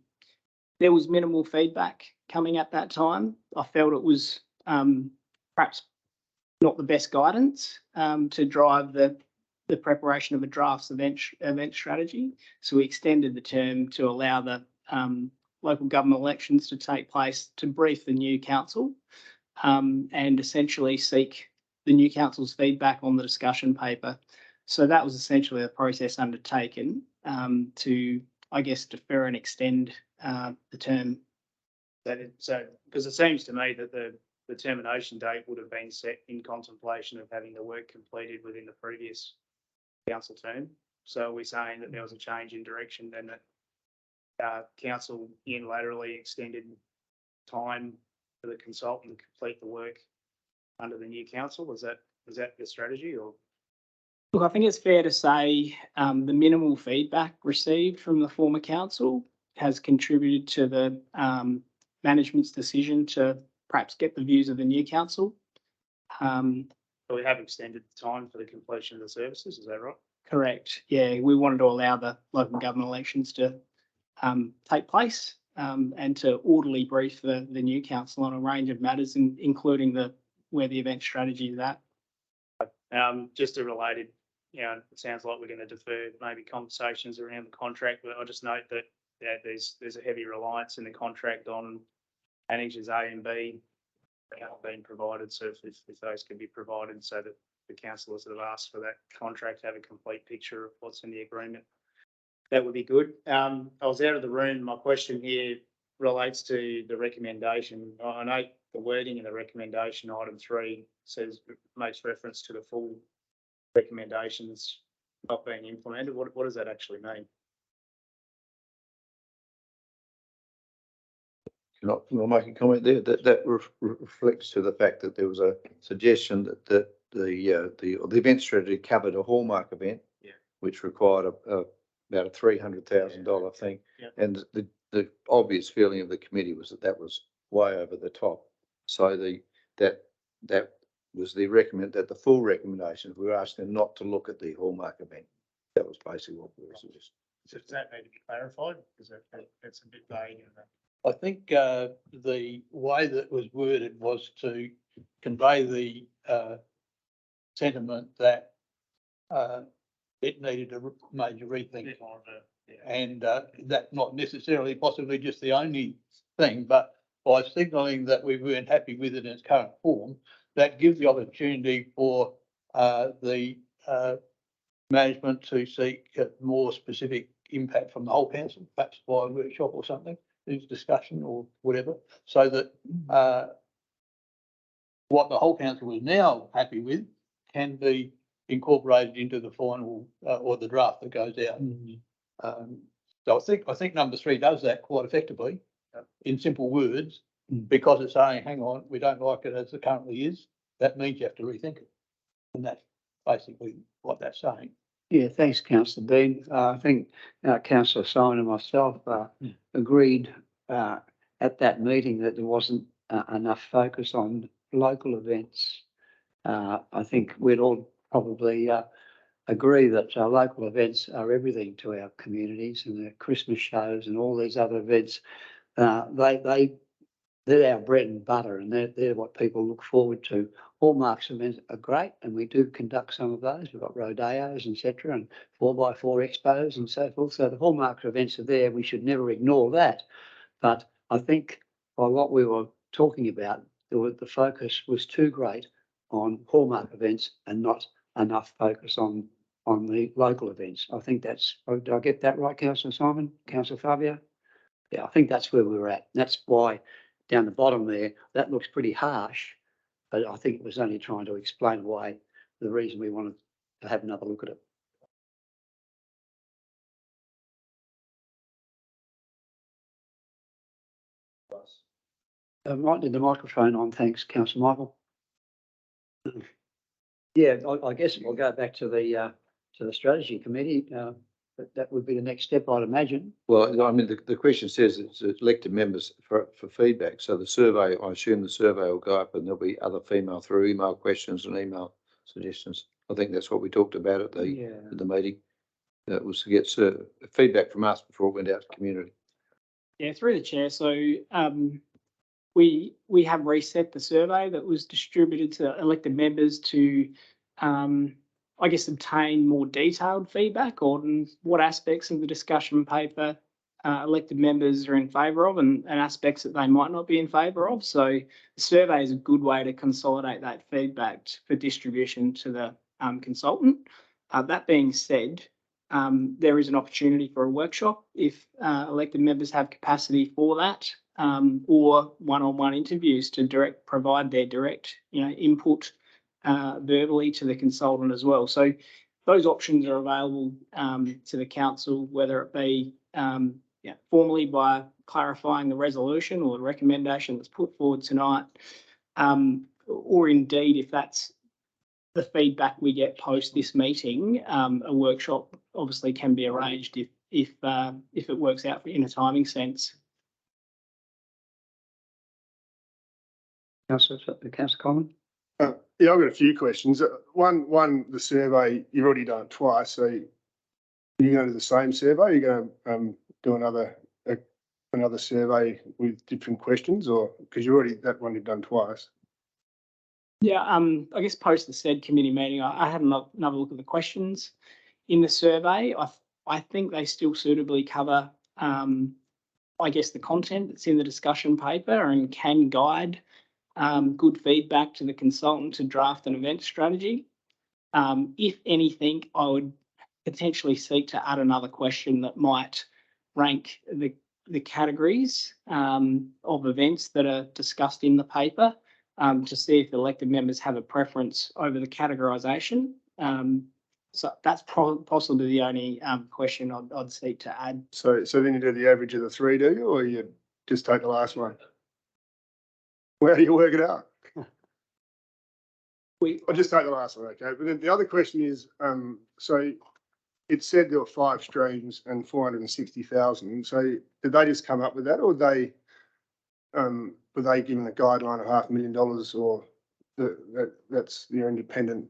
There was minimal feedback coming at that time. I felt it was perhaps not the best guidance to drive the preparation of a draft event strategy. So we extended the term to allow the local government elections to take place, to brief the new council and essentially seek the new council's feedback on the discussion paper. So that was essentially the process undertaken to, I guess, defer and extend the term. So, because it seems to me that the termination date would have been set in contemplation of having the work completed within the previous council term. So we're saying that there was a change in direction and that council unilaterally extended time for the consultant to complete the work under the new council. Was that the strategy, or? Look, I think it's fair to say the minimal feedback received from the former council has contributed to the management's decision to perhaps get the views of the new council. So we have extended the time for the completion of the services, is that right? Correct. Yeah, we wanted to allow the local government elections to take place and to orderly brief the new council on a range of matters, including where the event strategy is at. Just a related, it sounds like we're going to defer maybe conversations around the contract, but I just note that there's a heavy reliance in the contract on annexes A and B being provided. So if those can be provided so that the councillors that have asked for that contract have a complete picture of what's in the agreement, that would be good. I was out of the room. My question here relates to the recommendation. I know the wording in the recommendation, item 3, makes reference to the full recommendations not being implemented. What does that actually mean? Can I make a comment there? That reflects to the fact that there was a suggestion that the event strategy covered a hallmark event, which required about a $300,000 thing. Yeah. And the obvious feeling of the committee was that was way over the top. So that was the the full recommendation. We were asking them not to look at the hallmark event. That was basically what we were suggesting. Does that need to be clarified? Because that's a bit vague. I think the way that it was worded was to convey the sentiment that it needed a major rethink. And that not necessarily possibly just the only thing, but by signalling that we weren't happy with it in its current form, that gives the opportunity for the management to seek more specific impact from the whole council, perhaps by a workshop or something, discussion or whatever, so that what the whole council is now happy with can be incorporated into the final or the draft that goes out. So I think number 3 does that quite effectively in simple words, because it's saying, hang on, we don't like it as it currently is. That means you have to rethink it. And that's basically what that's saying. Yeah, thanks, Councillor Bean. I think Councillor Simon and myself agreed at that meeting that there wasn't enough focus on local events. I think we'd all probably agree that local events are everything to our communities, and the Christmas shows and all these other events. They're our bread and butter, and they're what people look forward to. Hallmarks events are great, and we do conduct some of those. We've got rodeos, etc., and 4x4 expos and so forth. So the hallmark events are there. We should never ignore that. But I think by what we were talking about, the focus was too great on hallmark events and not enough focus on the local events. I think that's. Did I get that right, Councillor Simon? Councillor Fabio? Yeah, I think that's where we were at. That's why down the bottom there, that looks pretty harsh, but I think it was only trying to explain away the reason we wanted to have another look at it. Might need the microphone on, thanks, councillor Michael. Yeah, I guess we'll go back to the strategy committee. That would be the next step, I'd imagine. Well, I mean, the question says it's elected members for feedback. So the survey, I assume the survey will go up and there'll be other female through email questions and email suggestions. I think that's what we talked about at the meeting. That was to get feedback from us before it went out to community. Yeah, through the chair. So we have reset the survey that was distributed to elected members to, I guess, obtain more detailed feedback on what aspects of the discussion paper elected members are in favour of and aspects that they might not be in favour of. So the survey is a good way to consolidate that feedback for distribution to the consultant. That being said, there is an opportunity for a workshop if elected members have capacity for that, or one-on-one interviews to provide their direct, input verbally to the consultant as well. So those options are available to the council, whether it be formally by clarifying the resolution or the recommendation that's put forward tonight, or indeed if that's the feedback we get post this meeting, a workshop obviously can be arranged if it works out in a timing sense. Councillor Coleman? Yeah, I've got a few questions. One, the survey, you've already done it twice, so you're going to do the same survey? You're going to do another survey with different questions, or because that one you've done twice? Yeah, I guess post the said committee meeting, I had another look at the questions in the survey. I think they still suitably cover, I guess, the content that's in the discussion paper and can guide good feedback to the consultant to draft an event strategy. If anything, I would potentially seek to add another question that might rank the categories of events that are discussed in the paper, to see if elected members have a preference over the categorisation. So that's possibly the only question I'd seek to add. So then you do the average of the three, do you, or you just take the last one? Well, how do you work it out? I'll just take the last one, okay? But then the other question is, so it said there were 5 streams and 460,000. So did they just come up with that, or were they given a guideline of $500,000, or that's their independent?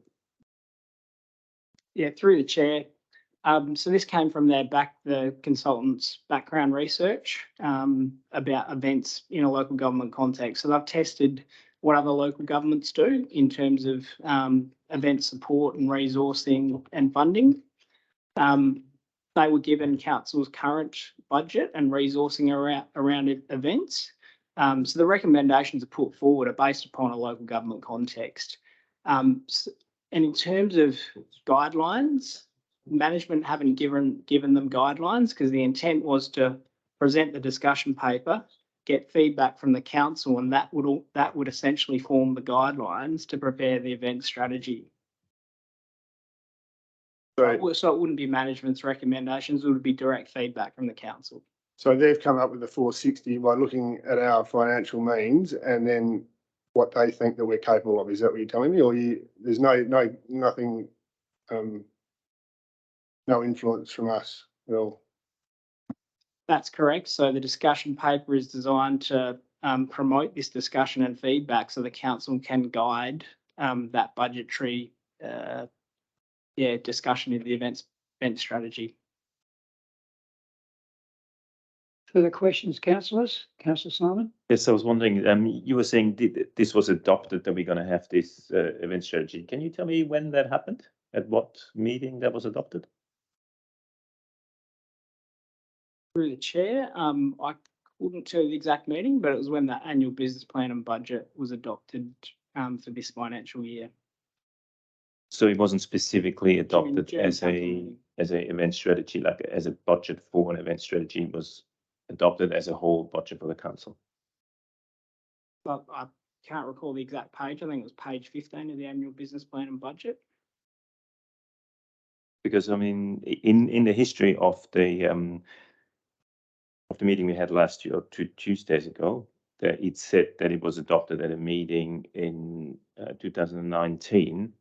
Yeah, through the chair. So this came from the consultant's background research about events in a local government context. So they've tested what other local governments do in terms of event support and resourcing and funding. They were given council's current budget and resourcing around events. So the recommendations are put forward are based upon a local government context. And in terms of guidelines, management haven't given them guidelines because the intent was to present the discussion paper, get feedback from the council, and that would essentially form the guidelines to prepare the event strategy. So it wouldn't be management's recommendations, it would be direct feedback from the council. So they've come up with the 460 by looking at our financial means and then what they think that we're capable of. Is that what you're telling me, or there's nothing, no influence from us at all? That's correct. So the discussion paper is designed to promote this discussion and feedback so the council can guide that budgetary discussion in the event strategy. Further questions, councillors? Councillor Simon? Yes, I was wondering, you were saying this was adopted, that we're going to have this event strategy. Can you tell me when that happened? At what meeting that was adopted? Through the chair, I couldn't tell you the exact meeting, but it was when the annual business plan and budget was adopted for this financial year. So it wasn't specifically adopted as an event strategy, like as a budget for an event strategy. It was adopted as a whole budget for the council. But I can't recall the exact page. I think it was page 15 of the annual business plan and budget. Because I mean, in the history of the meeting we had last year, 2 Tuesdays ago, it said that it was adopted at a meeting in 2019,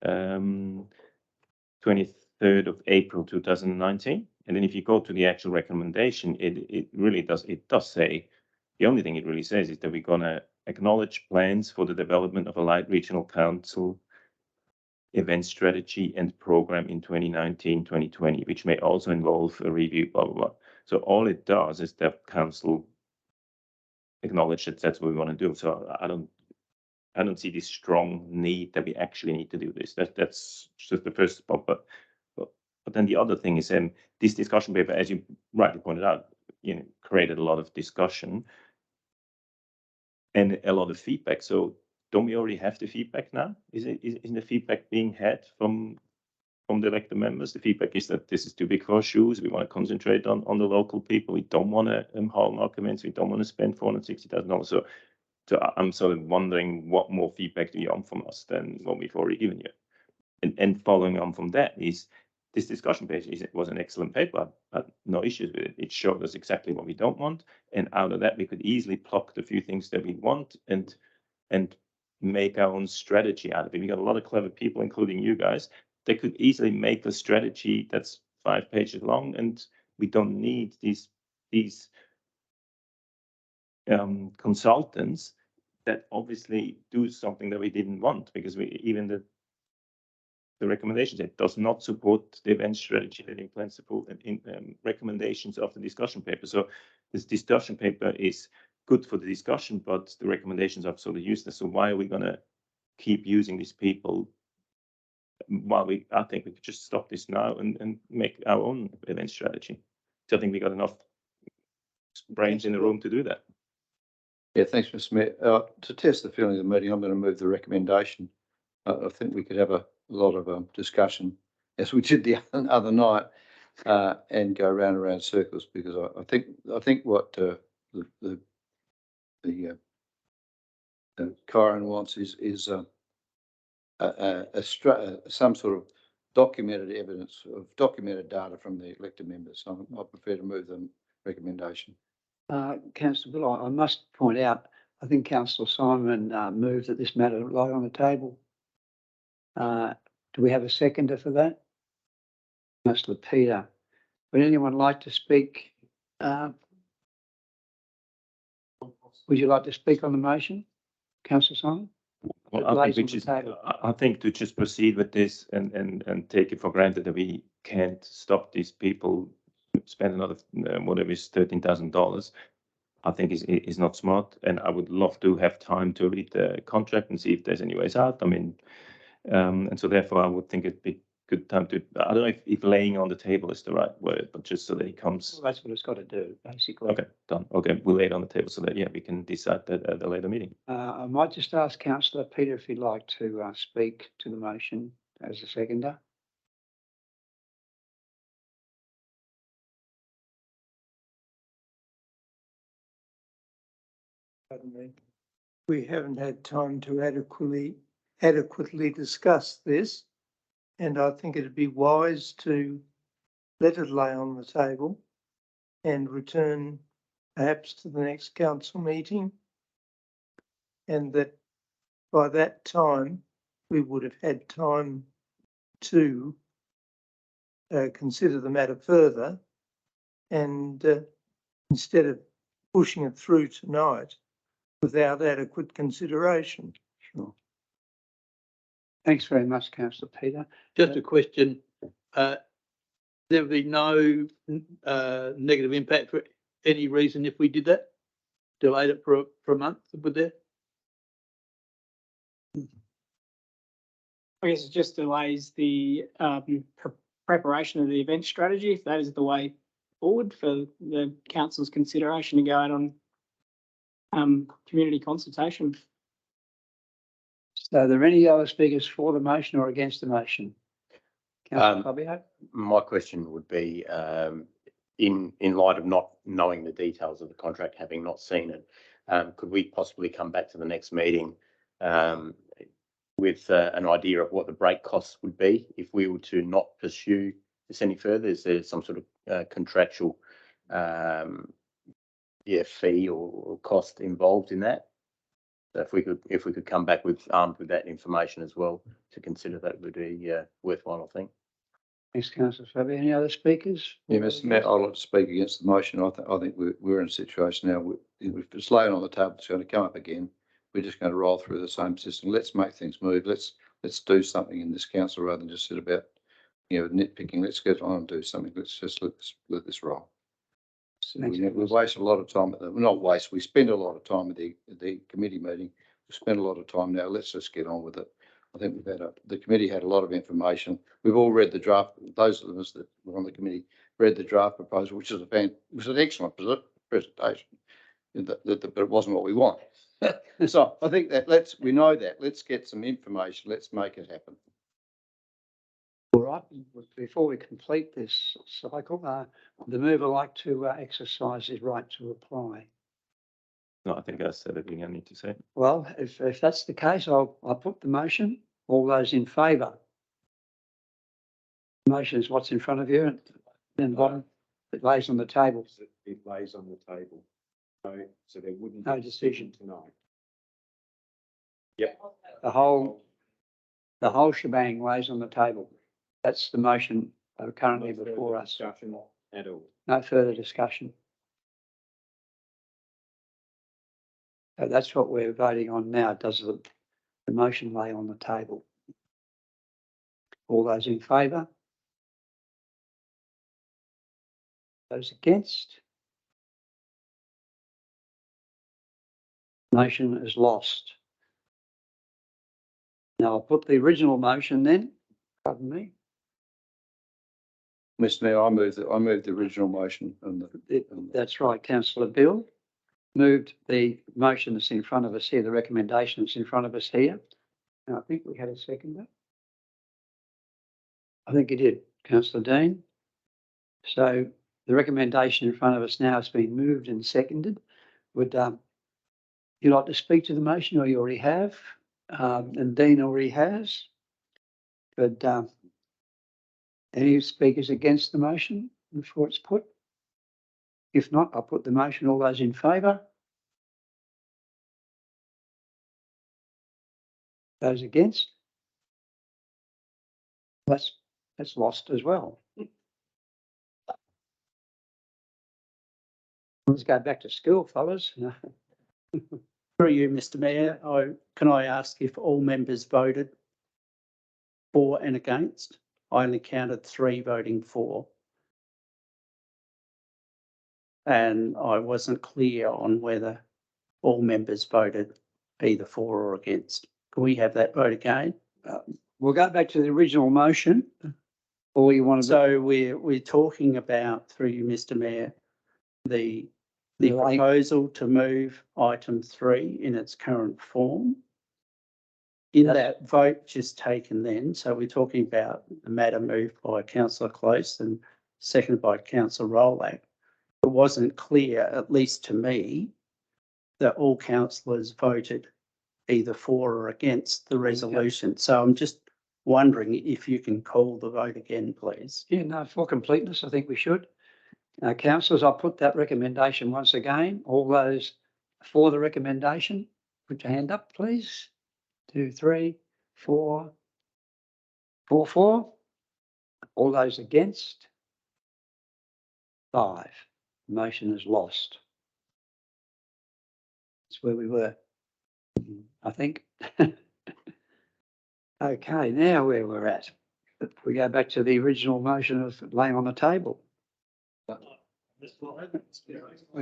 23rd of April 2019. And then if you go to the actual recommendation, it really does say, the only thing it really says is that we're going to acknowledge plans for the development of a light regional council event strategy and program in 2019-2020, which may also involve a review, blah, blah, blah. So all it does is that council acknowledge that that's what we want to do. So I don't see this strong need that we actually need to do this. That's just the first spot. But then the other thing is, this discussion paper, as you rightly pointed out, created a lot of discussion and a lot of feedback. So don't we already have the feedback now? Isn't the feedback being had from the elected members? The feedback is that this is too big for our shoes. We want to concentrate on the local people. We don't want to hallmark events. We don't want to spend $460,000. So I'm sort of wondering what more feedback do you want from us than what we've already given you? And following on from that is this discussion page. It was an excellent paper. I had no issues with it. It showed us exactly what we don't want. And out of that, we could easily pluck the few things that we want and make our own strategy out of it. We got a lot of clever people, including you guys. They could easily make a strategy that's 5 pages long, and we don't need these consultants that obviously do something that we didn't want, because even the recommendations, it does not support the event strategy that it plans to put in recommendations of the discussion paper. So this discussion paper is good for the discussion, but the recommendations are absolutely useless. So why are we going to keep using these people? I think we could just stop this now and make our own event strategy. So I think we got enough brains in the room to do that. Yeah, thanks, Mr. Mayor. To test the feeling of the meeting, I'm going to move the recommendation. I think we could have a lot of discussion, as we did the other night, and go round and round circles, because I think what the Kyron wants is some sort of documented evidence of documented data from the elected members. So I prefer to move the recommendation. Councillor Bill, I must point out, I think Councillor Simon moved that this matter lie on the table. Do we have a seconder for that? Councillor Peter. Would anyone like to speak? Would you like to speak on the motion, Councillor Simon? Well, I think to just proceed with this and take it for granted that we can't stop these people spend another whatever is $13,000, I think is not smart. And I would love to have time to read the contract and see if there's any ways out. I mean, and so therefore I would think it'd be good time to, I don't know if laying on the table is the right word, but just so that he comes. Well, that's what it's got to do, basically. Okay, done. Okay, we'll lay it on the table so that, yeah, we can decide that at a later meeting. I might just ask Councillor Peter if he'd like to speak to the motion as a seconder. We haven't had time to adequately discuss this, and I think it'd be wise to let it lay on the table and return perhaps to the next council meeting, and that by that time we would have had time to consider the matter further, and instead of pushing it through tonight without adequate consideration. Sure. Thanks very much, Councillor Peter. Just a question. There'll be no negative impact for any reason if we did that? Delayed it for a month, would there? I guess it just delays the preparation of the event strategy, if that is the way forward for the council's consideration to go out on community consultation. So are there any other speakers for the motion or against the motion? Councillor Fabio? My question would be, in light of not knowing the details of the contract, having not seen it, could we possibly come back to the next meeting with an idea of what the break costs would be if we were to not pursue this any further? Is there some sort of contractual fee or cost involved in that. So if we could come back armed with that information as well to consider, that would be worthwhile, I think. Thanks, councillor Fabian. Any other speakers? Yeah, Mr Mayor, I'd like to speak against the motion. I think we're in a situation now, if it's laying on the table, it's going to come up again. We're just going to roll through the same system. Let's make things move. Let's do something in this council rather than just sit about, nitpicking. Let's get on and do something. Let's just let this roll. We waste a lot of time, not waste, we spend a lot of time at the committee meeting. We spend a lot of time now. Let's just get on with it. I think the committee had a lot of information. We've all read the draft. Those of us that were on the committee read the draft proposal, which is an excellent presentation, but it wasn't what we want. So I think that we know that. Let's get some information. Let's make it happen. All right, before we complete this cycle, the mover like to exercise his right to reply. No, I think I said everything I need to say. Well, if that's the case, I'll put the motion. All those in favour? Motion is what's in front of you, and then the bottom, it lays on the table. It lays on the table. So there wouldn't No be a decision tonight. Yep. The whole shebang lays on the table. That's the motion currently No further before us. discussion at all. No further discussion. So that's what we're voting on now. Does the motion lay on the table? All those in favour? Those against? Motion is lost. Now I'll put the original motion then. Pardon me. Mr Mayor, I move the original motion That's right, councillor Bill moved the motion that's in front of us here, the recommendation that's in front of us here. And I think we had a seconder. I think you did, councillor Dean. So the recommendation in front of us now has been moved and seconded. Would you like to speak to the motion, or you already have? And Dean already has. But any speakers against the motion before it's put? If not, I'll put the motion. All those in favour? Those against? That's lost as well. Let's go back to school, fellas. Through you, Mr Mayor, can I ask if all members voted for and against? I only counted 3 voting for. And I wasn't clear on whether all members voted either for or against. Can we have that vote again? We'll go back to the original motion. Or you want to? So we're talking about, through you, Mr Mayor, the proposal to move item 3 in its current form. In that vote just taken then, so we're talking about the matter moved by councillor Close and seconded by councillor Rowlatt. It wasn't clear, at least to me, that all councillors voted either for or against the resolution. So I'm just wondering if you can call the vote again, please. Yeah, no, for completeness, I think we should. Councillors, I'll put that recommendation once again. All those for the recommendation, put your hand up, please. 2, 3, 4, 4, 4. All those against? 5. The motion is lost. That's where we were, I think. Okay, now where we're at. We go back to the original motion of laying on the table. We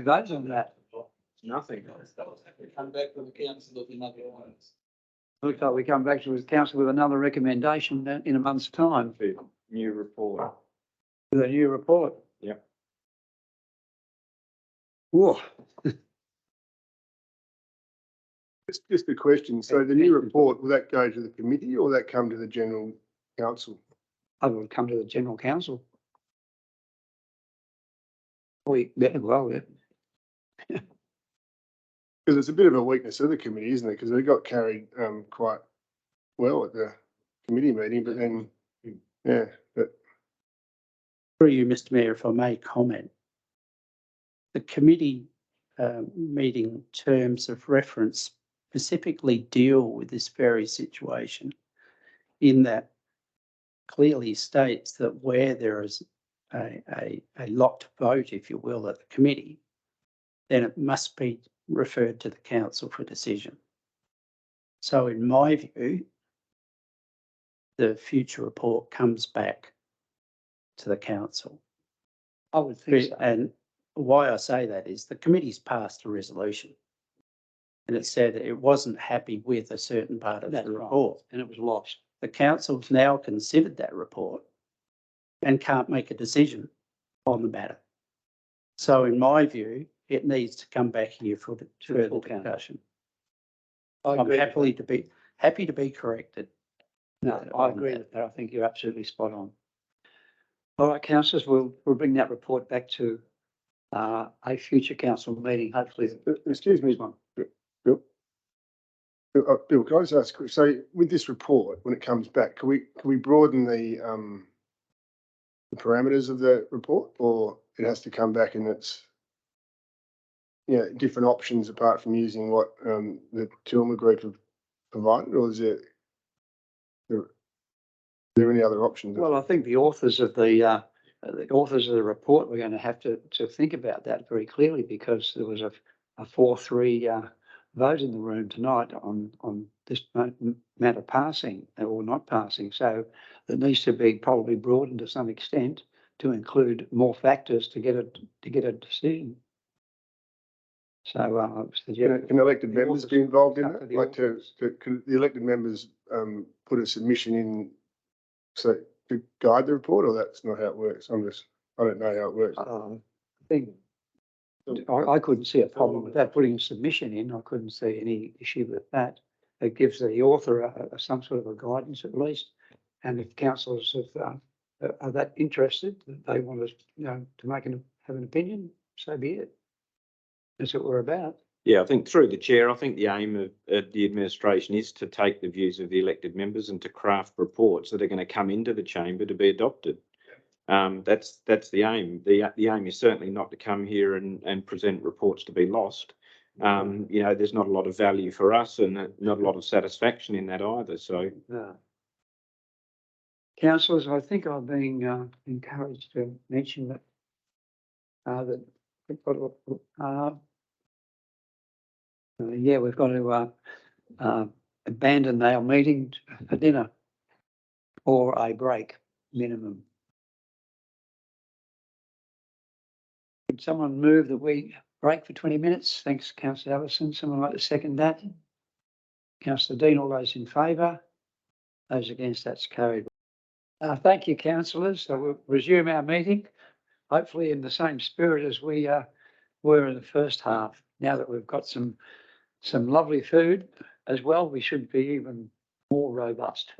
voted on that. Nothing. Come back to the council of another one. Looks like we come back to the council with another recommendation in a month's time. New report. With a new report. Yep. Whoa. Just a question. So the new report, will that go to the committee or will that come to the general council? I will come to the general council. Well, yeah. Because it's a bit of a weakness of the committee, isn't it? Because they got carried quite well at the committee meeting, but then, yeah. But Through you, Mr Mayor, if I may comment. The committee meeting terms of reference specifically deal with this very situation, in that clearly states that where there is a locked vote, if you will, at the committee, then it must be referred to the council for decision. So in my view, the future report comes back to the council. I would think so. And why I say that is the committee's passed a resolution, and it said it wasn't happy with a certain part of That's the right. report. And it was lost. The council's now considered that report and can't make a decision on the matter. So in my view, it needs to come back here for the further discussion. I'm happy to be corrected. No, I agree with that. I think you're absolutely spot on. All right, councillors, we'll bring that report back to a future council meeting, hopefully. Excuse me, Bill. Bill, can I just ask, so with this report, when it comes back, can we broaden the parameters of the report, or it has to come back and it's different options apart from using what the Tilma Group have provided, or is there any other options? Well, I think the authors of the report were going to have to think about that very clearly, because there was a 4-3 vote in the room tonight on this matter passing or not passing. So it needs to be probably broadened to some extent to include more factors to get a decision. So can elected members be involved in that? Like can the elected members put a submission in so to guide the report, or that's not how it works? I don't know how it works. I think I couldn't see a problem with that, putting a submission in. I couldn't see any issue with that. It gives the author some sort of a guidance at least. And if councillors are that interested, that they want us, to have an opinion, so be it. That's what we're about. Yeah, I think through the chair, I think the aim of the administration is to take the views of the elected members and to craft reports that are going to come into the chamber to be adopted. That's the aim. The aim is certainly not to come here and present reports to be lost. There's not a lot of value for us and not a lot of satisfaction in that either. So, councillors, I think I'm being encouraged to mention that we've got to abandon our meeting for dinner or a break minimum. Could someone move that we break for 20 minutes? Thanks, Councillor Allison. Someone like to second that? Councillor Dean, all those in favour? Those against, that's carried. Thank you, councillors. So we'll resume our meeting, hopefully in the same spirit as we were in the first half. Now that we've got some lovely food as well, we should be even more robust.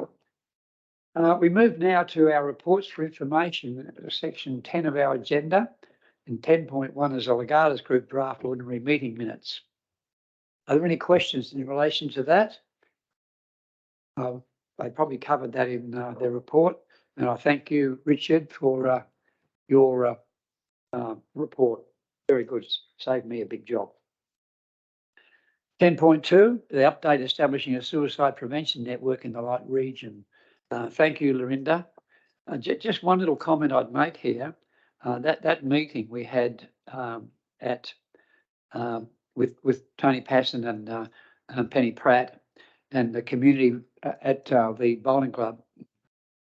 We move now to our reports for information, section 10 of our agenda, and 10.1 is the Legatus Group draft ordinary meeting minutes. Are there any questions in relation to that? They probably covered that in their report, and I thank you, Richard, for your report. Very good, saved me a big job. 10.2, the update establishing a suicide prevention network in the Light region. Thank you, Lorinda. Just one little comment I'd make here. That meeting we had with Tony Passon and Penny Pratt and the community at the bowling club.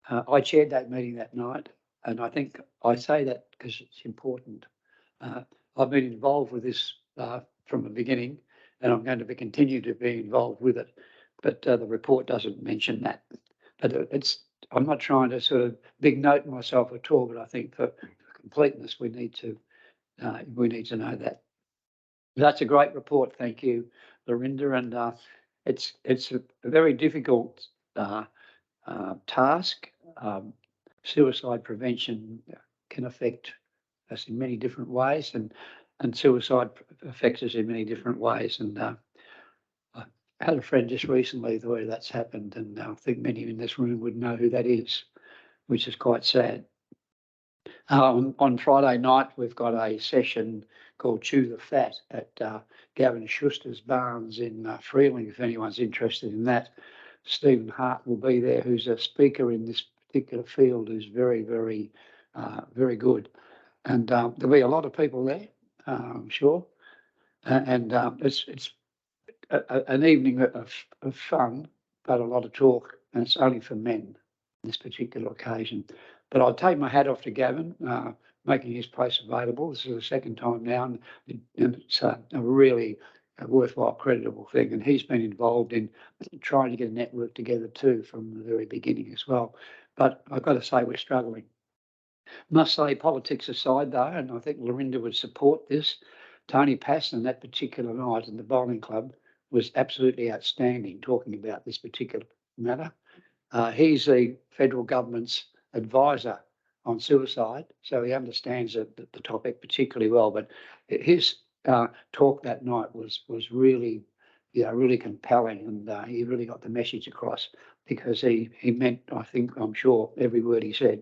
I chaired that meeting that night, and I think I say that because it's important. I've been involved with this from the beginning, and I'm going to continue to be involved with it. But the report doesn't mention that. But I'm not trying to sort of big note myself at all. But I think for completeness, we need to know that. That's a great report. Thank you, Lorinda. And it's a very difficult task. Suicide prevention can affect us in many different ways, and suicide affects us in many different ways. And I had a friend just recently where that's happened, and I think many in this room would know who that is, which is quite sad. On Friday night, we've got a session called Chew the Fat at Gavin Schuster's Barns in Freeling, if anyone's interested in that. Stephen Hart will be there, who's a speaker in this particular field, who's very, very, very good. And there'll be a lot of people there, I'm sure. And it's an evening of fun, but a lot of talk, and it's only for men this particular occasion. But I'll take my hat off to Gavin, making his place available. This is the second time now, and it's a really worthwhile, creditable thing. And he's been involved in trying to get a network together too from the very beginning as well. But I've got to say we're struggling. Must say, politics aside though, and I think Lorinda would support this, Tony Passon that particular night in the bowling club was absolutely outstanding talking about this particular matter. He's the federal government's advisor on suicide, so he understands the topic particularly well. But his talk that night was really, really compelling, and he really got the message across because he meant, I think, I'm sure, every word he said.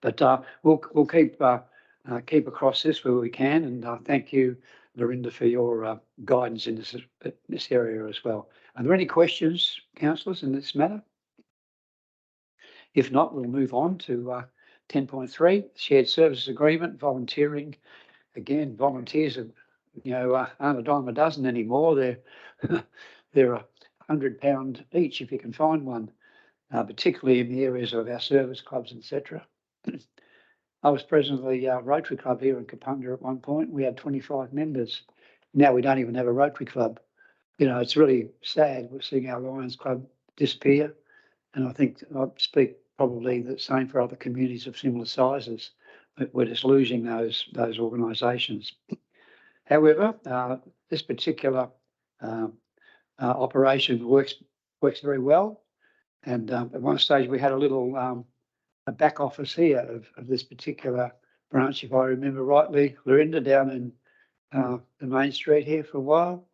But we'll keep across this where we can, and thank you, Lorinda, for your guidance in this area as well. Are there any questions, councillors, in this matter? If not, we'll move on to 10.3, shared services agreement, volunteering. Again, volunteers are, aren't a dime a dozen anymore. They're £100 each if you can find one, particularly in the areas of our service clubs, etc. I was president of the Rotary Club here in Kapunda at one point. We had 25 members. Now we don't even have a Rotary Club. It's really sad. We're seeing our Lions Club disappear. And I think I'd speak probably the same for other communities of similar sizes, but we're just losing those organisations. However, this particular operation works very well. And at one stage we had a little a back office here of this particular branch, if I remember rightly, Lorinda, down in the main street here for a while.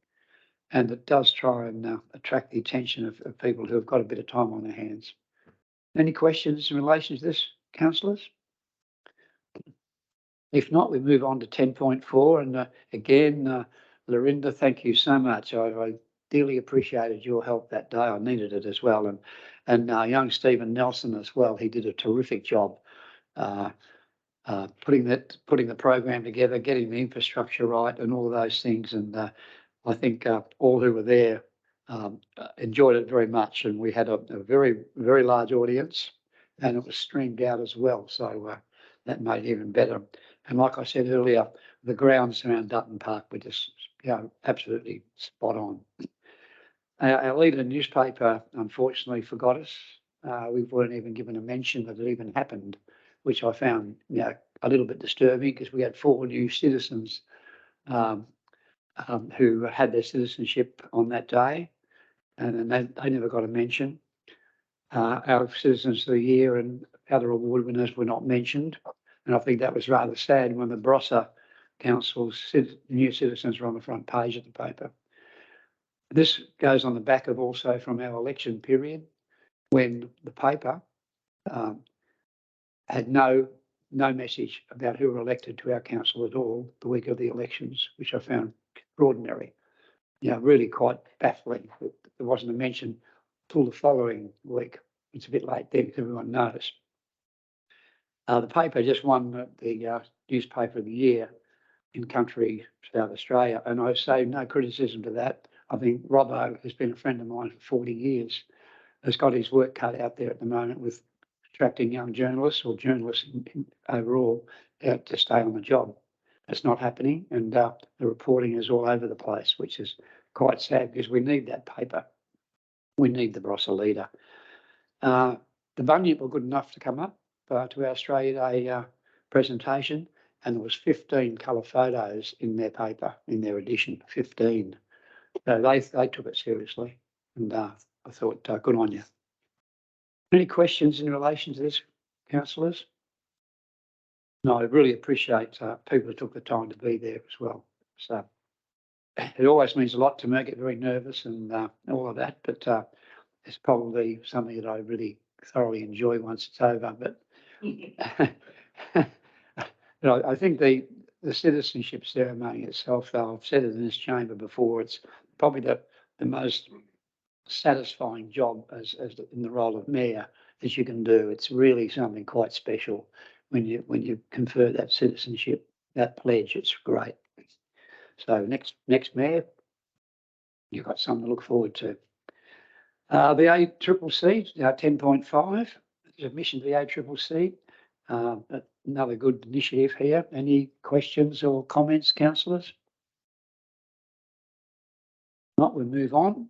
And it does try and attract the attention of people who have got a bit of time on their hands. Any questions in relation to this, councillors? If not, we move on to 10.4. And again, Lorinda, thank you so much. I dearly appreciated your help that day. I needed it as well. And young Stephen Nelson as well. He did a terrific job putting the program together, getting the infrastructure right and all of those things. And I think all who were there enjoyed it very much. And we had a very, very large audience, and it was streamed out as well. So that made it even better. And like I said earlier, the grounds around Dutton Park were just absolutely spot on. Our leader newspaper, unfortunately, forgot us. We weren't even given a mention that it even happened, which I found a little bit disturbing because we had 4 new citizens who had their citizenship on that day, and they never got a mention. Our Citizens of the Year and other award winners were not mentioned, and I think that was rather sad when the Barossa Council's new citizens were on the front page of the paper. This goes on the back of also from our election period when the paper had no message about who were elected to our council at all the week of the elections, which I found extraordinary. Really quite baffling. There wasn't a mention till the following week. It's a bit late then, because everyone knows. The paper just won the newspaper of the year in country South Australia, and I say no criticism to that. I think Robbo, who's been a friend of mine for 40 years, has got his work cut out there at the moment with attracting young journalists or journalists overall to stay on the job. It's not happening, and the reporting is all over the place, which is quite sad because we need that paper. We need the Barossa leader. The Bunyip were good enough to come up to our Australia Day presentation, and there was 15 colour photos in their paper, in their edition, 15. So they took it seriously, and I thought, good on you. Any questions in relation to this, councillors? No, I really appreciate people who took the time to be there as well. So it always means a lot to me. I get very nervous and all of that, but it's probably something that I really thoroughly enjoy once it's over. But I think the citizenship ceremony itself, though, I've said it in this chamber before, it's probably the most satisfying job as in the role of mayor that you can do. It's really something quite special when you confer that citizenship, that pledge. It's great. So next mayor, you've got something to look forward to. The ACCC, 10.5, admission to the ACCC. Another good initiative here. Any questions or comments, councillors? Not, we'll move on.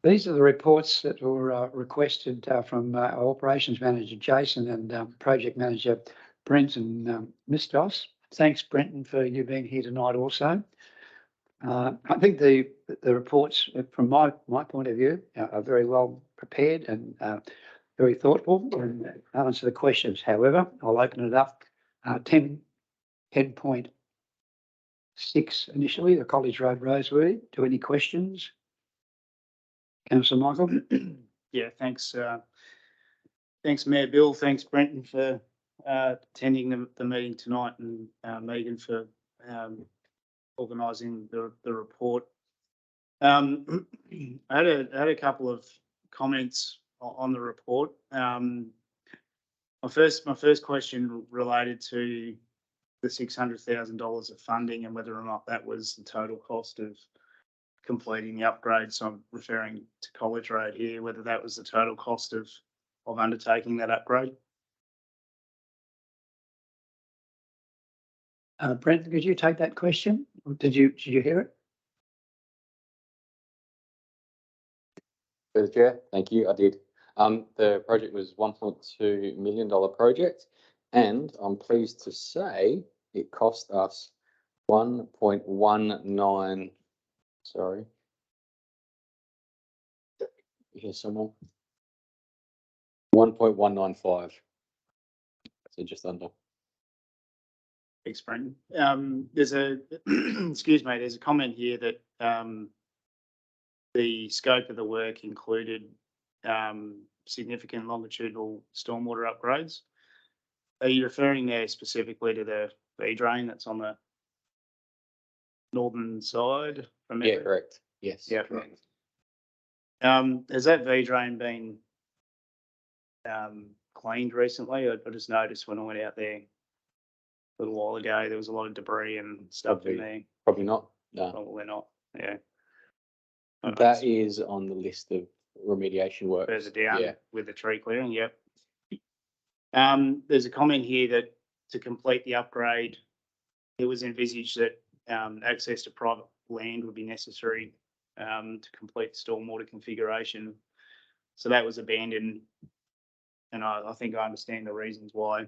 These are the reports that were requested from our operations manager, Jason, and project manager, Brenton Mistos. Thanks, Brenton, for you being here tonight also. I think the reports, from my point of view, are very well prepared and very thoughtful and answer the questions. However, I'll open it up. 10.6 initially, the College Road, Roseworthy. Do any questions? Councillor Michael? Yeah, thanks. Thanks, Mayor Bill. Thanks, Brenton, for attending the meeting tonight, and Megan for organising the report. I had a couple of comments on the report. My first question related to the $600,000 of funding and whether or not that was the total cost of completing the upgrade. So I'm referring to College Road here, whether that was the total cost of undertaking that upgrade. Brent, could you take that question? Or did you hear it? Through the chair, thank you. I did. The project was $1.2 million project, and I'm pleased to say it cost us 1.19. Sorry. Here's someone. 1.195. So just under. Thanks, Brenton. There's a excuse me. There's a comment here that the scope of the work included significant longitudinal stormwater upgrades. Are you referring there specifically to the V drain that's on the northern side? Yeah, correct. Yes. Yeah. Correct. Has that V drain been cleaned recently? I just noticed when I went out there a little while ago, there was a lot of debris and stuff in there. Probably not. No. Probably not. Yeah. That is on the list of remediation works. Further down Yeah. with the tree clearing. Yep. There's a comment here that to complete the upgrade, it was envisaged that access to private land would be necessary to complete the stormwater configuration. So that was abandoned, and I think I understand the reasons why.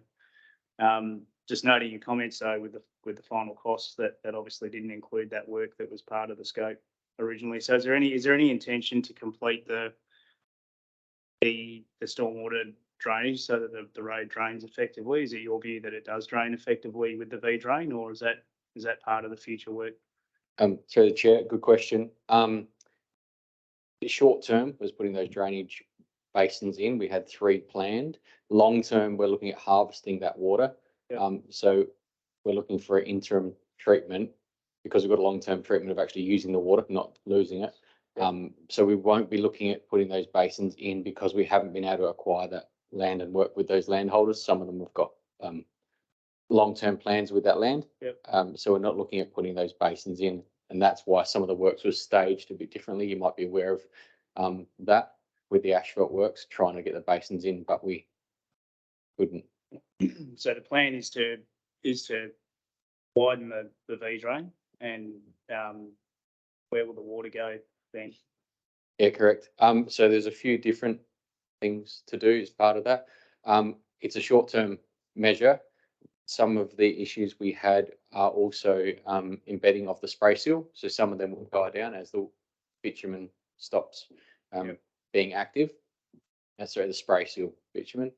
Just noting your comments though, with the final costs that obviously didn't include that work that was part of the scope originally. So is there any intention to complete the stormwater drainage so that the road drains effectively? Is it your view that it does drain effectively with the V drain, or is that part of the future work? Through the chair, good question. The short term was putting those drainage basins in. We had 3 planned. Long term, we're looking at harvesting that water. Yep. So we're looking for an interim treatment because we've got a long-term treatment of actually using the water, not losing it. So we won't be looking at putting those basins in because we haven't been able to acquire that land and work with those landholders. Some of them have got long-term plans with that land. Yep. So we're not looking at putting those basins in, and that's why some of the works was staged a bit differently. You might be aware of that with the asphalt works, trying to get the basins in, but we couldn't. So the plan is to widen the V drain, and where will the water go then? Yeah, correct. So there's a few different things to do as part of that. It's a short-term measure. Some of the issues we had are also embedding of the spray seal. So some of them will die down as the bitumen stops being active. Sorry, the spray seal bitumen.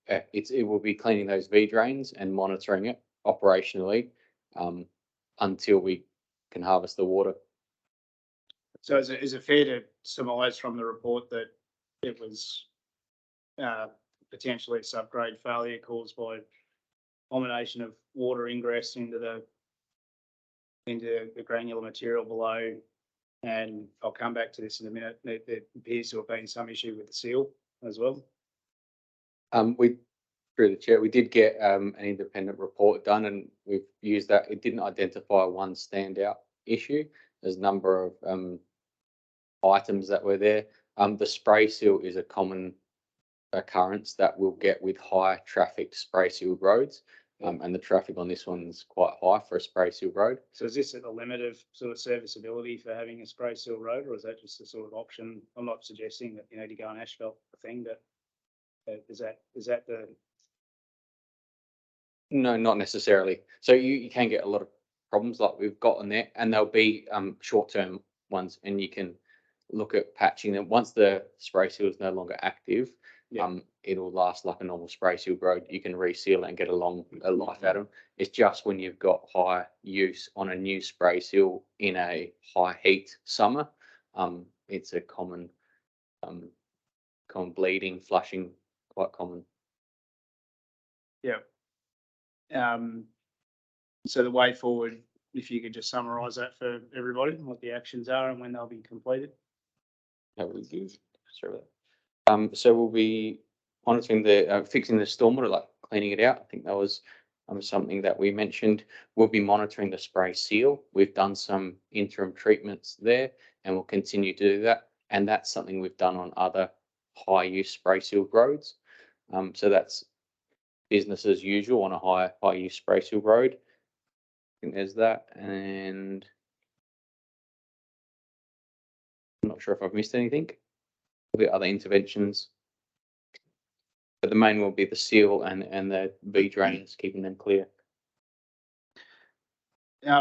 It will be cleaning those V drains and monitoring it operationally until we can harvest the water. So is it fair to surmise from the report that it was potentially a subgrade failure caused by combination of water ingress into the granular material below. And I'll come back to this in a minute. There appears to have been some issue with the seal as well. Through the chair, we did get an independent report done, and we've used that. It didn't identify one standout issue. There's a number of items that were there. The spray seal is a common occurrence that we'll get with high trafficked spray sealed roads. And the traffic on this one's quite high for a spray seal road. So is this at the limit of sort of serviceability for having a spray seal road, or is that just a sort of option? I'm not suggesting that you need to go on asphalt thing, but is that the? No, not necessarily. So you can get a lot of problems like we've got on there, and there'll be short-term ones, and you can look at patching them. Once the spray seal is no longer active, it'll last like a normal spray seal road. You can reseal and get a life out of them. It's just when you've got high use on a new spray seal in a high heat summer, it's a common bleeding, flushing, quite common. Yeah. So the way forward, if you could just summarise that for everybody, what the actions are and when they'll be completed. That would be sorry. So we'll be monitoring the fixing the stormwater, like cleaning it out. I think that was something that we mentioned. We'll be monitoring the spray seal. We've done some interim treatments there, and we'll continue to do that. And that's something we've done on other high use spray seal roads. So that's business as usual on a high use spray seal road. I think there's that, and I'm not sure if I've missed anything. There'll be other interventions, but the main will be the seal and the V drains, keeping them clear.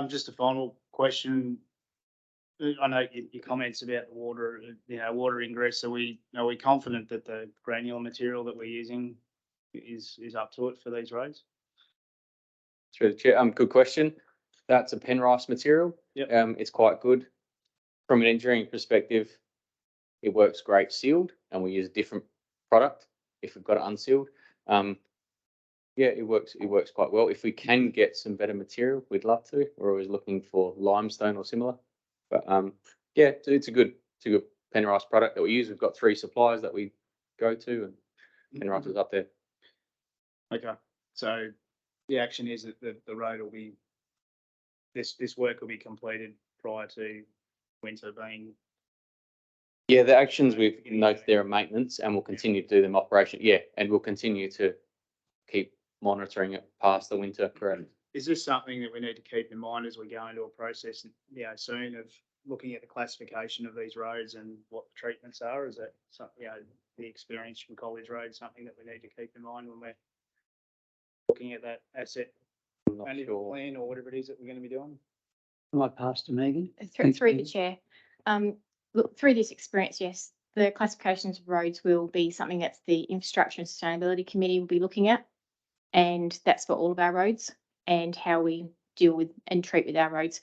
Just a final question. I know your comments about the water, water ingress. Are we confident that the granular material that we're using is up to it for these roads? Through the chair, good question. That's a Penrice material. Yep. It's quite good from an engineering perspective. It works great sealed, and we use a different product if we've got it unsealed. Yeah, it works quite well. If we can get some better material, we'd love to. We're always looking for limestone or similar. But yeah, it's a good Penrice product that we use. We've got 3 suppliers that we go to, and Penrice is up there. Okay, so the action is that the road will be this work will be completed prior to winter being. Yeah, the actions we've noted there are maintenance, and we'll continue to do them operation. Yeah, and we'll continue to keep monitoring it past the winter. Correct. Is this something that we need to keep in mind as we go into a process, soon, of looking at the classification of these roads and what the treatments are? Is that something, the experience from College Road, something that we need to keep in mind when we're looking at that asset management plan or whatever it is that we're going to be doing? I might pass to Megan. Through the chair. Look, through this experience, yes, the classifications of roads will be something that's the Infrastructure and Sustainability Committee will be looking at, and that's for all of our roads and how we deal with and treat with our roads.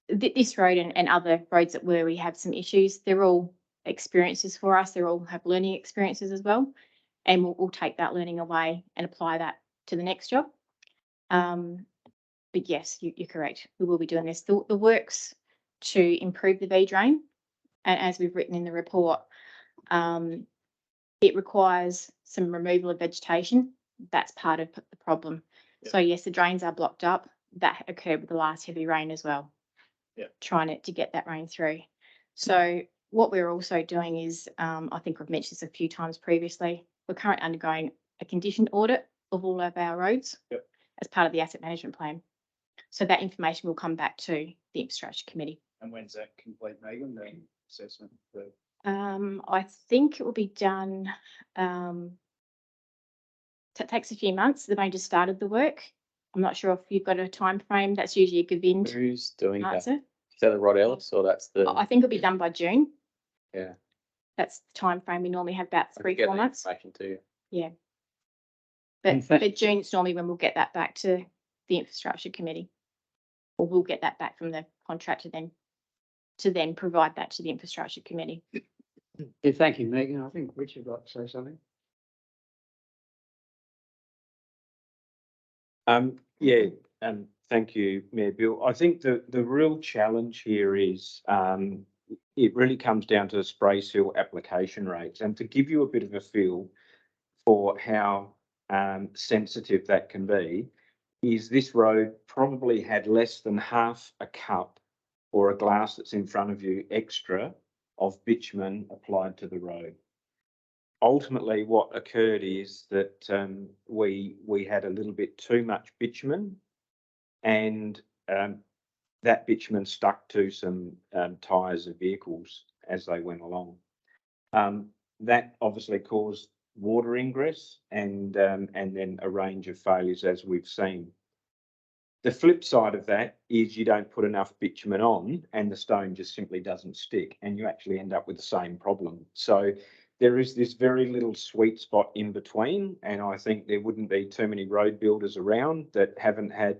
This road and other roads where we have some issues, they're all experiences for us. They all have learning experiences as well, and we'll take that learning away and apply that to the next job. But yes, you're correct. We will be doing this. The works to improve the V drain, and as we've written in the report, it requires some removal of vegetation. That's part of the problem. Yep. So yes, the drains are blocked up. That occurred with the last heavy rain as well. Yeah. Trying to get that rain through. So what we're also doing is, I think I've mentioned this a few times previously, we're currently undergoing a condition audit of all of our roads. Yep. As part of the asset management plan. So that information will come back to the Infrastructure Committee. And when's that complete, Megan, the assessment? I think it will be done, it takes a few months. They've only just started the work. I'm not sure if you've got a time frame. That's usually a Govind Who's doing answer. that? Is that the Rod Ellis, or that's the? I think it'll be done by June. Yeah. That's the time frame. We normally have about I can 3-4 get that months. information to you. Yeah. But June, it's normally when we'll get that back to the Infrastructure Committee. Or we'll get that back from the contractor to then provide that to the Infrastructure Committee. Yeah, thank you, Megan. I think Richard got to say something. Yeah, thank you, Mayor Bill. I think the real challenge here is, it really comes down to the spray seal application rates. And to give you a bit of a feel for how, sensitive that can be, is this road probably had less than half a cup or a glass that's in front of you extra of bitumen applied to the road. Ultimately, what occurred is that we had a little bit too much bitumen, and that bitumen stuck to some tyres of vehicles as they went along. That obviously caused water ingress and then a range of failures, as we've seen. The flip side of that is you don't put enough bitumen on and the stone just simply doesn't stick, and you actually end up with the same problem. So there is this very little sweet spot in between, and I think there wouldn't be too many road builders around that haven't had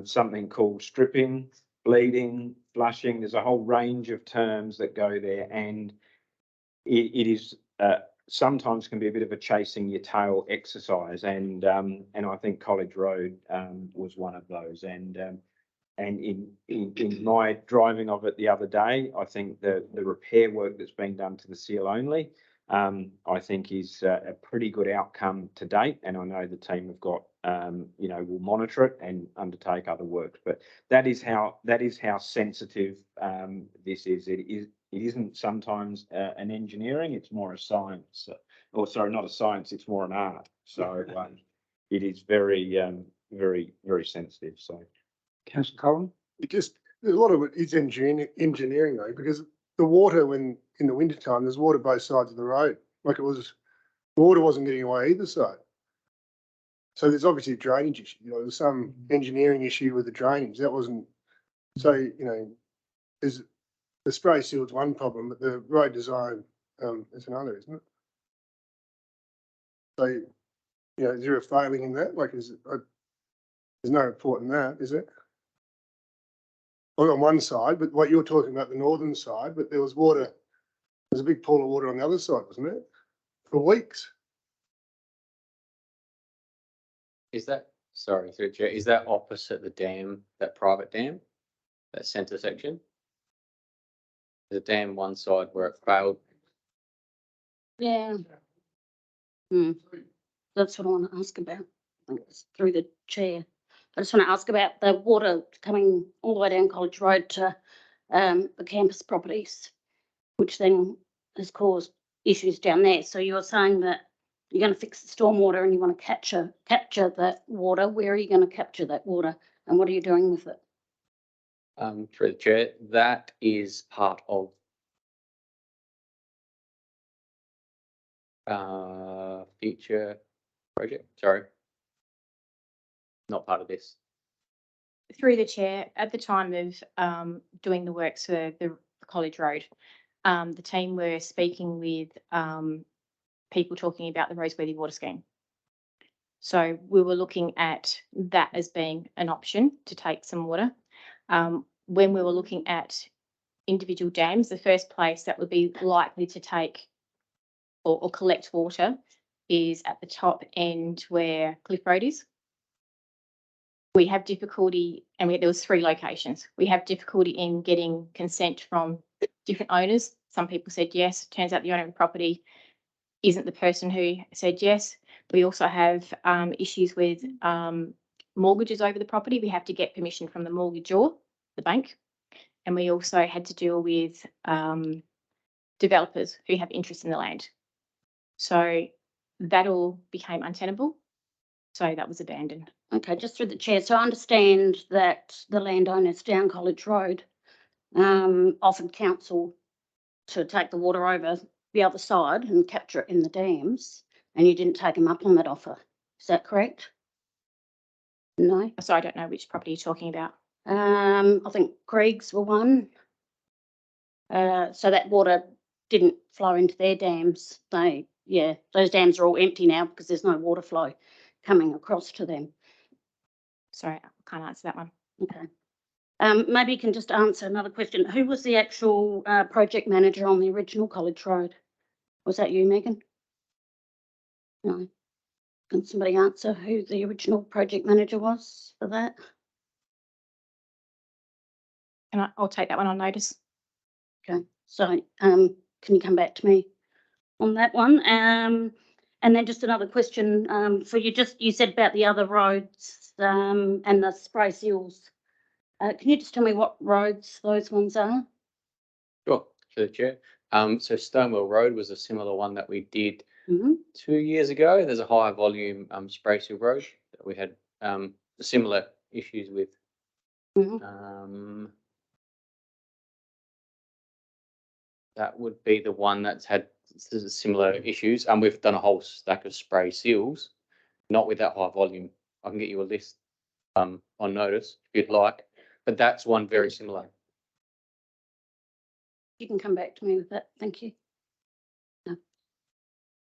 something called stripping, bleeding, flushing. There's a whole range of terms that go there, and it is sometimes can be a bit of a chasing your tail exercise, and I think College Road was one of those. And in my driving of it the other day, I think the repair work that's been done to the seal only, I think is a pretty good outcome to date. And I know the team have got, will monitor it and undertake other works. But that is how sensitive this is. It isn't sometimes an engineering; it's more a science. Or sorry, not a science; it's more an art. So it is very, very sensitive. So. Councillor Cullen? A lot of it is engineering though, because the water, when in the winter time, there's water both sides of the road. The water wasn't getting away either side. So there's obviously a drainage issue. There's some engineering issue with the drainage. That wasn't, so, there's the spray seal's one problem, but the road design is another, isn't it? So, is there a failing in that? There's no report in that, is it? On one side, but what you're talking about, the northern side, but there was water, there's a big pool of water on the other side, wasn't it? For weeks. Is that, sorry, through the chair, is that opposite the dam, that private dam, that centre section? There's a dam one side where it failed. Yeah. That's what I want to ask about. I think it's through the chair. I just want to ask about the water coming all the way down College Road to the campus properties, which then has caused issues down there. So you're saying that you're going to fix the stormwater and you want to capture that water. Where are you going to capture that water, and what are you doing with it? Through the chair, that is part of future project. Sorry, not part of this. Through the chair, at the time of doing the works for the College Road, the team were speaking with people talking about the Roseworthy water scheme. So we were looking at that as being an option to take some water. When we were looking at individual dams, the first place that would be likely to take or collect water is at the top end where Cliff Road is. We have difficulty, and there was 3 locations. We have difficulty in getting consent from different owners. Some people said yes. Turns out the owner of the property isn't the person who said yes. We also have issues with mortgages over the property. We have to get permission from the mortgagor, the bank. And we also had to deal with developers who have interest in the land. So that all became untenable. So that was abandoned. Okay, just through the chair. So I understand that the landowners down College Road offered council to take the water over the other side and capture it in the dams, and you didn't take them up on that offer. Is that correct? No? So I don't know which property you're talking about. I think Greg's were one. So that water didn't flow into their dams. Those dams are all empty now because there's no water flow coming across to them. Sorry, I can't answer that one. Okay. Maybe you can just answer another question. Who was the actual project manager on the original College Road? Was that you, Megan? No. Can somebody answer who the original project manager was for that? And I'll take that one on notice. Okay, so can you come back to me on that one? And then just another question for you. You said about the other roads and the spray seals. Can you just tell me what roads those ones are? Sure, through the chair. So Stonewall Road was a similar one that we did Mm-hmm. 2 years ago. There's a higher volume spray seal road that we had similar issues with. Mm-hmm. That would be the one that's had similar issues, and we've done a whole stack of spray seals, not with that high volume. I can get you a list on notice if you'd like, but that's one very similar. You can come back to me with that. Thank you.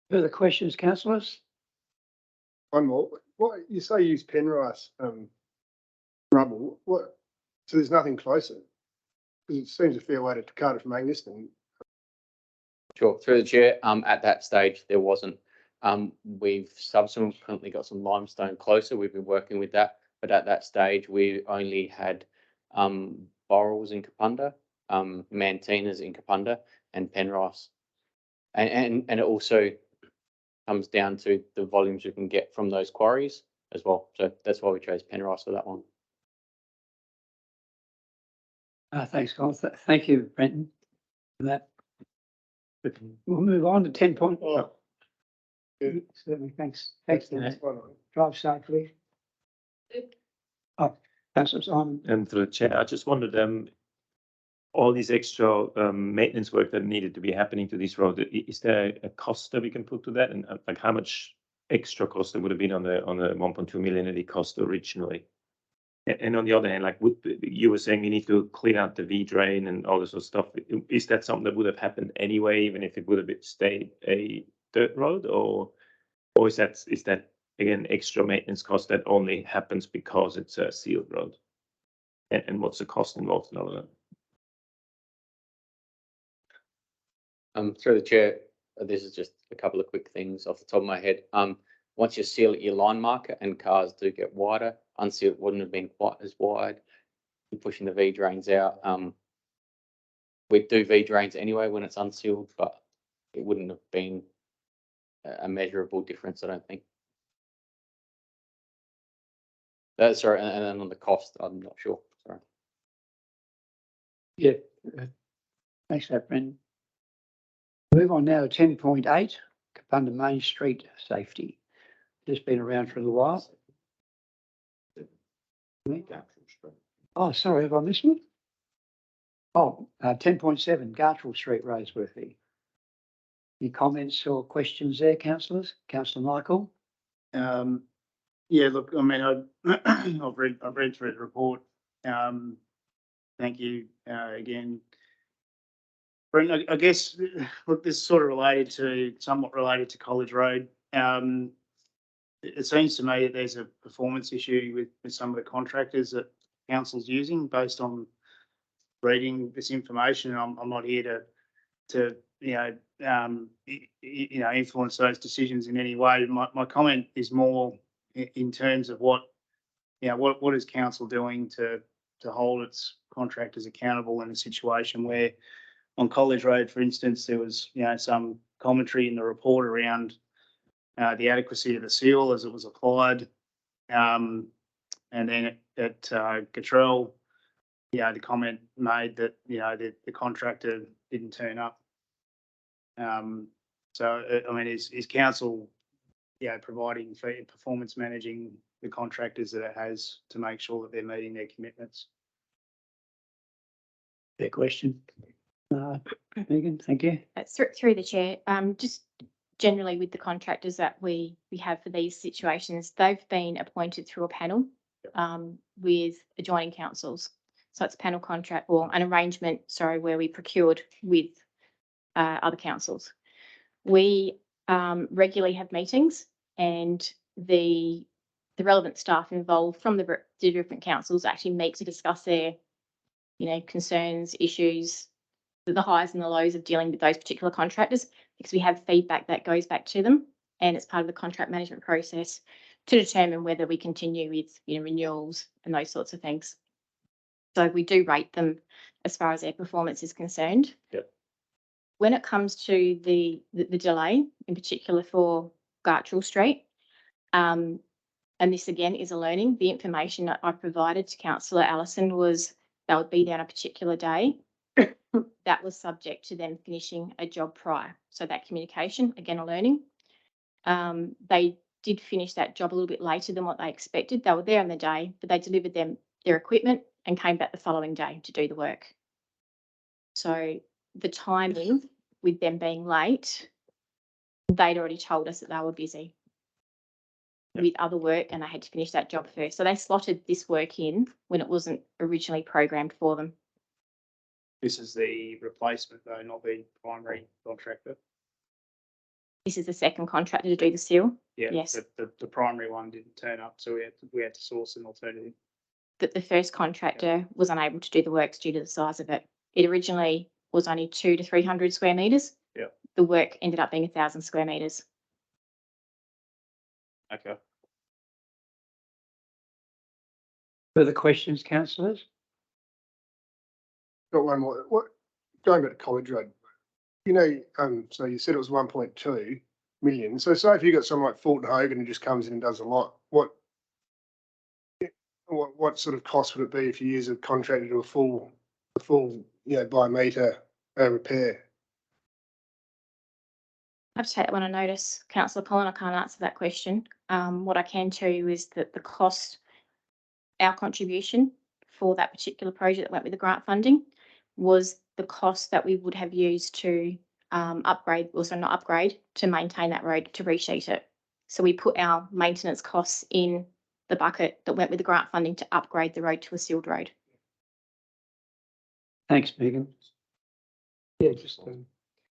Further questions, councillors? One more. What, you say you use Penrice rubble, what, so there's nothing closer? Because it seems a fair way to Cardiff from Angaston. Sure, through the chair, at that stage, there wasn't. We've subsequently got some limestone closer. We've been working with that, but at that stage, we only had borals in Kapunda, Mantinas in Kapunda, and Penrice. And it also comes down to the volumes you can get from those quarries as well. So that's why we chose Penrice for that one. Thanks, Colin. Thank you, Brenton, for that. We'll move on to 10 point. Oh. Certainly, thanks. Thanks, That's fine. drive safely. Oh, Councillor Simon. And through the chair, I just wondered, all these extra maintenance work that needed to be happening to this road, is there a cost that we can put to that? And like how much extra cost there would have been on the 1.2 million that it cost originally? And on the other hand, like you were saying, we need to clean out the V drain and all this sort of stuff. Is that something that would have happened anyway, even if it would have stayed a dirt road, or is that again extra maintenance cost that only happens because it's a sealed road? And what's the cost involved in all of that? Through the chair, this is just a couple of quick things off the top of my head. Once you seal your line marker and cars do get wider, unsealed wouldn't have been quite as wide. You're pushing the V drains out. We do V drains anyway when it's unsealed, but it wouldn't have been a measurable difference, I don't think. Sorry, and then on the cost, I'm not sure. Sorry. Yeah, thanks for that, Brendan. Move on now to 10.8, Kapunda Main Street safety. Just been around for a little while. Oh, sorry, have I missed one? Oh, 10.7, Gartrell Street, Roseworthy. Any comments or questions there, councillors? Councillor Michael? Yeah, look, I mean, I've read through the report. Thank you again. Brendan, I guess, look, this is sort of somewhat related to College Road. It seems to me that there's a performance issue with some of the contractors that council's using based on reading this information. I'm not here to influence those decisions in any way. My comment is more in terms of what is council doing to hold its contractors accountable in a situation where on College Road, for instance, there was some commentary in the report around the adequacy of the seal as it was applied. And then at Gatrell, the comment made that, the contractor didn't turn up. So, I mean, is council, providing performance managing the contractors that it has to make sure that they're meeting their commitments? Fair question. Megan, thank you. Through the chair, just generally with the contractors that we have for these situations, they've been appointed through a panel with adjoining councils. So it's a panel contract or an arrangement, where we procured with other councils. We regularly have meetings, and the relevant staff involved from the different councils actually meet to discuss their, concerns, issues, the highs and the lows of dealing with those particular contractors, because we have feedback that goes back to them, and it's part of the contract management process to determine whether we continue with, renewals and those sorts of things. So we do rate them as far as their performance is concerned. Yep. When it comes to the delay, in particular for Gartrell Street, and this again is a learning, the information that I provided to Councillor Allison was they would be there on a particular day. That was subject to them finishing a job prior. So that communication, again, a learning. They did finish that job a little bit later than what they expected. They were there on the day, but they delivered them their equipment and came back the following day to do the work. So the timing with them being late, they'd already told us that they were busy with other work and they had to finish that job first. So they slotted this work in when it wasn't originally programmed for them. This is the replacement though, not the primary contractor. This is the second contractor to do the seal. Yeah, Yes. the primary one didn't turn up, so we had to source an alternative. That the first contractor was unable to do the works due to the size of it. It originally was only 200 to 300 square metres. Yeah. The work ended up being 1,000 square metres. Okay. Further questions, councillors? Got one more. Going back to College Road, so you said it was 1.2 million. So say if you got someone like Fulton Hogan who just comes in and does a lot, what sort of cost would it be if you use a contractor to do a full, by meter repair? I have to take that one on notice, Councillor Collin. I can't answer that question. What I can tell you is that the cost, our contribution for that particular project that went with the grant funding was the cost that we would have used to to maintain that road, to resheet it. So we put our maintenance costs in the bucket that went with the grant funding to upgrade the road to a sealed road. Thanks, Megan. Yeah,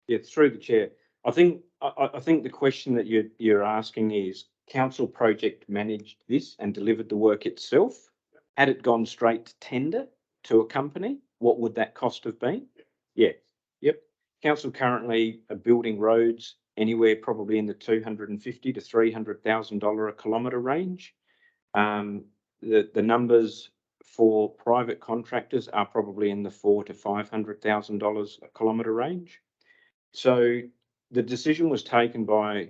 Yeah, through the chair. I think the question that you're asking is, council project managed this and delivered the work itself. Had it gone straight to tender to a company, what would that cost have been? Yeah, yep. Council currently are building roads anywhere probably in the $250,000 to $300,000 a kilometre range. The numbers for private contractors are probably in the $400,000 to $500,000 a kilometre range. So the decision was taken by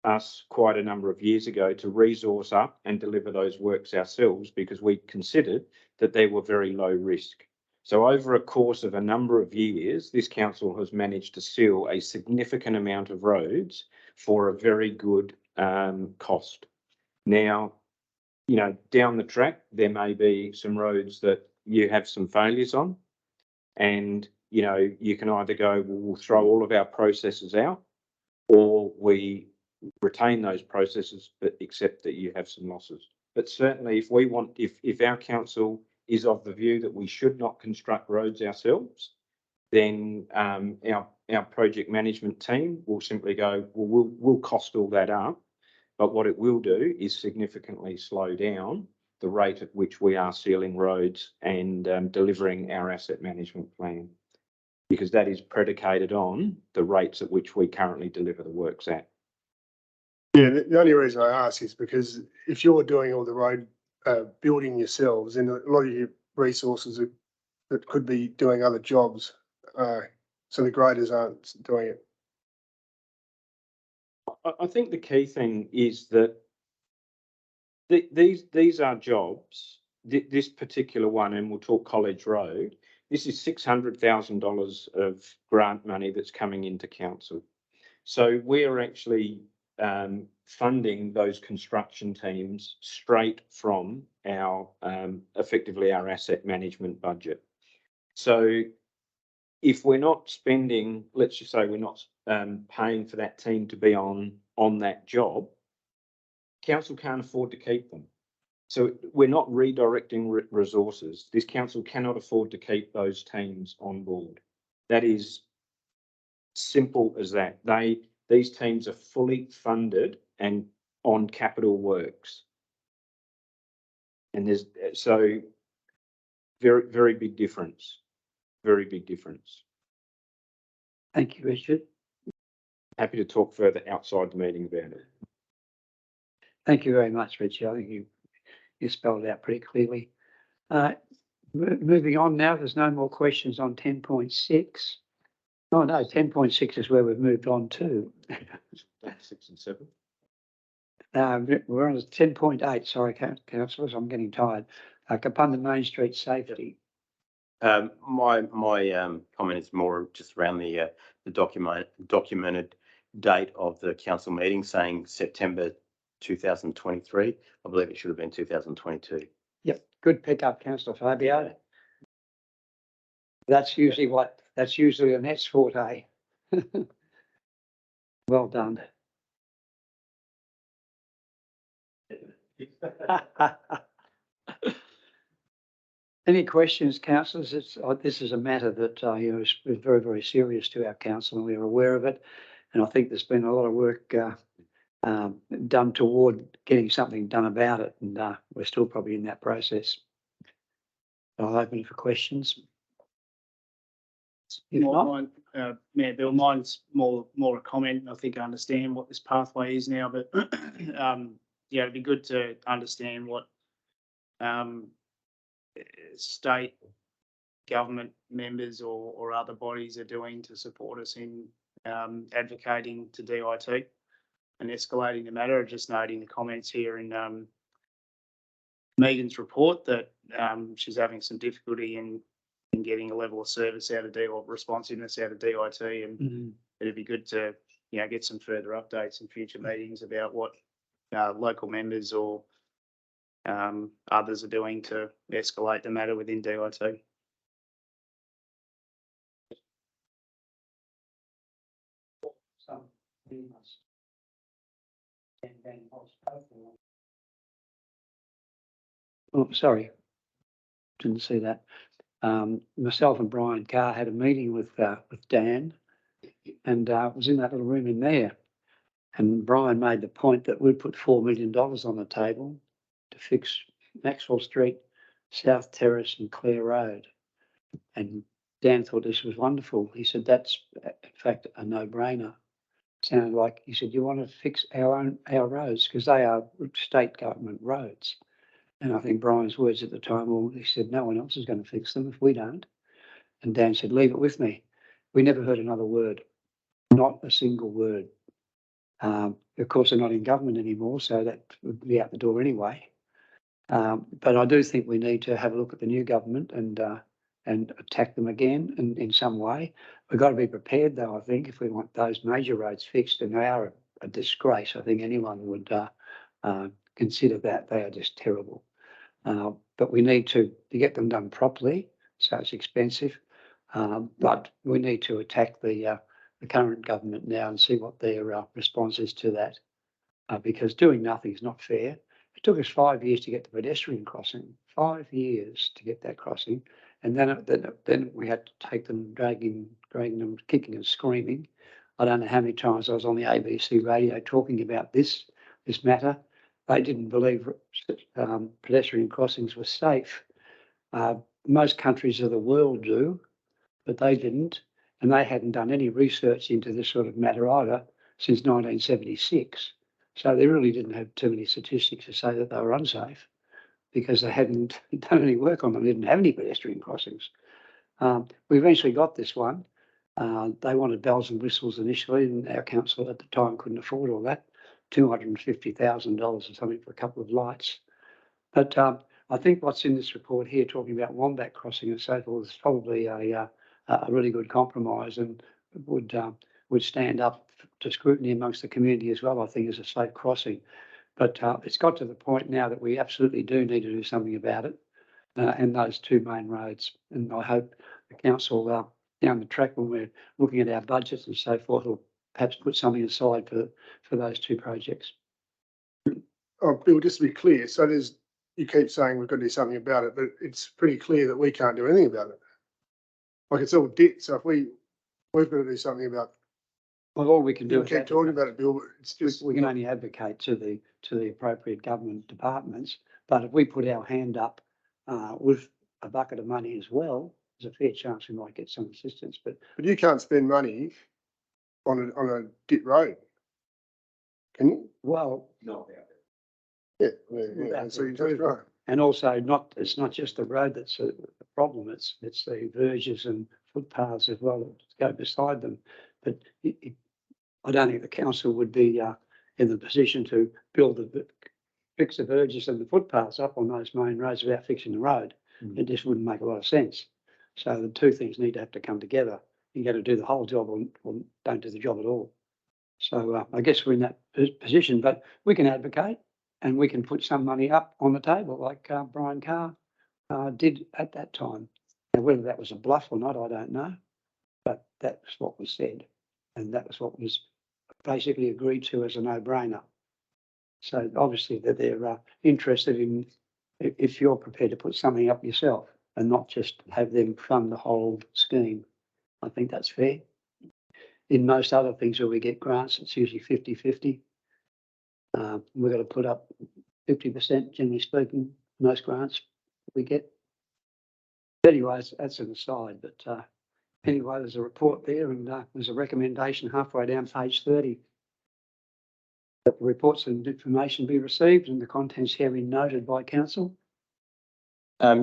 us quite a number of years ago to resource up and deliver those works ourselves because we considered that they were very low risk. So over a course of a number of years, this council has managed to seal a significant amount of roads for a very good cost. Now, down the track, there may be some roads that you have some failures on, and you can either go, well, we'll throw all of our processes out, or we retain those processes but accept that you have some losses. But certainly if our council is of the view that we should not construct roads ourselves, then our project management team will simply go, well, we'll cost all that up, but what it will do is significantly slow down the rate at which we are sealing roads and delivering our asset management plan, because that is predicated on the rates at which we currently deliver the works at. Yeah, the only reason I ask is because if you're doing all the road building yourselves, and a lot of your resources that could be doing other jobs, so the graders aren't doing it. I think the key thing is that these are jobs. This particular one, and we'll talk College Road, this is $600,000 of grant money that's coming into council. So we're actually funding those construction teams straight from our effectively our asset management budget. So if we're not spending, let's just say we're not paying for that team to be on that job, council can't afford to keep them. So we're not redirecting resources. This council cannot afford to keep those teams on board. That is simple as that. These teams are fully funded and on capital works. And there's so very, very big difference. Very big difference. Thank you, Richard. happy to talk further outside the meeting about it. Thank you very much, Richie. I think you spelled it out pretty clearly. Moving on now, there's no more questions on 10.6. Oh, no, 10.6 is where we've moved on to. 6 and 7. We're on 10.8, sorry, councillors, I'm getting tired. Kapunda Main Street safety. My comment is more just around the documented date of the council meeting saying September 2023. I believe it should have been 2022. Yep, good pickup, councillor Fabio. That's usually Annette's forte. Well done. Any questions, councillors? This is a matter that is very, very serious to our council, and we're aware of it. And I think there's been a lot of work done toward getting something done about it, and we're still probably in that process. I'll open it for questions. If not, Mayor Bill, mine's more a comment. I think I understand what this pathway is now, but yeah, it'd be good to understand what state government members or other bodies are doing to support us in advocating to DIT and escalating the matter. Just noting the comments here in Megan's report that she's having some difficulty in getting a level of service out of or responsiveness out of DIT, and it'd be good to get some further updates in future meetings about what local members or others are doing to escalate the matter within DIT. Oh, sorry, didn't see that. Myself and Brian Carr had a meeting with Dan, and was in that little room in there. And Brian made the point that we'd put $4 million on the table to fix Maxwell Street, South Terrace, and Clare Road. And Dan thought this was wonderful. He said that's in fact a no-brainer. Sounded like he said, you want to fix our roads because they are state government roads. And I think Brian's words at the time, well, he said, no one else is going to fix them if we don't. And Dan said, leave it with me. We never heard another word, not a single word. Of course, they're not in government anymore, so that would be out the door anyway. But I do think we need to have a look at the new government and attack them again in some way. We've got to be prepared, though, I think, if we want those major roads fixed, and they are a disgrace. I think anyone would consider that. They are just terrible. But we need to get them done properly, so it's expensive. But we need to attack the current government now and see what their response is to that, because doing nothing is not fair. It took us 5 years to get the pedestrian crossing, 5 years to get that crossing, and then we had to take them, dragging them, kicking and screaming. I don't know how many times I was on the ABC radio talking about this matter. They didn't believe pedestrian crossings were safe. Most countries of the world do, but they didn't. And they hadn't done any research into this sort of matter either since 1976. So they really didn't have too many statistics to say that they were unsafe because they hadn't done any work on them. They didn't have any pedestrian crossings. We eventually got this one. They wanted bells and whistles initially, and our council at the time couldn't afford all that. $250,000 or something for a couple of lights. But I think what's in this report here, talking about Wombat Crossing and so forth, is probably a really good compromise and would stand up to scrutiny amongst the community as well, I think, as a safe crossing. But it's got to the point now that we absolutely do need to do something about it, and those two main roads. And I hope the council down the track, when we're looking at our budgets and so forth, will perhaps put something aside for those two projects. Oh, Bill, just to be clear, so you keep saying we've got to do something about it, but it's pretty clear that we can't do anything about it. Like, it's all debt, so if we've got to do something about. Well, all we can do is keep talking about it, Bill. It's just we can only advocate to the appropriate government departments. But if we put our hand up with a bucket of money as well, there's a fair chance we might get some assistance. But you can't spend money on a dit road. Can you? Well, Yeah, yeah, so you're just right. and also it's not just the road that's a problem, it's the verges and footpaths as well that go beside them. But I don't think the council would be in the position to fix the verges and the footpaths up on those main roads without fixing the road. It just wouldn't make a lot of sense. So the two things need to have to come together. You got to do the whole job or don't do the job at all. So I guess we're in that position, but we can advocate and we can put some money up on the table like Brian Carr did at that time. Now, whether that was a bluff or not, I don't know, but that's what was said. And that was what was basically agreed to as a no-brainer. So obviously that they're interested in if you're prepared to put something up yourself and not just have them fund the whole scheme. I think that's fair. In most other things where we get grants, it's usually 50-50. We've got to put up 50%, generally speaking, most grants we get. Anyways, that's an aside, but anyway, there's a report there and there's a recommendation halfway down page 30 that the reports and information be received and the contents herein noted by council.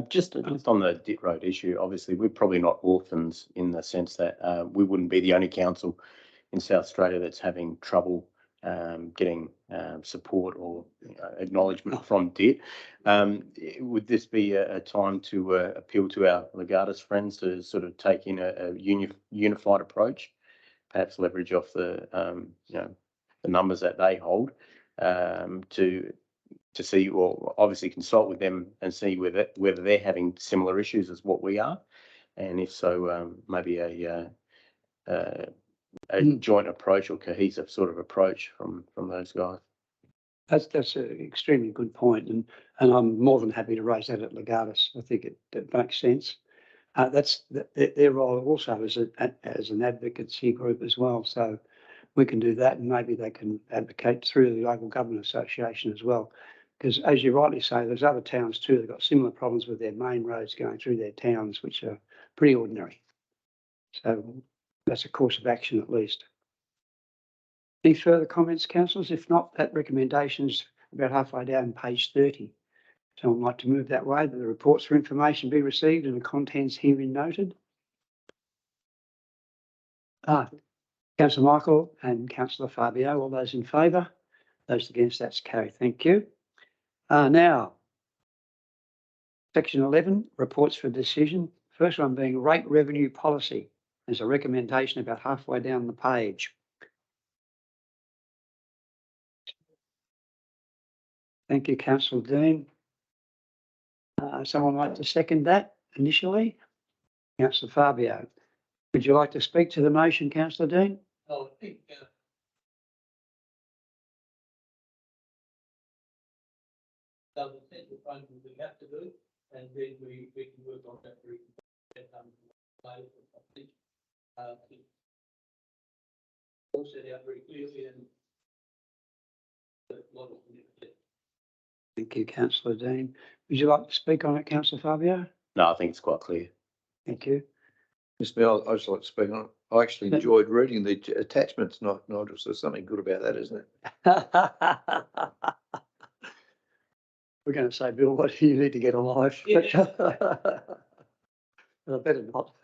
Just on the dit road issue, obviously, we're probably not orphans in the sense that we wouldn't be the only council in South Australia that's having trouble getting support or acknowledgement from DIT. Would this be a time to appeal to our Legatus friends to sort of take in a unified approach, perhaps leverage off the the numbers that they hold to see, or obviously consult with them and see whether they're having similar issues as what we are, and if so, maybe a joint approach or cohesive sort of approach from those guys. That's an extremely good point, and I'm more than happy to raise that at Legatus. I think it makes sense. That's their role also as an advocacy group as well. So we can do that, and maybe they can advocate through the local government association as well. Because as you rightly say, there's other towns too that got similar problems with their main roads going through their towns, which are pretty ordinary. So that's a course of action at least. Any further comments, councillors? If not, that recommendation's about halfway down page 30. So I'd like to move that way, that the reports for information be received and the contents herein noted. Councillor Michael and Councillor Fabio, all those in favour? Those against, that's carried. Thank you. Now, section 11, reports for decision. First one being rate revenue policy. There's a recommendation about halfway down the page. Thank you, Councillor Dean. Someone like to second that initially? Councillor Fabio. Would you like to speak to the motion, Councillor Dean? I think double central fund we have to do, and then we can work on that very all set out very clearly and Thank you, Councillor Dean. Would you like to speak on it, Councillor Fabio? No, I think it's quite clear. Thank you. Yes, Bill, I'd just like to speak on it. I actually enjoyed reading the attachments, Nigel. There's something good about that, isn't it? We're going to say, Bill, what do you need to get a life? Yeah. But I better not.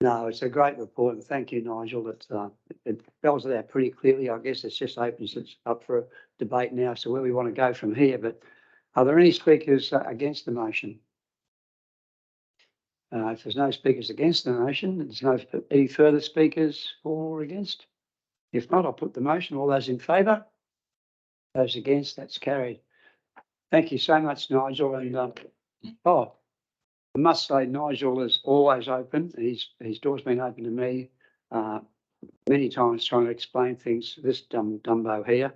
No, it's a great report, and thank you, Nigel. It spells it out pretty clearly. I guess it's just opens it up for a debate now, so where we want to go from here. But are there any speakers against the motion? If there's no speakers against the motion, there's no any further speakers for or against? If not, I'll put the motion. All those in favour? Those against? That's carried. Thank you so much, Nigel. And I must say, Nigel is always open. His door's been open to me many times trying to explain things, this Dumbo here.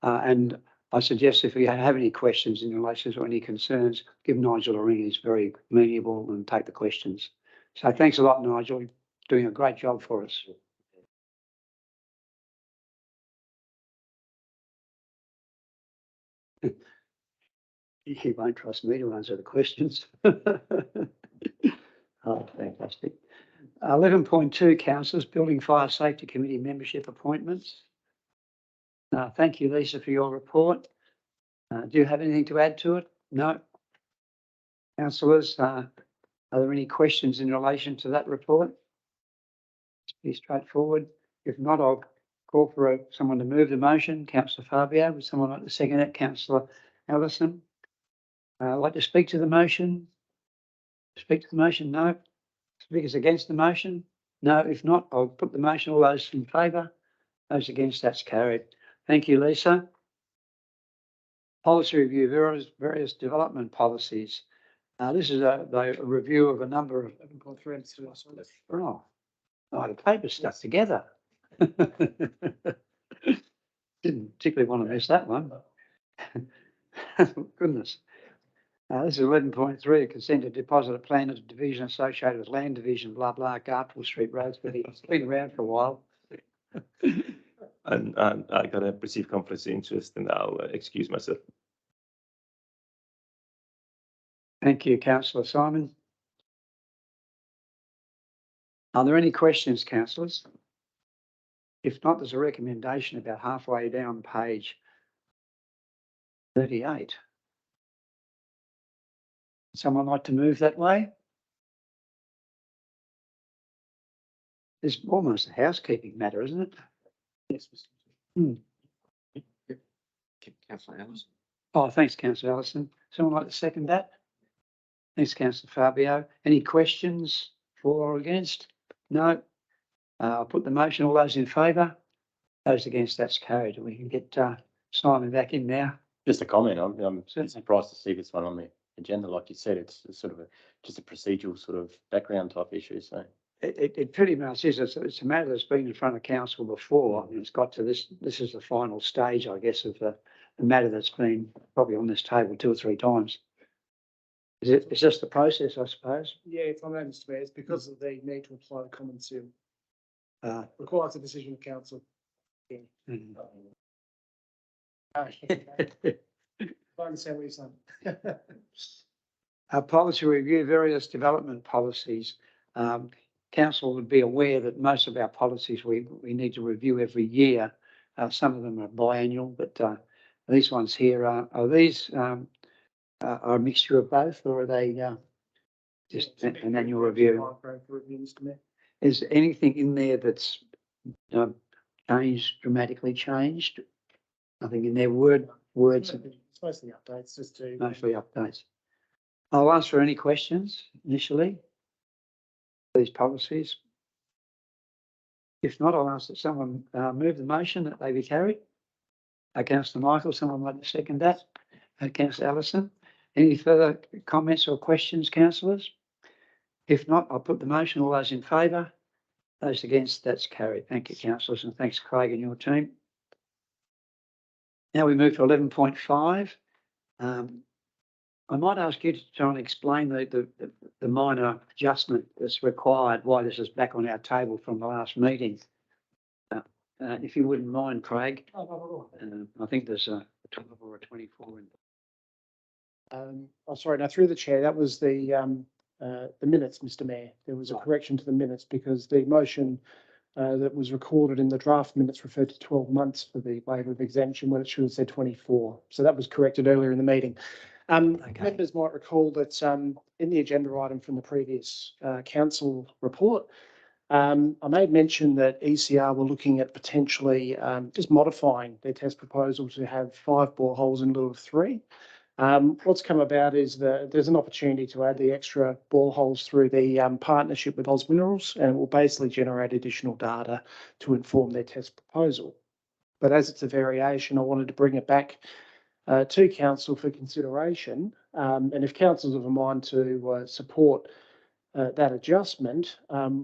And I suggest if you have any questions in relation to any concerns, give Nigel a ring. He's very amenable and take the questions. So thanks a lot, Nigel. You're doing a great job for us. He won't trust me to answer the questions. Oh, fantastic. 11.2, councillors, Building Fire Safety Committee membership appointments. Thank you, Lisa, for your report. Do you have anything to add to it? No. Councillors, are there any questions in relation to that report? It's pretty straightforward. If not, I'll call for someone to move the motion. Councillor Fabio, would someone like to second it? Councillor Ellison. Like to speak to the motion? Speak to the motion? No. Speakers against the motion? No. If not, I'll put the motion. All those in favour? Those against, that's carried. Thank you, Lisa. Policy review, various development policies. This is a review of a number of. 11.3. Oh, the paper stuck together. Didn't particularly want to miss that one. Goodness. This is 11.3, consent to deposit a plan of division associated with land division, blah, blah, Gartwell Street, Rosebery. It's been around for a while. And I got a perceived conflict of interest and I'll excuse myself. Thank you, Councillor Simon. Are there any questions, councillors? If not, there's a recommendation about halfway down page 38. Someone like to move that way? It's almost a housekeeping matter, isn't it? Yes, Councillor Ellison. Oh, thanks, Councillor Ellison. Someone like to second that? Thanks, Councillor Fabio. Any questions for or against? No. I'll put the motion. All those in favour? Those against, that's carried. We can get Simon back in now. Just a comment. I'm surprised to see this one on the agenda. Like you said, it's sort of just a procedural sort of background type issue. So It pretty much is. It's a matter that's been in front of council before. And it's got to this. This is the final stage, I guess, of the matter that's been probably on this table 2 or 3 times. Is this the process, I suppose? Yeah, if I may, Mr. Mayor, it's because of the need to apply the common seal. Requires a decision of council. Yeah. I understand what you're saying. Policy review, various development policies. Council would be aware that most of our policies we need to review every year. Some of them are biannual, but these ones here are these are a mixture of both, or are they just an annual review? Is anything in there that's changed, dramatically changed? Nothing in their words? It's mostly updates, just to. Mostly updates. I'll ask for any questions initially. These policies. If not, I'll ask that someone move the motion that they be carried. Councillor Michael, someone like to second that? Councillor Ellison. Any further comments or questions, councillors? If not, I'll put the motion. All those in favour? Those against, that's carried. Thank you, councillors, and thanks, Craig and your team. Now we move to 11.5. I might ask you to try and explain the minor adjustment that's required, why this is back on our table from the last meeting. If you wouldn't mind, Craig. I think there's a 12 or a 24 in. Sorry, now through the chair, that was the minutes, Mr. Mayor. There was a correction to the minutes because the motion that was recorded in the draft minutes referred to 12 months for the waiver of exemption when it should have said 24. So that was corrected earlier in the meeting. Members might recall that in the agenda item from the previous council report, I made mention that ECR were looking at potentially just modifying their test proposal to have 5 boreholes in lieu of 3. What's come about is that there's an opportunity to add the extra boreholes through the partnership with Oz Minerals, and it will basically generate additional data to inform their test proposal. But as it's a variation, I wanted to bring it back to council for consideration. And if council's of a mind to support that adjustment,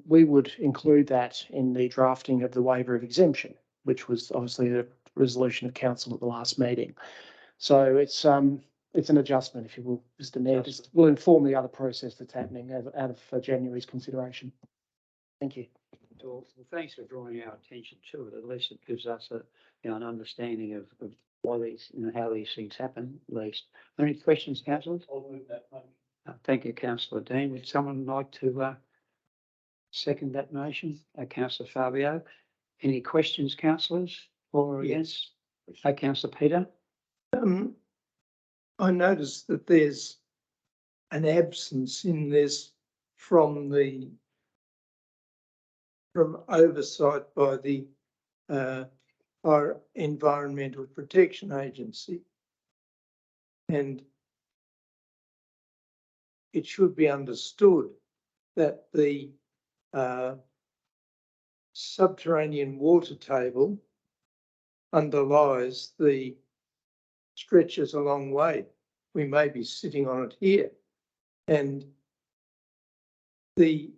we would include that in the drafting of the waiver of exemption, which was obviously the resolution of council at the last meeting. So it's an adjustment, if you will, Mr. Mayor. Just will inform the other process that's happening out of January's consideration. Thank you. Well, thanks for drawing our attention to it. At least it gives us an understanding of why these, how these things happen. At least. Are there any questions, councillors? I'll move that motion. Thank you, Councillor Dean. Would someone like to Second that motion, councillor Fabio. Any questions, councillors, for or against? Councillor Peter? I noticed that there's an absence in this from oversight by the our Environmental Protection Agency. And it should be understood that the subterranean water table underlies the stretches a long way. We may be sitting on it here. And the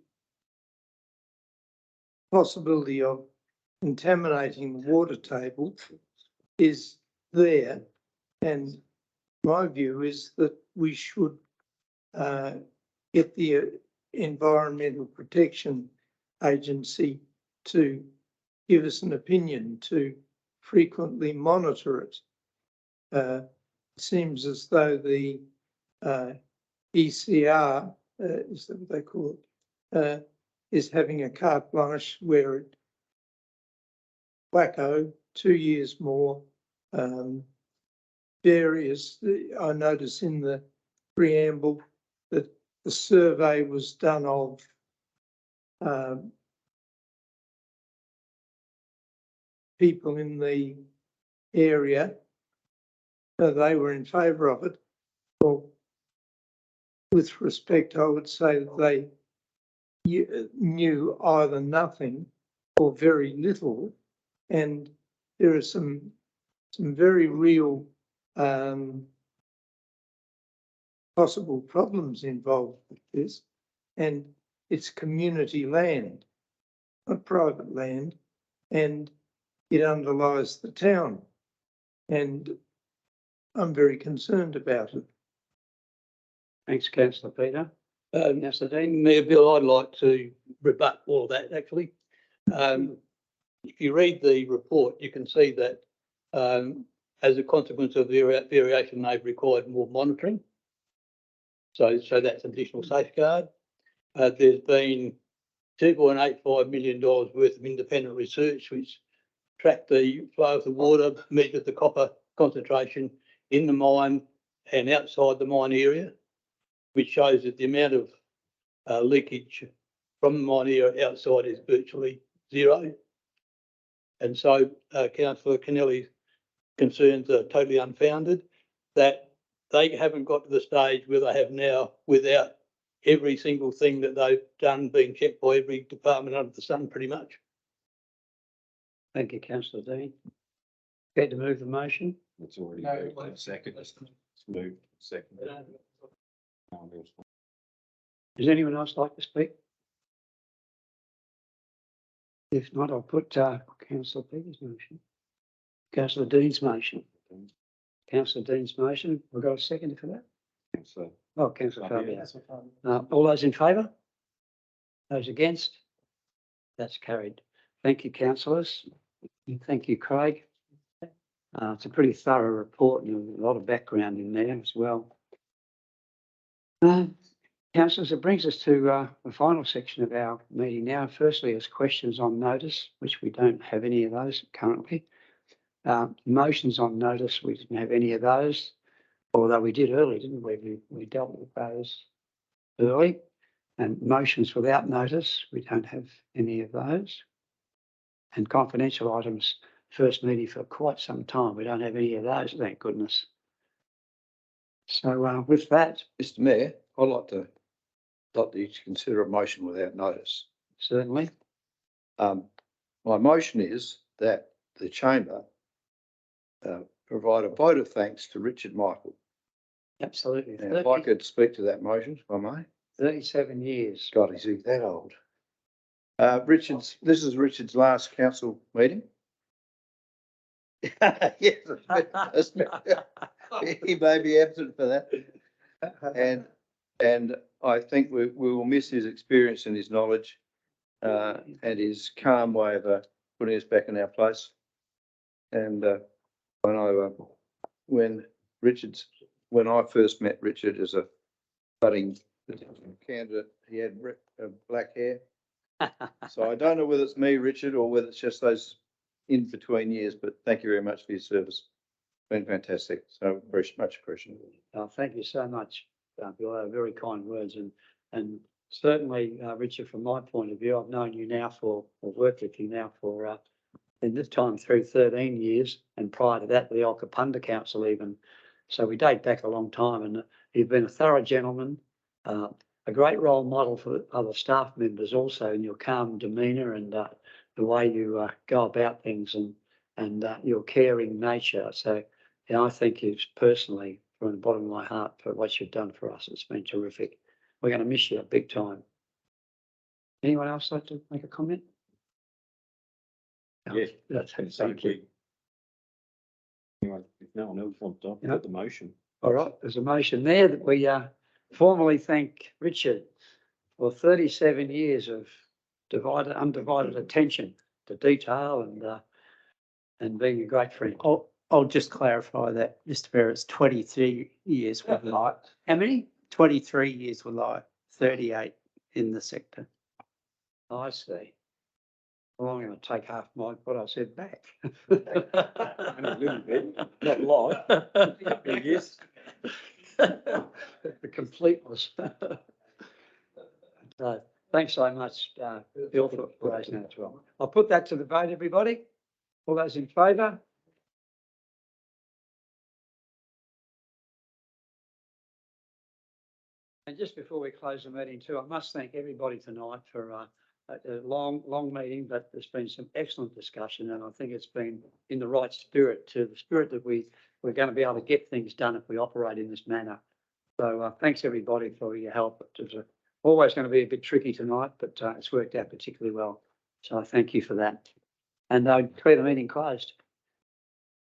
possibility of contaminating the water table is there. And my view is that we should get the Environmental Protection Agency to give us an opinion, to frequently monitor it. It seems as though the ECR, is that what they call it, is having a carte blanche where it wacko, 2 years more, various, I notice in the preamble that the survey was done of people in the area, so they were in favour of it. Well, with respect, I would say that they knew either nothing or very little, and there are some very real possible problems involved with this, and it's community land, not private land, and it underlies the town, and I'm very concerned about it. Thanks, councillor Peter. Councillor Dean? Mayor Bill, I'd like to rebut all of that, actually. If you read the report, you can see that as a consequence of the variation, they've required more monitoring. So that's an additional safeguard. There's been $2.85 million worth of independent research which tracked the flow of the water, measured the copper concentration in the mine and outside the mine area, which shows that the amount of leakage from the mine area outside is virtually zero. And so Councillor Kennelly's concerns are totally unfounded, that they haven't got to the stage where they have now, without every single thing that they've done being checked by every department under the sun, pretty much. Thank you, councillor Dean. Care to move the motion? It's already moved. Second. It's moved. Second. Does anyone else like to speak? If not, I'll put councillor Peter's motion. Councillor Dean's motion. Councillor Dean's motion. We've got a second for that? So, Oh, councillor Fabio. All those in favour? Those against? That's carried. Thank you, councillors. And thank you, Craig. It's a pretty thorough report and a lot of background in there as well. Councillors, it brings us to the final section of our meeting now. Firstly, is questions on notice, which we don't have any of those currently. Motions on notice, we didn't have any of those, although we did early, didn't we? We dealt with those early. And motions without notice, we don't have any of those. And confidential items, first meeting for quite some time, we don't have any of those, thank goodness. So with that, Mr. Mayor, I'd like to consider a motion without notice. certainly. My motion is that the chamber provide a vote of thanks to Richard Michael. Absolutely. And if I could speak to that motion, if I may. 37 years. God, is he that old? This is Richard's last council meeting. Yes, he may be absent for that. And I think we will miss his experience and his knowledge and his calm way of putting us back in our place. And when I first met Richard as a budding candidate, he had black hair So I don't know whether it's me, Richard, or whether it's just those in between years, but thank you very much for your service. Been fantastic. So very much appreciated. Thank you so much, Bill. Very kind words and certainly, Richard, from my point of view, I've known you now or worked with you now for, in this time through 13 years, and prior to that, the Alkapunda Council even. So we date back a long time, and you've been a thorough gentleman, a great role model for other staff members also in your calm demeanour and the way you go about things and your caring nature. So, I thank you personally from the bottom of my heart for what you've done for us. It's been terrific. We're going to miss you big time. Anyone else like to make a comment? Yes. Thank you. Anyway, if no one else wants to put the motion. All right, there's a motion there that we formally thank Richard for 37 years of undivided attention to detail and being a great friend. I'll just clarify that, Mr. Mayor, it's 23 years with Light. How many? 23 years with Light, 38 in the sector. I see. Well, I'm going to take half what I said back. Only a little bit, not a lot. Yes. The completeness. So, thanks so much, Bill, for raising that as well. I'll put that to the vote, everybody. All those in favour? And just before we close the meeting too, I must thank everybody tonight for a long meeting, but there's been some excellent discussion, and I think it's been in the right spirit, to the spirit that we're going to be able to get things done if we operate in this manner. So thanks everybody for your help. It was always going to be a bit tricky tonight, but it's worked out particularly well. So I thank you for that. And I declare the meeting closed.